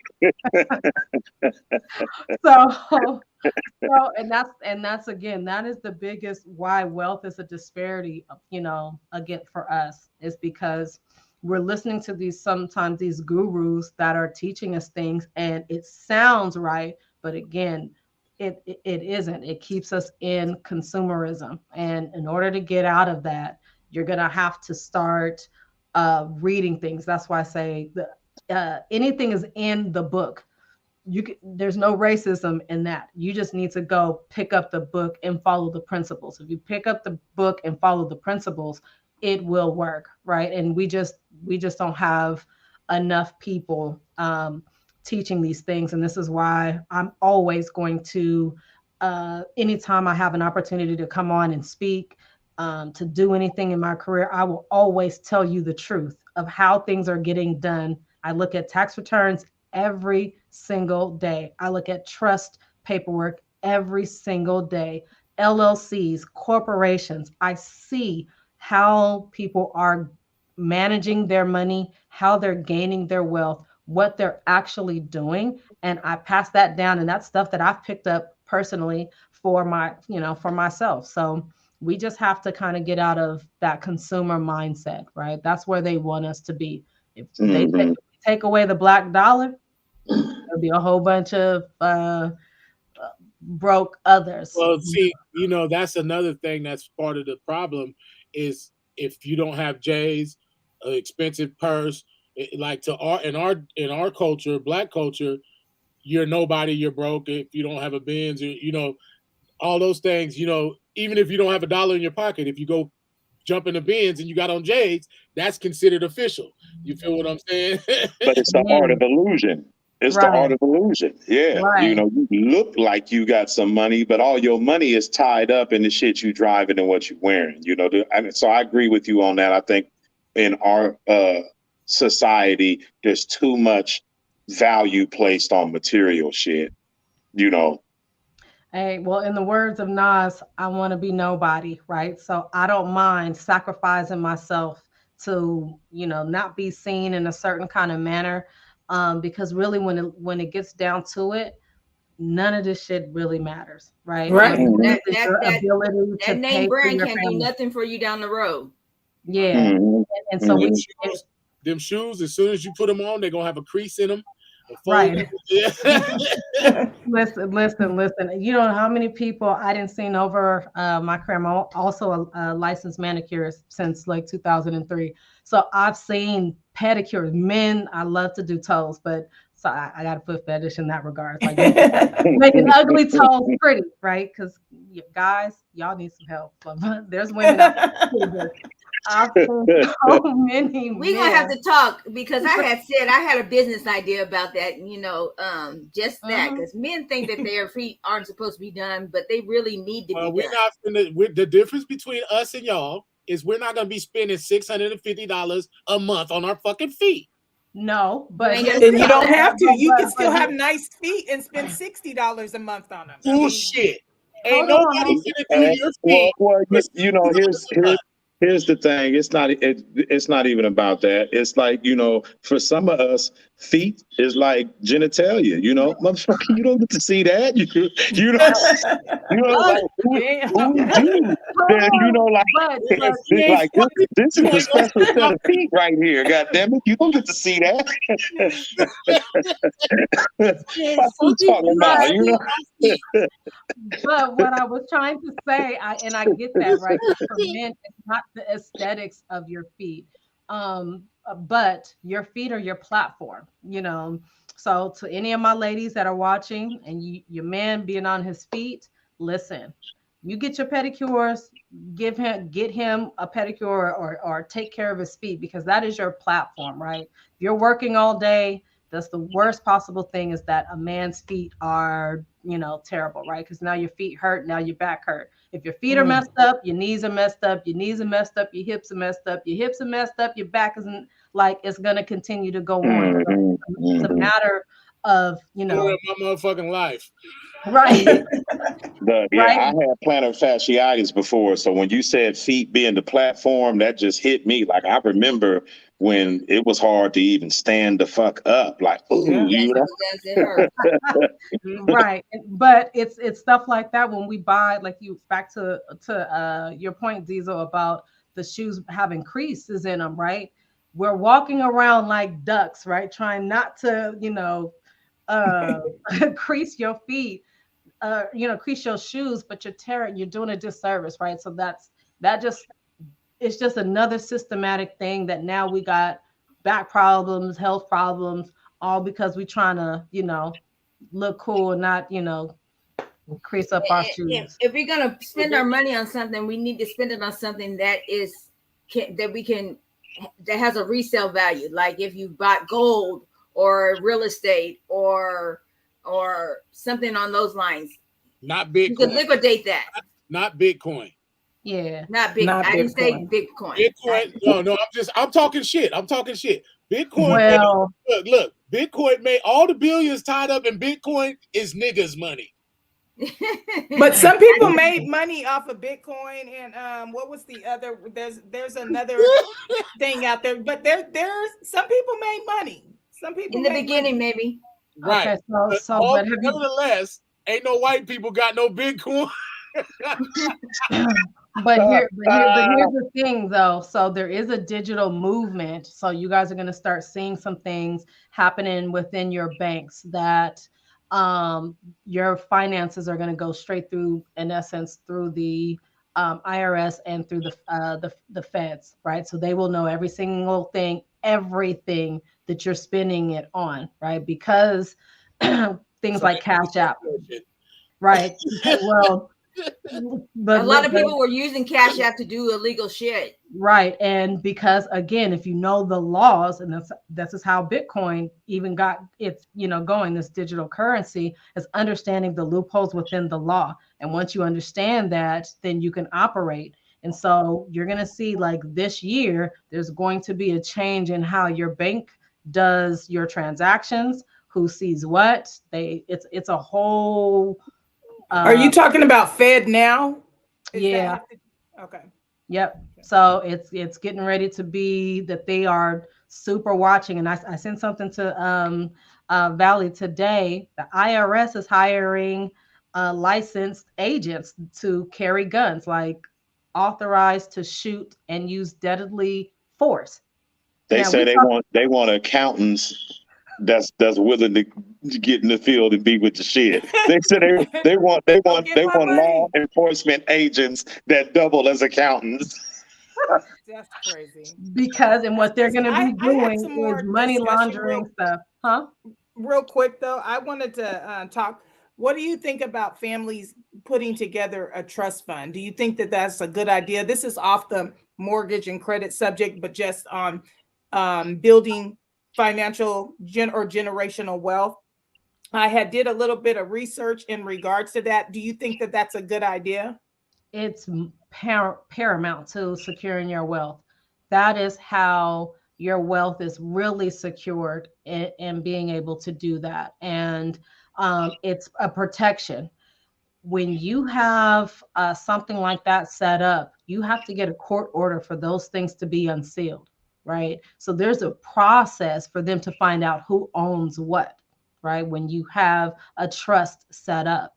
S6: So and that's again, that is the biggest why wealth is a disparity, again for us, is because we're listening to sometimes these gurus that are teaching us things and it sounds right, but again, it isn't. It keeps us in consumerism. And in order to get out of that, you're gonna have to start reading things. That's why I say anything is in the book. There's no racism in that. You just need to go pick up the book and follow the principles. If you pick up the book and follow the principles, it will work, right? And we just don't have enough people teaching these things. And this is why I'm always going to, anytime I have an opportunity to come on and speak, to do anything in my career, I will always tell you the truth of how things are getting done. I look at tax returns every single day. I look at trust paperwork every single day. LLCs, corporations, I see how people are managing their money, how they're gaining their wealth, what they're actually doing. And I pass that down, and that's stuff that I've picked up personally for myself. So we just have to kind of get out of that consumer mindset, right? That's where they want us to be. If they take away the black dollar, there'll be a whole bunch of broke others.
S4: Well, see, that's another thing that's part of the problem is if you don't have J's, an expensive purse, like in our culture, black culture, you're nobody, you're broke if you don't have a Benz, or all those things. Even if you don't have $1 in your pocket, if you go jump in the Benz and you got on J's, that's considered official. You feel what I'm saying?
S1: But it's the art of illusion. It's the art of illusion. Yeah.
S6: Right.
S1: You look like you got some money, but all your money is tied up in the shit you driving and what you're wearing. So I agree with you on that. I think in our society, there's too much value placed on material shit.
S6: Hey, well, in the words of Nas, I want to be nobody, right? So I don't mind sacrificing myself to, not be seen in a certain kind of manner, because really, when it gets down to it, none of this shit really matters, right?
S3: Right.
S2: That name brand can't do nothing for you down the road.
S6: Yeah, and so
S4: them shoes, as soon as you put them on, they're gonna have a crease in them.
S6: Right. Listen. You know how many people I didn't see over my career. I'm also a licensed manicurist since like 2003. So I've seen pedicures. Men, I love to do toes, but so I got a foot fetish in that regard. Like making ugly toes pretty, right? Because guys, y'all need some help. There's women out there. I've seen so many.
S2: We're gonna have to talk, because I had a business idea about that, just that, because men think that their feet aren't supposed to be done, but they really need to be done.
S4: The difference between us and y'all is we're not gonna be spending $650 a month on our fucking feet.
S6: No, but
S3: and you don't have to. You can still have nice feet and spend $60 a month on them.
S4: Bullshit. Ain't nobody gonna do your feet.
S1: Well, here's the thing. It's not even about that. It's like, for some of us, feet is like genitalia. Motherfucker, you don't get to see that. This is a special set of feet right here. God damn it, you don't get to see that. What you talking about?
S6: But what I was trying to say, and I get that, right? For men, it's not the aesthetics of your feet, but your feet are your platform, So to any of my ladies that are watching, and your man being on his feet, listen, you get your pedicures, get him a pedicure or take care of his feet, because that is your platform, right? If you're working all day, that's the worst possible thing, is that a man's feet are, terrible, right? Because now your feet hurt, now your back hurt. If your feet are messed up, your knees are messed up, your knees are messed up, your hips are messed up, your hips are messed up, your back isn't, like, it's going to continue to go on. So it's a matter of,
S4: my motherfucking life.
S6: Right.
S1: I had plantar fasciitis before. So when you said feet being the platform, that just hit me. Like, I remember when it was hard to even stand the fuck up. Like, ooh,
S3: Yeah.
S1: you know?
S2: Yes, it hurt.
S6: Right, but it's stuff like that when we buy, like, you back to your point, Diesel, about the shoes having creases in them, right? We're walking around like ducks, right, trying not to, uh crease your feet, crease your shoes, but you're doing a disservice, right? So that just it's just another systematic thing that now we got back problems, health problems, all because we trying to, look cool and not, crease up our shoes.
S2: If we're gonna spend our money on something, we need to spend it on something that that has a resale value. Like if you bought gold or real estate or something on those lines,
S4: Not
S2: you can
S4: Bitcoin.
S2: liquidate that.
S4: Not Bitcoin.
S6: Yeah.
S2: Not big.
S3: Not
S2: I didn't say
S3: Bitcoin.
S2: Bitcoin.
S4: Bitcoin. No, I'm talking shit. I'm talking shit. Bitcoin.
S6: Well,
S4: Look. Bitcoin made all the billions tied up in Bitcoin is niggas' money.
S3: But some people made money off of Bitcoin, and what was the other? There's another thing out there, but there's some people made money. Some people
S2: in the
S3: made
S2: beginning,
S3: money.
S2: maybe.
S4: Right.
S6: okay,
S4: But nevertheless, ain't no white people got no Bitcoin.
S6: but here's the thing though. So there is a digital movement. So you guys are going to start seeing some things happening within your banks that your finances are going to go straight through, in essence, through the IRS and through the feds, right? So they will know every single thing, everything that you're spending it on, right? Because things like Cash App, right? Well, but
S2: A lot of people were using Cash App to do illegal shit.
S6: right, and because again, if you know the laws, and this is how Bitcoin even got its going, this digital currency, is understanding the loopholes within the law. And once you understand that, then you can operate. And so you're going to see, like, this year there's going to be a change in how your bank does your transactions, who sees what. It's a whole
S3: Are you talking about Fed now?
S6: Yeah.
S3: Okay.
S6: Yep. So it's getting ready to be that they are super watching. And I sent something to Valley today. The IRS is hiring licensed agents to carry guns, like authorized to shoot and use deadly force.
S1: They
S6: Now,
S1: say they want accountants that's willing to get in the field and be with the shit. They said they want law enforcement agents that double as accountants.
S3: That's crazy.
S6: Because and what they're going to be
S3: I had
S6: doing
S3: some more
S6: is money laundering stuff, huh?
S3: Real quick though, I wanted to talk. What do you think about families putting together a trust fund? Do you think that that's a good idea? This is off the mortgage and credit subject, but just on building financial or generational wealth. I did a little bit of research in regards to that. Do you think that that's a good idea?
S6: It's paramount to securing your wealth. That is how your wealth is really secured in being able to do that. And it's a protection. When you have something like that set up, you have to get a court order for those things to be unsealed, right? So there's a process for them to find out who owns what, right? When you have a trust set up.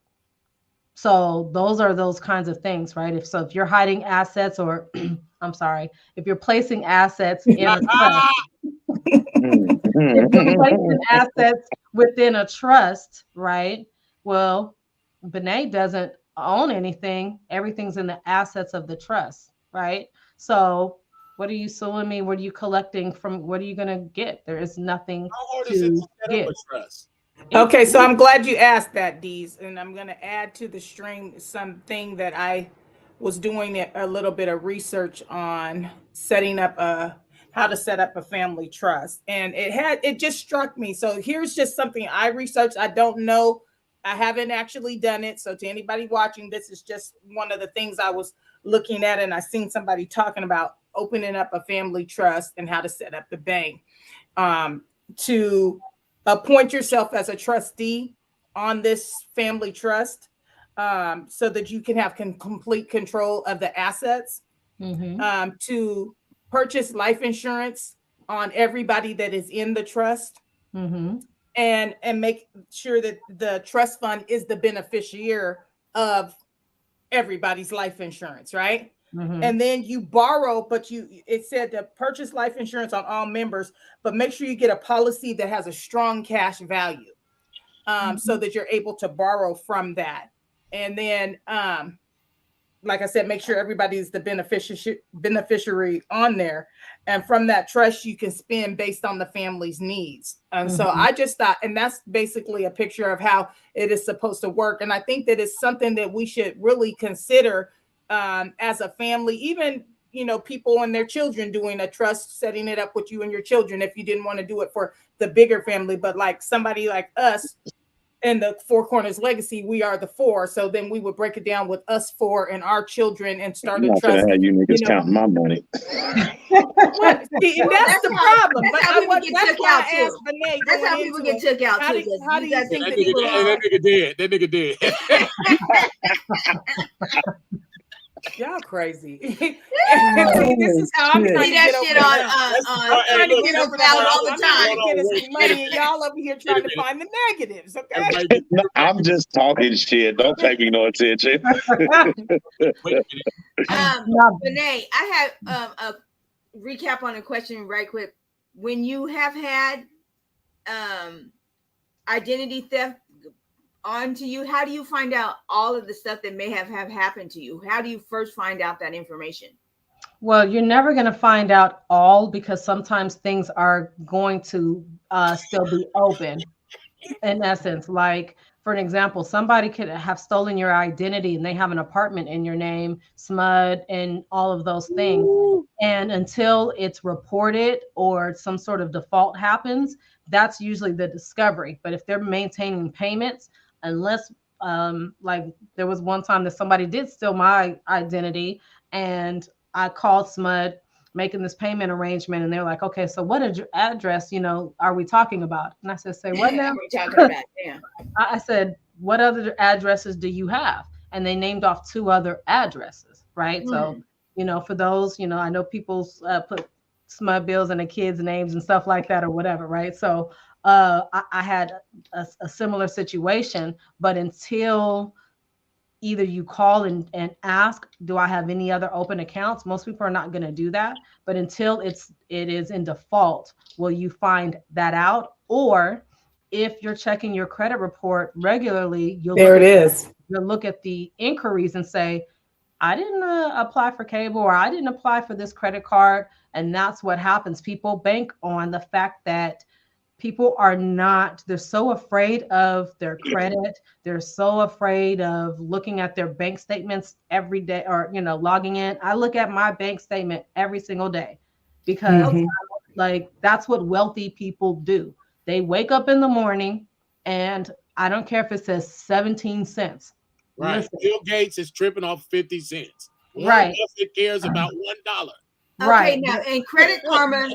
S6: So those are those kinds of things, right? If you're hiding assets, or I'm sorry, if you're placing assets in a trust, if you're placing assets within a trust, right? Well, Benet doesn't own anything. Everything's in the assets of the trust, right? So what are you suing me? What are you collecting from? What are you going to get? There is nothing to get.
S3: Okay, so I'm glad you asked that, Deez, and I'm going to add to the stream something that I was doing a little bit of research on setting up how to set up a family trust, and it just struck me. So here's just something I researched. I don't know, I haven't actually done it. So to anybody watching, this is just one of the things I was looking at, and I seen somebody talking about opening up a family trust and how to set up the bank. To appoint yourself as a trustee on this family trust, so that you can have complete control of the assets, to purchase life insurance on everybody that is in the trust,
S6: Mm-hmm.
S3: and make sure that the trust fund is the beneficiary of everybody's life insurance, right?
S6: Mm-hmm.
S3: And then you borrow, but it said to purchase life insurance on all members, but make sure you get a policy that has a strong cash value, so that you're able to borrow from that. And then like I said, make sure everybody's the beneficiary on there. And from that trust, you can spend based on the family's needs. And so I just thought, and that's basically a picture of how it is supposed to work. And I think that it's something that we should really consider as a family, even, people and their children doing a trust, setting it up with you and your children, if you didn't want to do it for the bigger family, but like somebody like us, in the Four Corners Legacy, we are the four. So then we would break it down with us four and our children and start
S1: I'm
S3: a
S1: not gonna
S3: trust.
S1: have you niggas counting my money.
S3: Well, see, and that's the problem. But
S2: That's how people get
S3: that's
S2: took
S3: why
S2: out
S3: I asked
S2: too.
S3: Renee.
S2: That's how
S3: going
S2: people
S3: into
S2: get
S3: it,
S2: took out
S3: how
S2: too.
S3: do you
S2: guys
S3: think
S4: That
S3: that
S4: nigga,
S3: people
S4: that nigga dead. That nigga dead.
S3: y'all crazy. And see, this is how I'm trying
S2: See
S3: to
S2: that
S3: get over
S2: shit
S3: the
S2: on
S3: hump. I'm
S4: Hey,
S3: trying to
S4: look,
S3: get
S2: Windows
S3: over the
S2: Loud
S3: hump.
S2: all the
S3: I'm trying to
S2: time.
S3: get us
S4: Wait,
S3: some money, and y'all over here trying to find the negatives. Okay.
S4: Everybody get
S1: No, I'm just talking shit. Don't pay me no attention.
S4: wait a minute.
S2: Renee, I have a recap on a question right quick. When you have had identity theft onto you, how do you find out all of the stuff that may have happened to you? How do you first find out that information?
S6: Well, you're never going to find out all, because sometimes things are going to still be open. In essence, like for an example, somebody could have stolen your identity and they have an apartment in your name, SMUD, and all of those things. And until it's reported or some sort of default happens, that's usually the discovery. But if they're maintaining payments, unless like there was one time that somebody did steal my identity, and I called SMUD making this payment arrangement, and they're like, okay, so what address, are we talking about? And I said, say what now?
S2: What are we talking about? Yeah.
S6: I said, what other addresses do you have? And they named off 2 other addresses, right? So, for those, I know people put SMUD bills in the kids' names and stuff like that or whatever, right? So I had a similar situation, but until either you call and ask, do I have any other open accounts? Most people are not going to do that. But until it is in default, will you find that out? Or if you're checking your credit report regularly, you'll look at the inquiries and say, I didn't apply for cable, or I didn't apply for this credit card. And that's what happens. People bank on the fact that people they're so afraid of their credit. They're so afraid of looking at their bank statements every day, or, logging in. I look at my bank statement every single day, because like that's what wealthy people do. They wake up in the morning, and I don't care if it says 17 cents.
S4: Right.
S6: Listen.
S4: Bill Gates is tripping off 50 cents.
S6: Right.
S4: Buffett cares about $1.
S2: Okay,
S6: Right.
S2: now, and Credit Karma.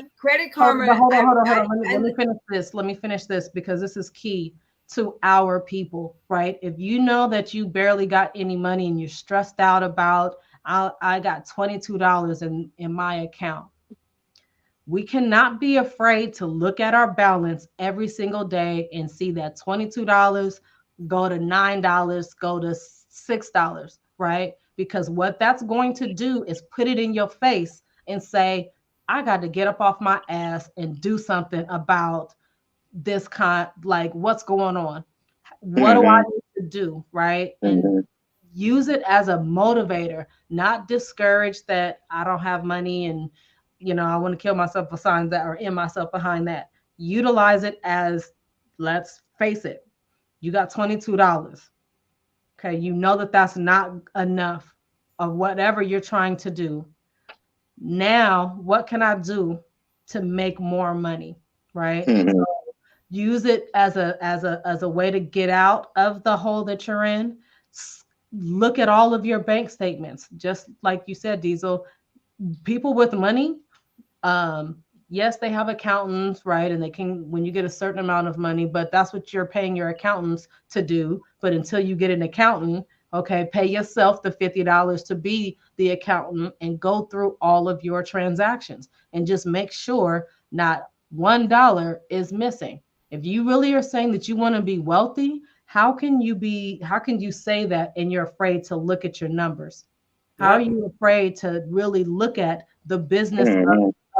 S6: Hold on. Let me finish this. Let me finish this, because this is key to our people, right? If you know that you barely got any money and you're stressed out about, I got $22 in my account. We cannot be afraid to look at our balance every single day and see that $22 go to $9, go to $6, right? Because what that's going to do is put it in your face and say, I got to get up off my ass and do something about this like what's going on. What do I need to do, right? And use it as a motivator, not discouraged that I don't have money and, I want to kill myself behind that, or in myself behind that. Utilize it as, let's face it, you got $22. Okay, you know that that's not enough of whatever you're trying to do. Now, what can I do to make more money, right? So use it as a way to get out of the hole that you're in. Look at all of your bank statements, just like you said, Diesel. People with money, yes, they have accountants, right? And they can, when you get a certain amount of money, but that's what you're paying your accountants to do. But until you get an accountant, okay, pay yourself the $50 to be the accountant and go through all of your transactions and just make sure not $1 is missing. If you really are saying that you want to be wealthy, how can you say that and you're afraid to look at your numbers? How are you afraid to really look at the business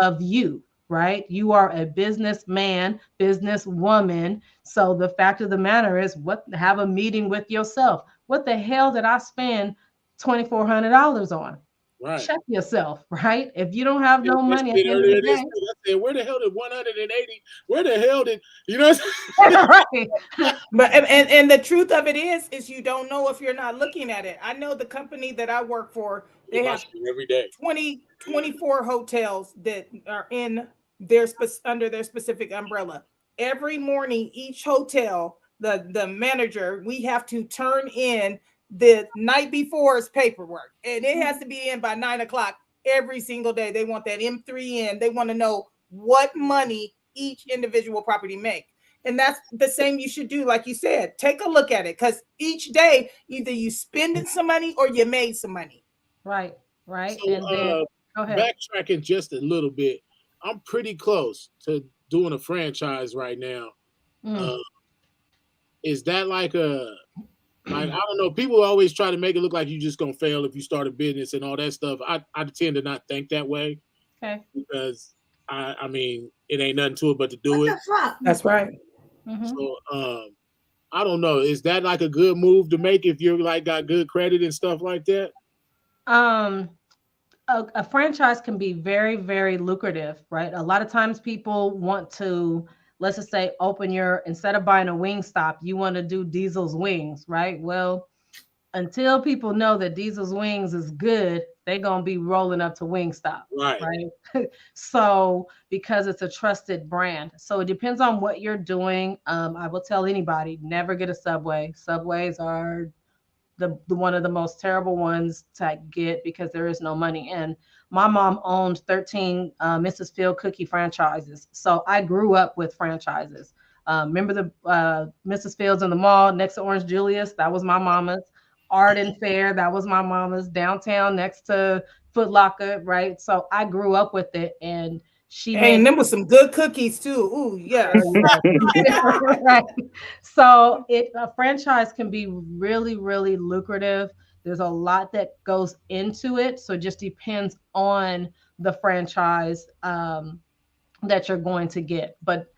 S6: of you, right? You are a businessman, businesswoman. So the fact of the matter is, have a meeting with yourself. What the hell did I spend $2,400 on?
S4: Right.
S6: Check yourself, right? If you don't have no money at the end of
S4: Earlier
S6: the
S4: this
S6: day,
S4: week, I said, where the hell did 180? Where the hell did you know?
S6: right?
S3: But and the truth of it is you don't know if you're not looking at it. I know the company that I work for, they have
S4: every day
S3: 24 hotels that are in under their specific umbrella. Every morning, each hotel, the manager, we have to turn in the night before's paperwork, and it has to be in by 9 o'clock every single day. They want that M3 in. They want to know what money each individual property make. And that's the same you should do, like you said. Take a look at it, because each day either you spending some money or you made some money.
S6: Right.
S4: So,
S6: And then go ahead.
S4: Backtracking just a little bit, I'm pretty close to doing a franchise right now. Is that like I don't know. People always try to make it look like you're just gonna fail if you start a business and all that stuff. I tend to not think that way.
S6: Okay.
S4: Because I mean, it ain't nothing to it but to do it.
S3: That's right.
S4: So I don't know. Is that like a good move to make if you're like got good credit and stuff like that?
S6: A franchise can be very, very lucrative, right? A lot of times people want to, let's just say, instead of buying a Wingstop, you want to do Diesel's Wings, right? Well, until people know that Diesel's Wings is good, they're going to be rolling up to Wingstop, right? So, because it's a trusted brand. So it depends on what you're doing. I will tell anybody, never get a Subway. Subways are the one of the most terrible ones to get because there is no money in. My mom owned 13 Mrs. Field cookie franchises. So I grew up with franchises. Remember the Mrs. Fields in the mall next to Orange Julius? That was my mama's. Arden Fair, that was my mama's. Downtown next to Foot Locker, right? So I grew up with it, and
S3: and them was some good cookies too. Ooh, yeah.
S6: Right. So a franchise can be really, really lucrative. There's a lot that goes into it, so it just depends on the franchise that you're going to get. But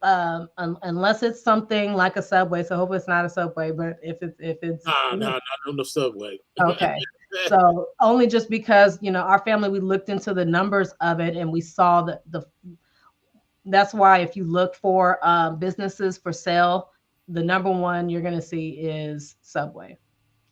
S6: unless it's something like a Subway, so hopefully it's not a Subway. But if it's
S4: not on the Subway.
S6: Okay. So only just because our family, we looked into the numbers of it and we saw that that's why if you look for businesses for sale, the number one you're going to see is Subway.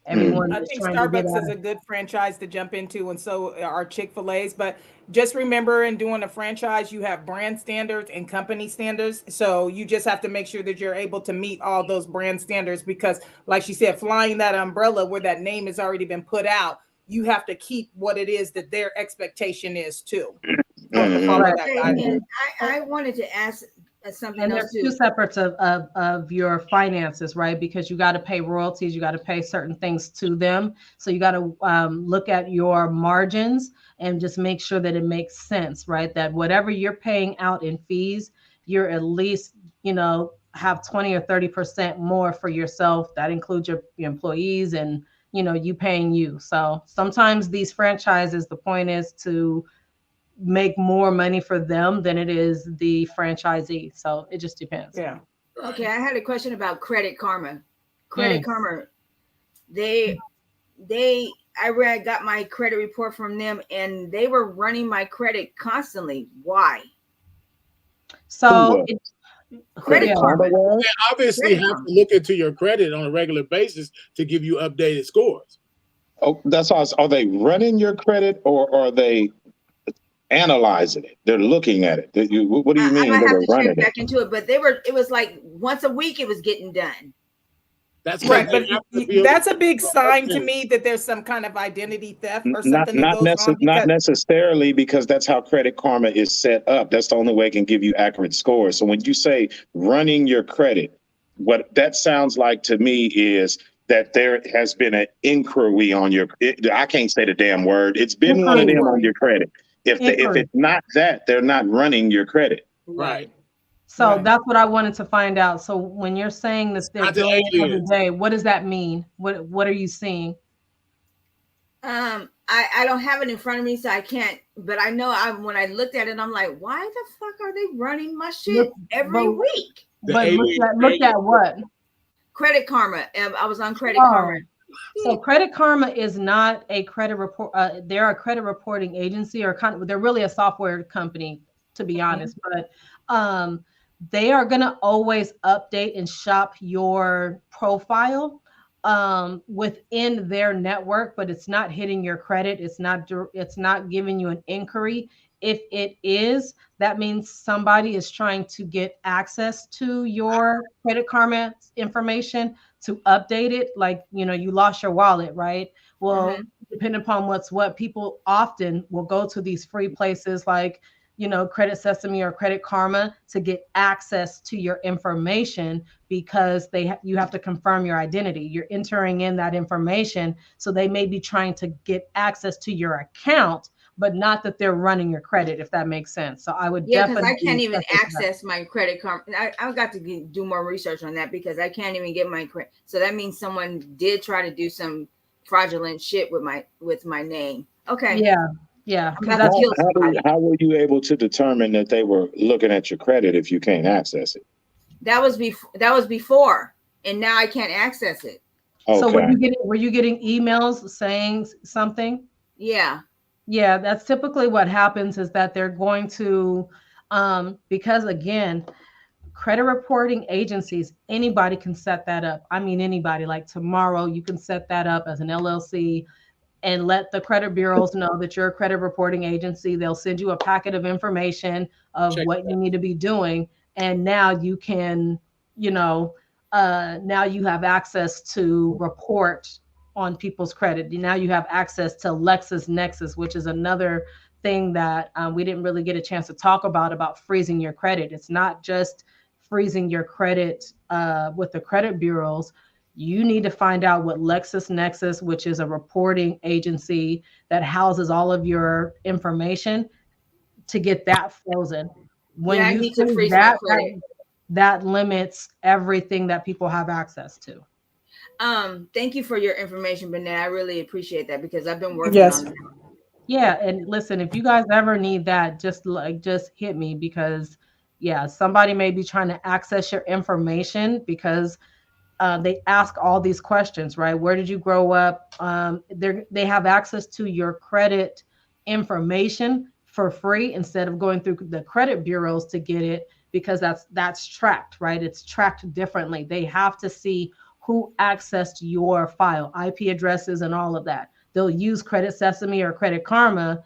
S6: Everyone
S3: I think Starbucks is a good franchise to jump into, and so are Chick-fil-A's. But just remember, in doing a franchise, you have brand standards and company standards. So you just have to make sure that you're able to meet all those brand standards, because, like she said, flying that umbrella where that name has already been put out, you have to keep what it is that their expectation is too.
S2: I wanted to ask something
S6: and
S2: else
S6: there's two separates of your finances, right? Because you got to pay royalties, you got to pay certain things to them. So you got to look at your margins and just make sure that it makes sense, right? That whatever you're paying out in fees, you're at least, have 20 or 30% more for yourself. That includes your employees and, you paying you. So sometimes these franchises, the point is to make more money for them than it is the franchisee. So it just depends.
S3: Yeah.
S2: Okay, I had a question about Credit Karma. Credit Karma, I got my credit report from them, and they were running my credit constantly. Why?
S6: So
S2: Credit Karma.
S4: They obviously have to look into your credit on a regular basis to give you updated scores.
S1: Oh, that's all. Are they running your credit, or are they analyzing it? They're looking at it. What do you mean?
S2: I have to check back into it, but it was like once a week it was getting done.
S4: That's
S3: right, but that's a big sign to me that there's some kind of identity theft or something
S1: not necessarily, because that's how Credit Karma is set up. That's the only way it can give you accurate scores. So when you say running your credit, what that sounds like to me is that there has been an inquiry on I can't say the damn word. It's been one of them on your credit. If
S6: Inquiry.
S1: it's not that, they're not running your credit.
S4: Right.
S6: So
S3: Right.
S6: that's what I wanted to find out. So when you're saying that they're
S4: Not the
S6: doing it every
S4: aliens.
S6: day, what does that mean? What are you seeing?
S2: I don't have it in front of me, so I can't. But I know when I looked at it, I'm like, why the fuck are they running my shit
S6: Look,
S2: every
S6: but-
S2: week?
S4: The
S6: But
S4: alien
S6: look at what?
S2: Credit Karma. I was on Credit
S6: Oh.
S2: Karma.
S6: So Credit Karma is not a credit report. They're a credit reporting agency, or they're really a software company, to be honest. But they are going to always update and shop your profile within their network, but it's not hitting your credit. It's not giving you an inquiry. If it is, that means somebody is trying to get access to your Credit Karma information to update it. Like, you lost your wallet, right? Well, depending upon what's what, people often will go to these free places like, Credit Sesame or Credit Karma to get access to your information, because you have to confirm your identity. You're entering in that information. So they may be trying to get access to your account, but not that they're running your credit, if that makes sense. So I would
S2: because
S6: definitely.
S2: I can't even access my Credit Karma. I've got to do more research on that, because I can't even get my credit. So that means someone did try to do some fraudulent shit with my name. Okay.
S6: Yeah.
S1: How were you able to determine that they were looking at your credit if you can't access it?
S2: That was before, and now I can't access it.
S1: Okay.
S6: So were you getting emails saying something?
S2: Yeah.
S6: Yeah, that's typically what happens, is that they're going to, because again, credit reporting agencies, anybody can set that up. I mean, anybody. Like tomorrow, you can set that up as an LLC and let the credit bureaus know that you're a credit reporting agency. They'll send you a packet of information of what you need to be doing. And now you can, now you have access to report on people's credit. Now you have access to LexisNexis, which is another thing that we didn't really get a chance to talk about freezing your credit. It's not just freezing your credit with the credit bureaus. You need to find out what LexisNexis, which is a reporting agency that houses all of your information, to get that frozen. When
S2: I
S6: you
S2: need to freeze
S6: that,
S2: my credit.
S6: that limits everything that people have access to.
S2: Thank you for your information, Bernette. I really appreciate that, because I've been working on that.
S6: Yeah, and listen, if you guys ever need that, just hit me, because somebody may be trying to access your information, because they ask all these questions, right? Where did you grow up? They have access to your credit information for free, instead of going through the credit bureaus to get it, because that's tracked, right? It's tracked differently. They have to see who accessed your file, IP addresses and all of that. They'll use Credit Sesame or Credit Karma.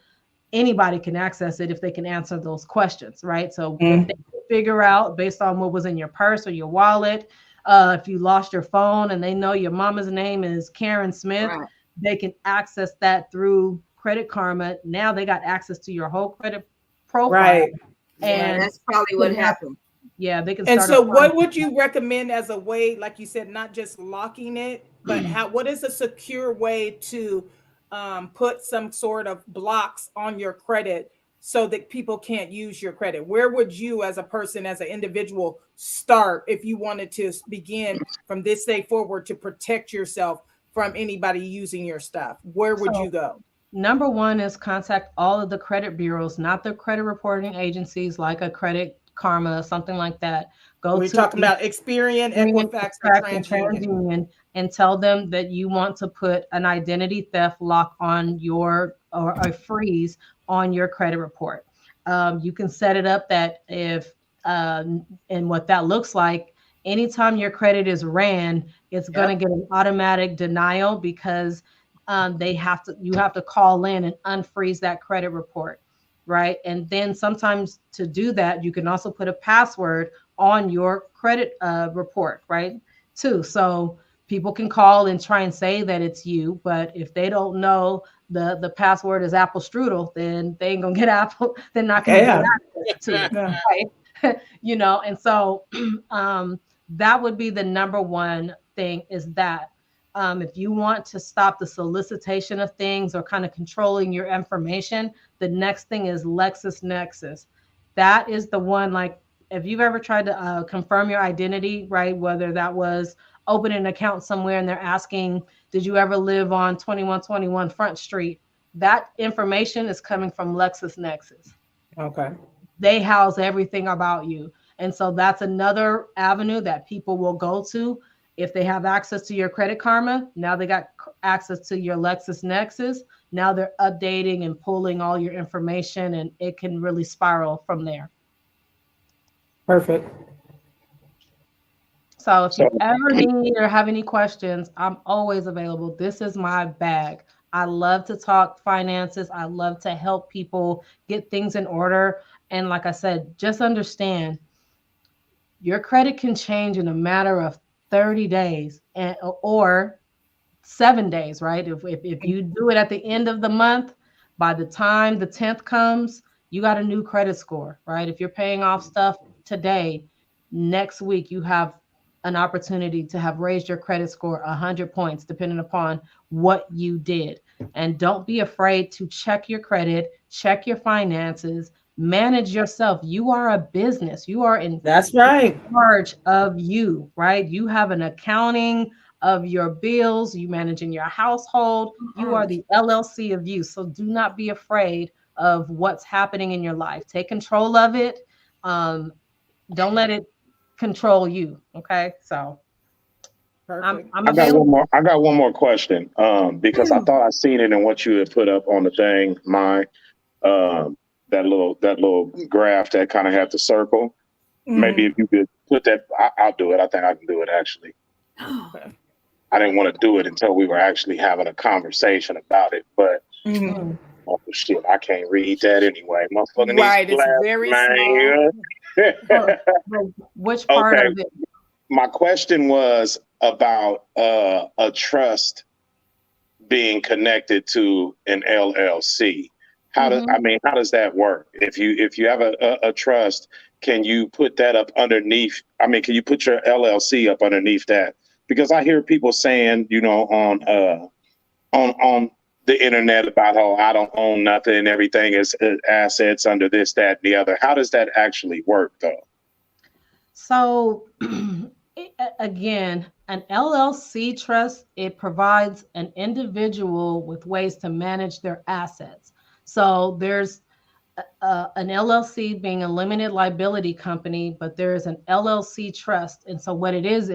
S6: Anybody can access it if they can answer those questions, right? So if they figure out based on what was in your purse or your wallet, if you lost your phone and they know your mama's name is Karen Smith,
S2: Right.
S6: they can access that through Credit Karma. Now they got access to your whole credit profile.
S3: Right.
S6: And
S2: that's probably what happened.
S6: Yeah, they can.
S3: And
S6: start
S3: so what would you recommend as a way, like you said, not just locking it, but what is a secure way to put some sort of blocks on your credit so that people can't use your credit? Where would you, as a person, as an individual, start if you wanted to begin from this day forward to protect yourself from anybody using your stuff? Where would you go?
S6: Number one is contact all of the credit bureaus, not the credit reporting agencies like a Credit Karma, something like that.
S3: We're talking about Experian, Equifax, or TransUnion,
S6: and tell them that you want to put an identity theft lock on or a freeze on your credit report. You can set it up that if and what that looks like, anytime your credit is ran, it's going to get an automatic denial, because you have to call in and unfreeze that credit report, right? And then sometimes to do that, you can also put a password on your credit report, right? Too. So people can call and try and say that it's you, but if they don't know the password is apple strudel, then they ain't gonna get apple. They're not gonna get access to it, right? And so that would be the number one thing, is that If you want to stop the solicitation of things or kind of controlling your information, the next thing is LexisNexis. That is the one, like, if you've ever tried to confirm your identity, right? Whether that was open an account somewhere and they're asking, did you ever live on 2121 Front Street? That information is coming from LexisNexis.
S3: Okay.
S6: They house everything about you. And so that's another avenue that people will go to. If they have access to your Credit Karma, now they got access to your LexisNexis. Now they're updating and pulling all your information, and it can really spiral from there.
S3: Perfect.
S6: So if you ever need or have any questions, I'm always available. This is my bag. I love to talk finances. I love to help people get things in order. And like I said, just understand your credit can change in a matter of 30 days or 7 days, right? If you do it at the end of the month, by the time the 10th comes, you got a new credit score, right? If you're paying off stuff today, next week you have an opportunity to have raised your credit score 100 points, depending upon what you did. And don't be afraid to check your credit, check your finances, manage yourself. You are a business. You are in
S3: That's right.
S6: charge of you, right? You have an accounting of your bills, you managing your household. You are the LLC of you. So do not be afraid of what's happening in your life. Take control of it. Don't let it control you. Okay. So
S3: Perfect.
S6: I'm
S1: I got
S6: available.
S1: one more. I got one more question. Because I thought I seen it in what you had put up on the thing, that little graph that kind of had the circle. Maybe if you could put that, I'll do it. I think I can do it actually.
S3: Okay.
S1: I didn't want to do it until we were actually having a conversation about it, but oh shit, I can't read that anyway. Motherfucking
S3: Right,
S1: these
S3: it's
S1: glasses,
S3: very
S1: man.
S6: Which part
S1: Okay.
S6: of it?
S1: My question was about a trust being connected to an LLC. How does that work? If you have a trust, can you put that up underneath? I mean, can you put your LLC up underneath that? Because I hear people saying, on the internet about how I don't own nothing, everything is assets under this, that, and the other. How does that actually work, though?
S6: So again, an LLC trust, it provides an individual with ways to manage their assets. So there's an LLC being a limited liability company, but there's an LLC trust. And so what it is,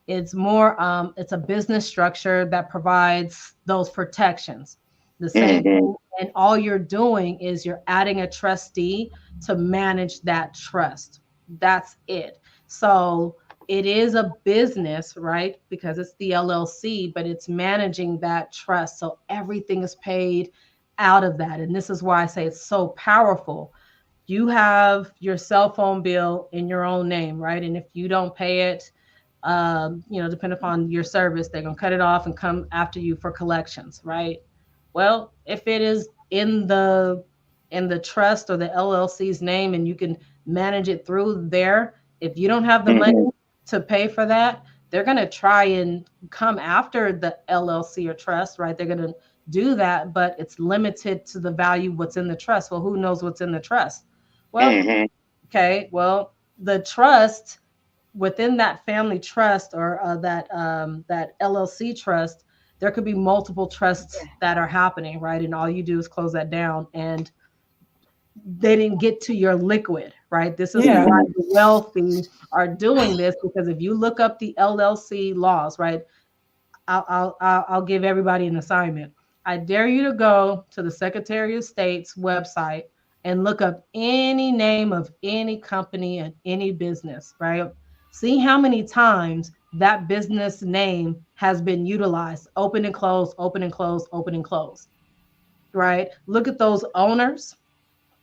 S6: it's more, it's a business structure that provides those protections. The same thing, and all you're doing is you're adding a trustee to manage that trust. That's it. So it is a business, right? Because it's the LLC, but it's managing that trust. So everything is paid out of that. And this is why I say it's so powerful. You have your cell phone bill in your own name, right? And if you don't pay it, depending upon your service, they're going to cut it off and come after you for collections, right? Well, if it is in the trust or the LLC's name and you can manage it through there, if you don't have the money to pay for that, they're going to try and come after the LLC or trust, right? They're going to do that, but it's limited to the value what's in the trust. Well, who knows what's in the trust? Well, okay, well, the trust within that family trust or that LLC trust, there could be multiple trusts that are happening, right? And all you do is close that down, and they didn't get to your liquid, right? This is why the wealthy are doing this, because if you look up the LLC laws, right? I'll give everybody an assignment. I dare you to go to the Secretary of State's website and look up any name of any company and any business, right? See how many times that business name has been utilized, open and close, open and close, open and close, right? Look at those owners.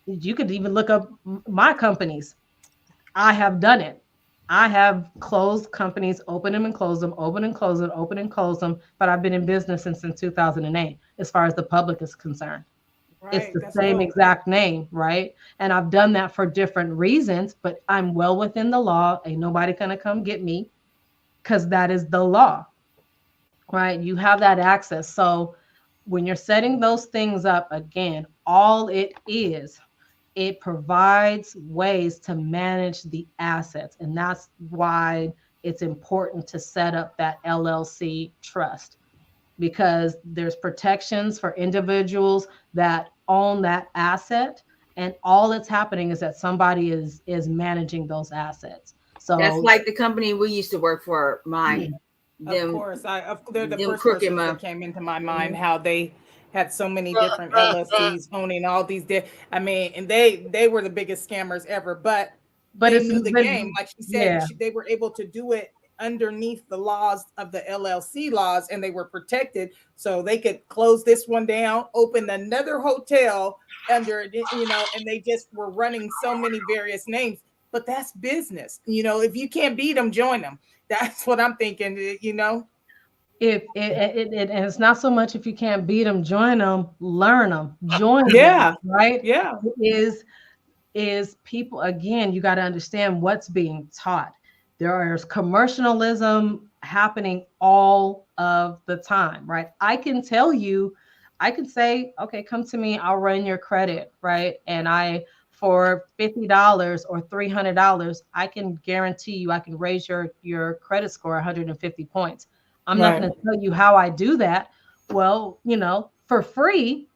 S6: You could even look up my companies. I have done it. I have closed companies, open them and close them, open and close them, open and close them. But I've been in business since 2008, as far as the public is concerned. Right, it's the same exact name, right? And I've done that for different reasons, but I'm well within the law. Ain't nobody gonna come get me, because that is the law. right? You have that access. So when you're setting those things up, again, all it provides ways to manage the assets. And that's why it's important to set up that LLC trust, because there's protections for individuals that own that asset. And all that's happening is that somebody is managing those assets.
S2: That's
S6: So
S2: like the company we used to work for, mine.
S3: Of course, they're the
S2: them
S3: first
S2: crooked
S3: persons that
S2: mouth.
S3: came into my mind. How they had so many
S4: Uh,
S3: different LLCs owning all these. I mean, and they were the biggest scammers ever. But
S6: but
S3: they
S6: it's
S3: knew the
S6: but
S3: game, like she said.
S6: yeah,
S3: They were able to do it underneath the laws of the LLC laws, and they were protected, so they could close this one down, open another hotel under it, and they just were running so many various names. But that's business, If you can't beat them, join them. That's what I'm thinking.
S6: if and it's not so much if you can't beat them, join them, learn them, join them,
S3: Yeah,
S6: right?
S3: yeah,
S6: It is people, again, you got to understand what's being taught. There is commercialism happening all of the time, right? I can tell you, I can say, okay, come to me, I'll run your credit, right? And for $50 or $300, I can guarantee you I can raise your credit score 150 points. I'm not
S3: right.
S6: going to tell you how I do that. Well, for free,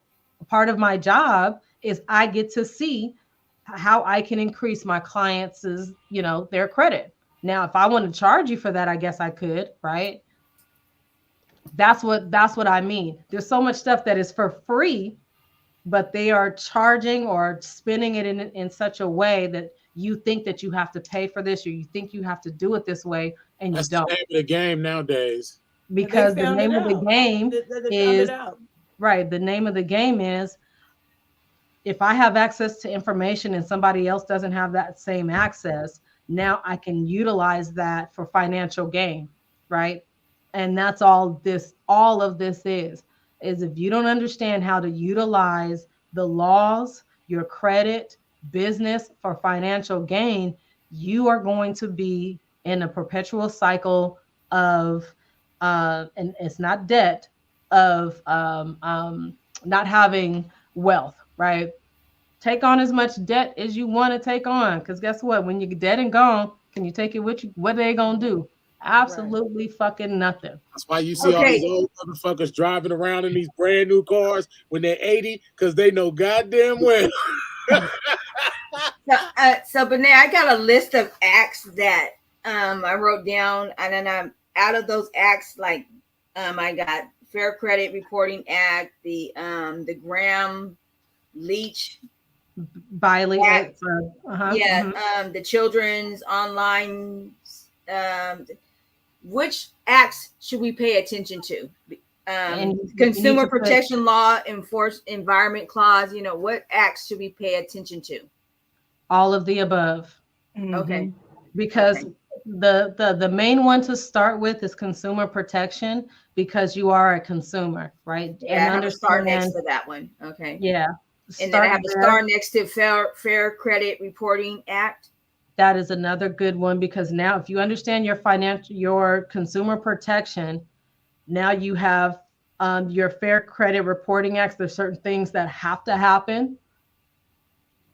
S6: part of my job is I get to see how I can increase my clients' their credit. Now, if I want to charge you for that, I guess I could, right? That's what I mean. There's so much stuff that is for free, but they are charging or spending it in such a way that you think that you have to pay for this, or you think you have to do it this way, and you
S4: That's the
S6: don't.
S4: name of the game nowadays.
S3: They
S6: Because the
S3: found it
S6: name of the
S3: out.
S6: game
S3: They found it
S6: is
S3: out.
S6: right. The name of the game is, if I have access to information and somebody else doesn't have that same access, now I can utilize that for financial gain, right? And that's all of this is if you don't understand how to utilize the laws, your credit, business for financial gain, you are going to be in a perpetual cycle of, and it's not debt, of not having wealth, right? Take on as much debt as you want to take on. Because guess what? When you're dead and gone, can you take it with you? What are they going to do?
S3: Right.
S6: Absolutely fucking nothing.
S4: That's why you see all these
S2: Okay.
S4: old motherfuckers driving around in these brand new cars when they're 80, because they know goddamn well.
S2: So Benay, I got a list of acts that I wrote down, and then I'm out of those acts. Like I got Fair Credit Reporting Act, the Graham Leach
S6: Biley,
S2: Act,
S6: mhm.
S2: the Children's Online. Um, which acts should we pay attention to?
S6: And you need
S2: Consumer
S6: to put
S2: Protection Law, Enforced Environment Clause. What acts should we pay attention to?
S6: all of the above.
S2: Okay.
S6: Because
S2: Okay.
S6: the main one to start with is consumer protection, because you are a consumer, right?
S2: Yeah,
S6: And
S2: I have a star next
S6: understand,
S2: to that one. Okay.
S6: yeah,
S2: And then I
S6: start
S2: have a
S6: there.
S2: star next to Fair Credit Reporting Act.
S6: That is another good one, because now if you understand your consumer protection, now you have your Fair Credit Reporting Act. There's certain things that have to happen.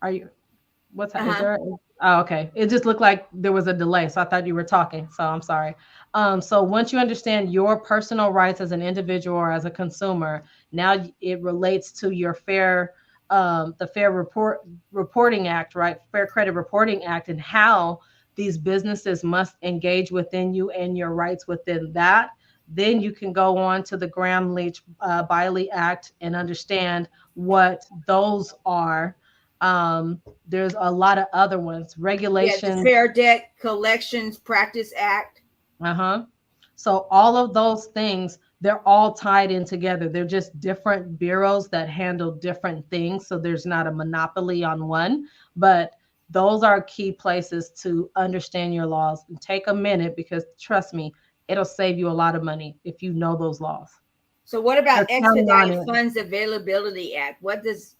S6: Is there? Oh, okay. It just looked like there was a delay, so I thought you were talking. So I'm sorry. So once you understand your personal rights as an individual or as a consumer, now it relates to your the Reporting Act, right? Fair Credit Reporting Act, and how these businesses must engage within you and your rights within that. Then you can go on to the Graham Leach Biley Act and understand what those are. There's a lot of other ones,
S2: Yeah,
S6: regulations.
S2: the Fair Debt Collections Practice Act.
S6: So all of those things, they're all tied in together. They're just different bureaus that handle different things. So there's not a monopoly on one, but those are key places to understand your laws. And take a minute, because trust me, it'll save you a lot of money if you know those laws.
S2: So what about
S6: They're counting on
S2: Expedited
S6: it.
S2: Funds Availability Act? What does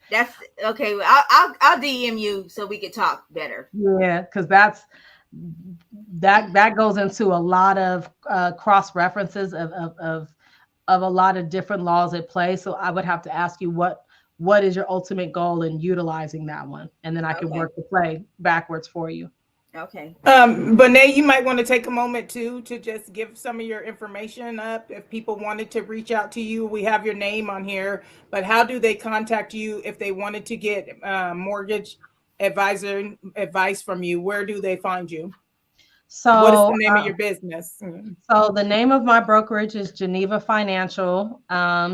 S2: that's okay? I'll DM you so we can talk better.
S6: Yeah, because that's that goes into a lot of cross references of a lot of different laws at play. So I would have to ask you what is your ultimate goal in utilizing that one, and then I can
S2: Okay.
S6: work the play backwards for you.
S2: Okay.
S3: Bonet, you might want to take a moment too to just give some of your information up. If people wanted to reach out to you, we have your name on here, but how do they contact you if they wanted to get mortgage advice from you? Where do they find you? What is
S6: So
S3: the name of your business?
S6: So the name of my brokerage is Geneva Financial.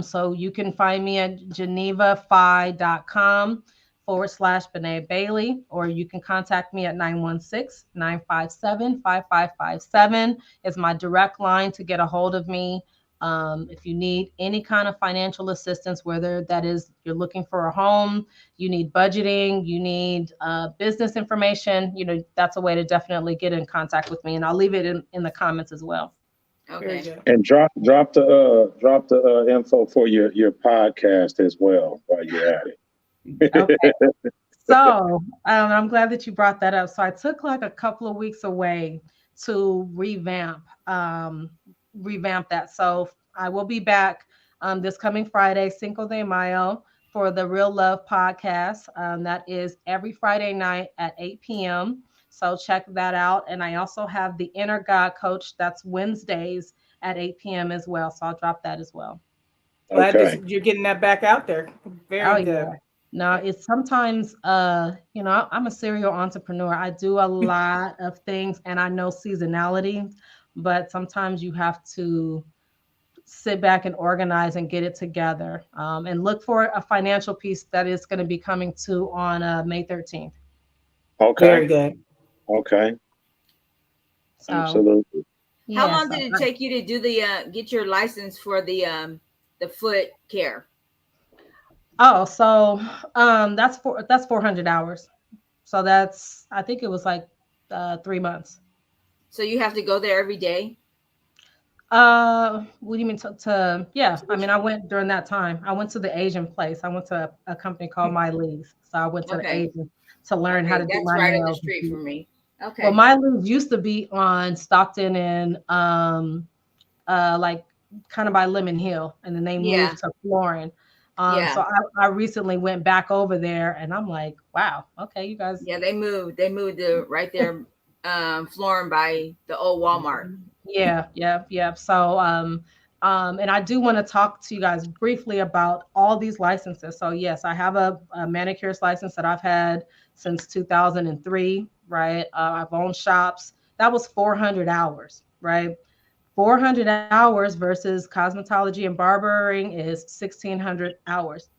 S6: So you can find me at genevafi.com/Benet Bailey, or you can contact me at 916-957-5557 is my direct line to get a hold of me. If you need any kind of financial assistance, whether that is you're looking for a home, you need budgeting, you need business information, that's a way to definitely get in contact with me. And I'll leave it in the comments as well.
S3: Very
S2: Okay.
S3: good.
S1: And drop the info for your podcast as well while you're at it.
S6: Okay. So I'm glad that you brought that up. So I took like a couple of weeks away to revamp that. So I will be back this coming Friday, Cinco de Mayo, for the Real Love podcast. That is every Friday night at 8 p.m. So check that out. And I also have the Inner God Coach. That's Wednesdays at 8 p.m. as well. So I'll drop that as well.
S3: Glad
S1: Okay.
S3: you're getting that back out there. Very good.
S6: Yeah. No, it's sometimes, I'm a serial entrepreneur. I do a lot of things and I know seasonality, but sometimes you have to sit back and organize and get it together, and look for a financial piece that is going to be coming to on May 13th.
S1: Okay.
S3: Very good.
S1: Okay.
S6: So,
S1: Absolutely.
S2: How
S6: yeah,
S2: long
S6: so
S2: did it take you to do get your license for the foot care?
S6: Oh, so that's 400 hours. So I think it was like 3 months.
S2: So you have to go there every day?
S6: What do you mean yeah, I mean, I went during that time. I went to the Asian place. I went to a company called My Leaves. So I went to the
S2: Okay.
S6: Asian to learn how to do
S2: That's
S6: my
S2: right up the
S6: nails.
S2: street from me. Okay.
S6: Well, My Leaves used to be on Stockton and like kind of by Lemon Hill, and then they
S2: Yeah.
S6: moved to Florin.
S2: Yeah.
S6: So I recently went back over there, and I'm like, wow, okay, you guys.
S2: Yeah, they moved to right there, Florin by the old Walmart.
S6: Yeah. So, and I do want to talk to you guys briefly about all these licenses. So yes, I have a manicurist license that I've had since 2003, right? I've owned shops. That was 400 hours, right? 400 hours versus cosmetology and barbering is 1,600 hours.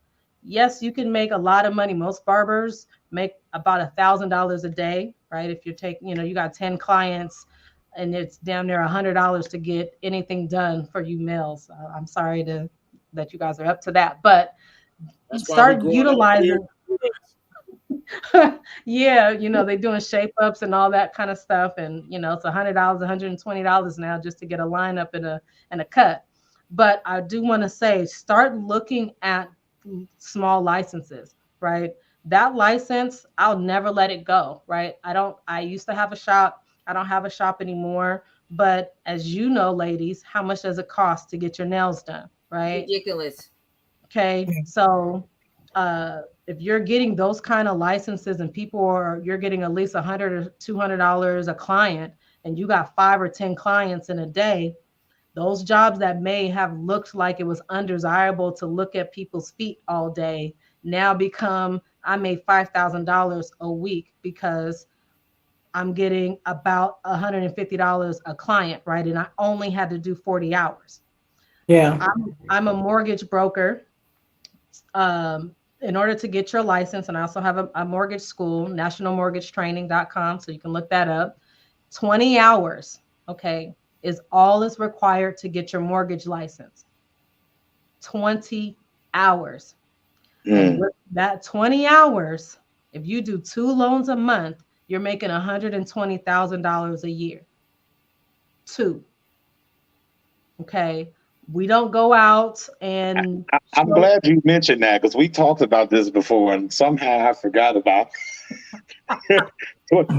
S6: Yes, you can make a lot of money. Most barbers make about $1,000 a day, right? If you're taking, you got 10 clients and it's damn near $100 to get anything done for you males. I'm sorry that you guys are up to that, but
S4: That's why
S6: start
S4: we growing up here.
S6: utilizing. Yeah, they're doing shape ups and all that kind of stuff, and it's $100, $120 now just to get a lineup and a cut. But I do want to say, start looking at small licenses, right? That license, I'll never let it go, right? I used to have a shop. I don't have a shop anymore. But as you know, ladies, how much does it cost to get your nails done, right?
S2: Ridiculous.
S6: Okay. So if you're getting those kind of licenses and you're getting at least $100 or $200 a client, and you got 5 or 10 clients in a day, those jobs that may have looked like it was undesirable to look at people's feet all day now become, I made $5,000 a week because I'm getting about $150 a client, right? And I only had to do 40 hours.
S3: Yeah.
S6: I'm a mortgage broker. In order to get your license, and I also have a mortgage school, nationalmortgagetraining.com, so you can look that up. 20 hours, okay, is all is required to get your mortgage license. 20 hours. And with that 20 hours, if you do 2 loans a month, you're making $120,000 a year. 2. Okay. We don't go out and
S1: I'm glad you mentioned that, because we talked about this before and somehow I forgot about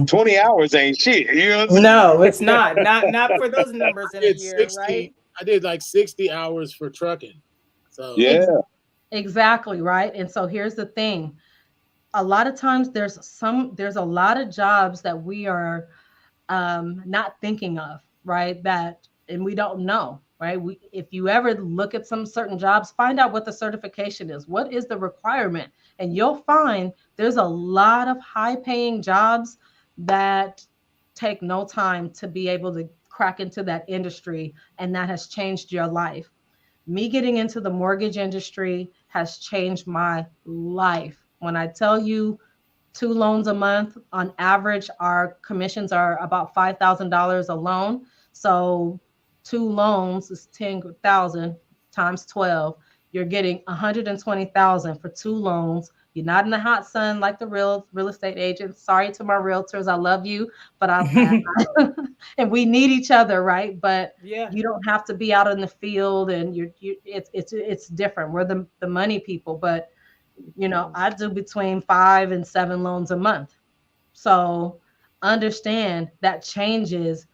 S1: 20 hours ain't shit. You know what I'm saying?
S3: No, it's not. Not for those numbers in a year, right?
S4: I did like 60 hours for trucking. So
S1: Yeah.
S6: Exactly, right? And so here's the thing. A lot of times there's a lot of jobs that we are not thinking of, right? And we don't know, right? If you ever look at some certain jobs, find out what the certification is. What is the requirement? And you'll find there's a lot of high paying jobs that take no time to be able to crack into that industry. And that has changed your life. Me getting into the mortgage industry has changed my life. When I tell you 2 loans a month, on average, our commissions are about $5,000 a loan. So 2 loans is 10,000 times 12. You're getting 120,000 for 2 loans. You're not in the hot sun like the real estate agents. Sorry to my realtors, I love you, but and we need each other, right? But
S3: Yeah.
S6: you don't have to be out in the field, and it's different. We're the money people, but I do between 5 and 7 loans a month. So understand that changes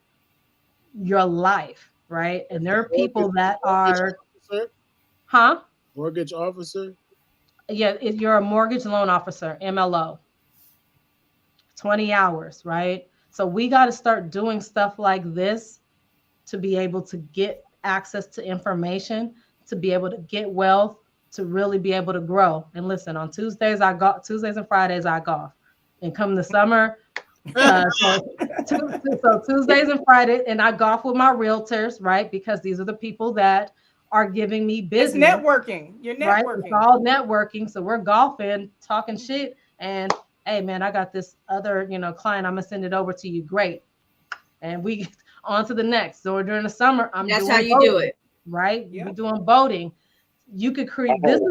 S6: your life, right? And there are people that are,
S4: officer,
S6: huh?
S4: mortgage officer.
S6: Yeah, if you're a mortgage loan officer, MLO, 20 hours, right? So we got to start doing stuff like this to be able to get access to information, to be able to get wealth, to really be able to grow. And listen, on Tuesdays and Fridays I golf, and come the summer, so Tuesdays and Fridays, and I golf with my realtors, right? Because these are the people that are giving me business.
S3: It's networking. You're networking.
S6: Right? It's all networking. So we're golfing, talking shit, and hey, man, I got this other, client. I'm gonna send it over to you. Great, and we on to the next. So during the summer,
S2: That's how you do it,
S6: right?
S3: Yep.
S6: We're doing boating. You could create. This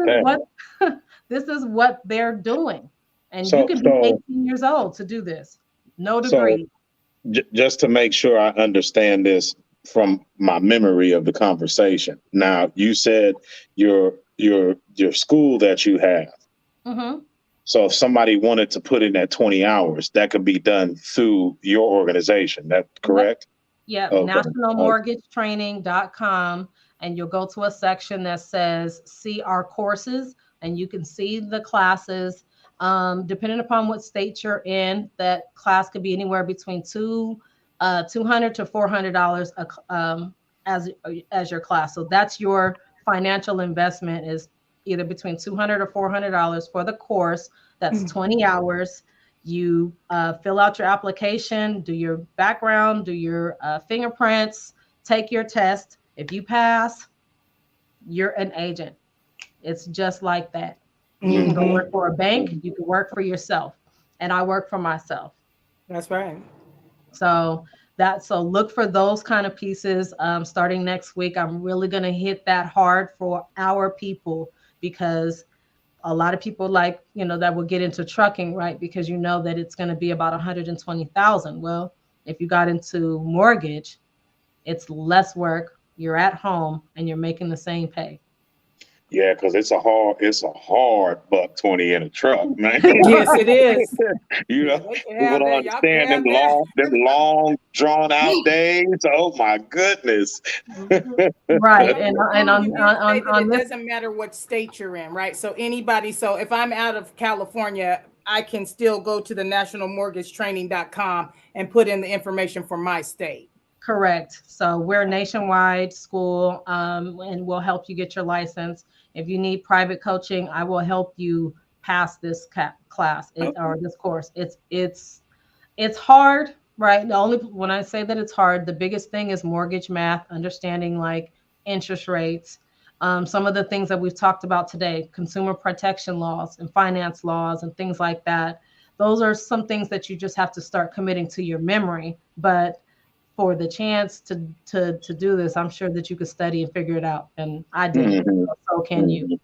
S6: is what they're doing, and you can be 18 years old to do this. No degree.
S1: Just to make sure I understand this from my memory of the conversation. Now, you said your school that you have.
S6: Mm-hmm.
S1: So if somebody wanted to put in that 20 hours, that could be done through your organization. That correct?
S6: Yeah,
S1: Okay.
S6: nationalmortgagetraining.com, and you'll go to a section that says see our courses, and you can see the classes. Depending upon what state you're in, that class could be anywhere between $200 to $400 as your class. So that's your financial investment, is either between $200 or $400 for the course. That's 20 hours. You fill out your application, do your background, do your fingerprints, take your test. If you pass, you're an agent. It's just like that. You can go work for a bank, you can work for yourself. And I work for myself.
S3: That's right.
S6: So look for those kind of pieces. Starting next week, I'm really going to hit that hard for our people, because a lot of people that will get into trucking, right? Because that it's going to be about 120,000. Well, if you got into mortgage, it's less work. You're at home and you're making the same pay.
S1: Yeah, because it's a hard $120 in a truck, man.
S3: Yes, it is.
S1: People don't understand them long, drawn out days. Oh my goodness.
S6: Right. And on
S3: it doesn't matter what state you're in, right? So so if I'm out of California, I can still go to the nationalmortgagetraining.com and put in the information for my state.
S6: Correct. So we're a nationwide school, and we'll help you get your license. If you need private coaching, I will help you pass this class or this course. It's hard, right? When I say that it's hard, the biggest thing is mortgage math, understanding like interest rates. Some of the things that we've talked about today, consumer protection laws and finance laws and things like that. Those are some things that you just have to start committing to your memory. But for the chance to do this, I'm sure that you could study and figure it out. And I did. So can you.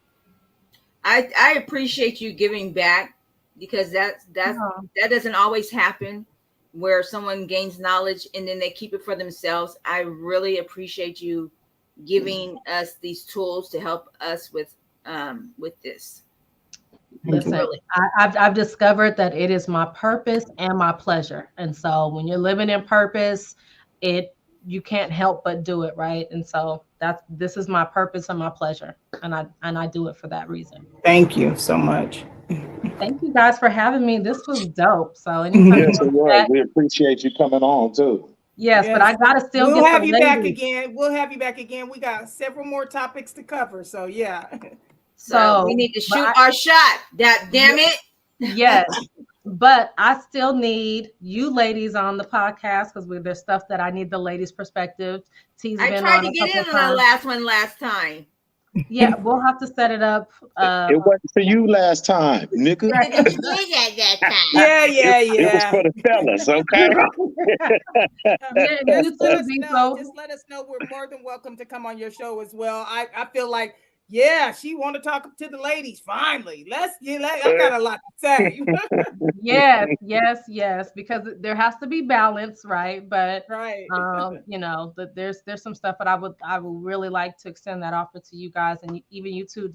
S2: I appreciate you giving back, because that doesn't always happen, where someone gains knowledge and then they keep it for themselves. I really appreciate you giving us these tools to help us with this.
S6: Listen,
S2: Really.
S6: I've discovered that it is my purpose and my pleasure. And so when you're living in purpose, you can't help but do it, right? And so this is my purpose and my pleasure. And I do it for that reason.
S3: Thank you so much.
S6: Thank you guys for having me. This was dope. So anytime
S1: Yes,
S6: you
S1: it
S6: want
S1: was.
S6: that,
S1: We appreciate you coming on too.
S6: yes, but I gotta still
S3: We'll
S6: get
S3: have
S6: the
S3: you back
S6: ladies.
S3: again. We'll have you back again. We got several more topics to cover. So yeah.
S2: So we need to shoot our shot. That damn it.
S6: Yes. But I still need you ladies on the podcast because there's stuff that I need the ladies' perspective. T's
S2: I
S6: been
S2: tried
S6: on
S2: to
S6: a
S2: get
S6: couple
S2: in on the
S6: times.
S2: last time.
S6: Yeah, we'll have to set it up.
S1: It wasn't for you last time, nigga.
S3: Yeah.
S1: It was for the fellas, okay?
S6: Yeah, you too, Diesel.
S3: Just let us know. We're more than welcome to come on your show as well. I feel like, yeah, she want to talk to the ladies. Finally, I got a lot to say.
S6: Yes, because there has to be balance, right? But
S3: Right.
S6: there's some stuff that I would really like to extend that offer to you guys, and even you too,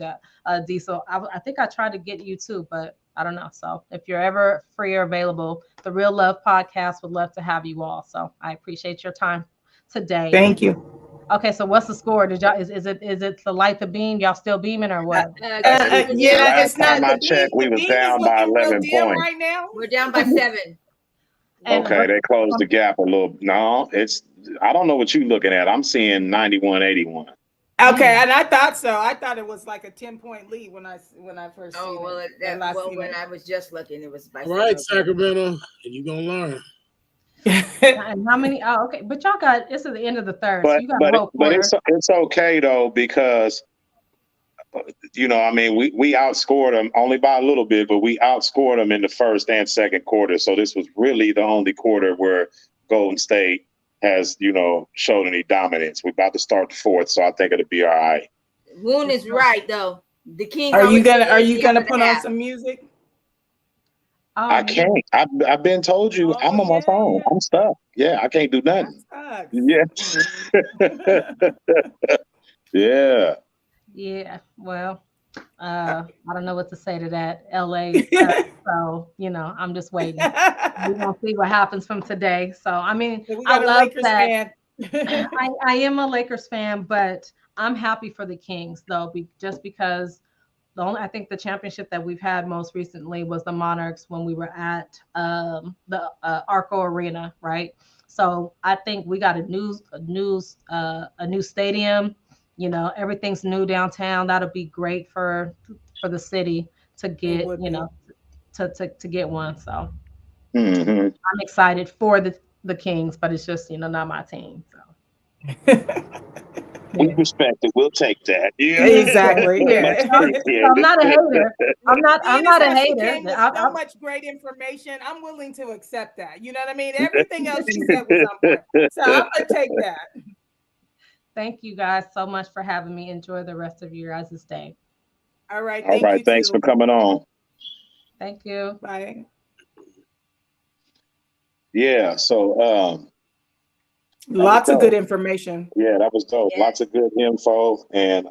S6: Diesel. I think I tried to get you too, but I don't know. So if you're ever free or available, the Real Love Podcast would love to have you all. So I appreciate your time today.
S3: Thank you.
S6: Okay, so what's the score? Is it the light the beam? Y'all still beaming or what?
S3: Yeah, it's not.
S1: Last time I checked, we was down by 11 points.
S3: Right now,
S2: we're down by 7.
S1: Okay, they closed the gap a little. No, I don't know what you're looking at. I'm seeing 91-81.
S3: Okay, and I thought so. I thought it was like a 10-point lead when I first.
S2: Oh well, when I was just looking, it was by.
S4: All right, Sacramento, and you're gonna learn.
S6: And how many? Oh, okay, but y'all got this is the end of the third.
S1: But
S6: so you got a whole
S1: but it's okay though, because I mean, we outscored them only by a little bit, but we outscored them in the first and second quarter. So this was really the only quarter where Golden State has, showed any dominance. We're about to start the fourth, so I think it'll be all right.
S2: Woon is right though. The Kings.
S3: Are you gonna put on some music?
S1: I can't. I've been told you I'm on my phone. I'm stuck. Yeah, I can't do nothing. Yeah. Yeah.
S6: Yeah. Well, I don't know what to say to that. LA. So, I'm just waiting. We're gonna see what happens from today. So I mean, I love that. I am a Lakers fan, but I'm happy for the Kings though, just because I think the championship that we've had most recently was the Monarchs when we were at the Arco Arena, right? So I think we got a new stadium. Everything's new downtown. That'll be great for the city to get, to get one. So I'm excited for the Kings, but it's just, not my team. So.
S1: We respect it. We'll take that. Yeah,
S3: exactly. Yeah.
S6: I'm not a hater. I'm not a hater.
S3: So much great information. I'm willing to accept that. You know what I mean? Everything else she said was on point. So I'm gonna take that.
S6: Thank you guys so much for having me. Enjoy the rest of your guys' day.
S3: All right.
S1: All right. Thanks for coming on.
S6: Thank you.
S3: Bye.
S1: Yeah. So
S3: lots of good information.
S1: Yeah, that was dope. Yeah. Lots of good info and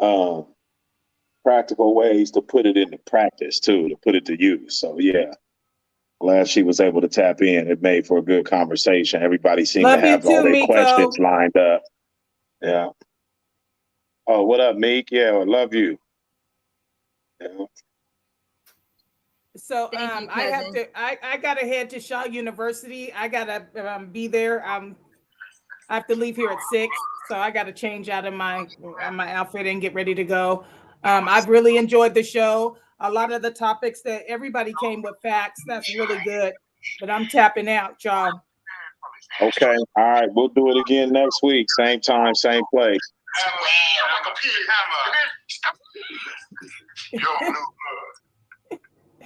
S1: practical ways to put it into practice too, to put it to use. So yeah, glad she was able to tap in. It made for a good conversation. Everybody seemed to have all their questions lined up. Yeah. Oh, what up, Meek? Yeah, I love you. Yeah.
S3: So I gotta head to Shaw University. I gotta be there. I have to leave here at 6, so I got to change out of my outfit and get ready to go. I've really enjoyed the show. A lot of the topics that everybody came with facts. That's really good. But I'm tapping out, y'all.
S1: Okay. All right. We'll do it again next week. Same time, same place.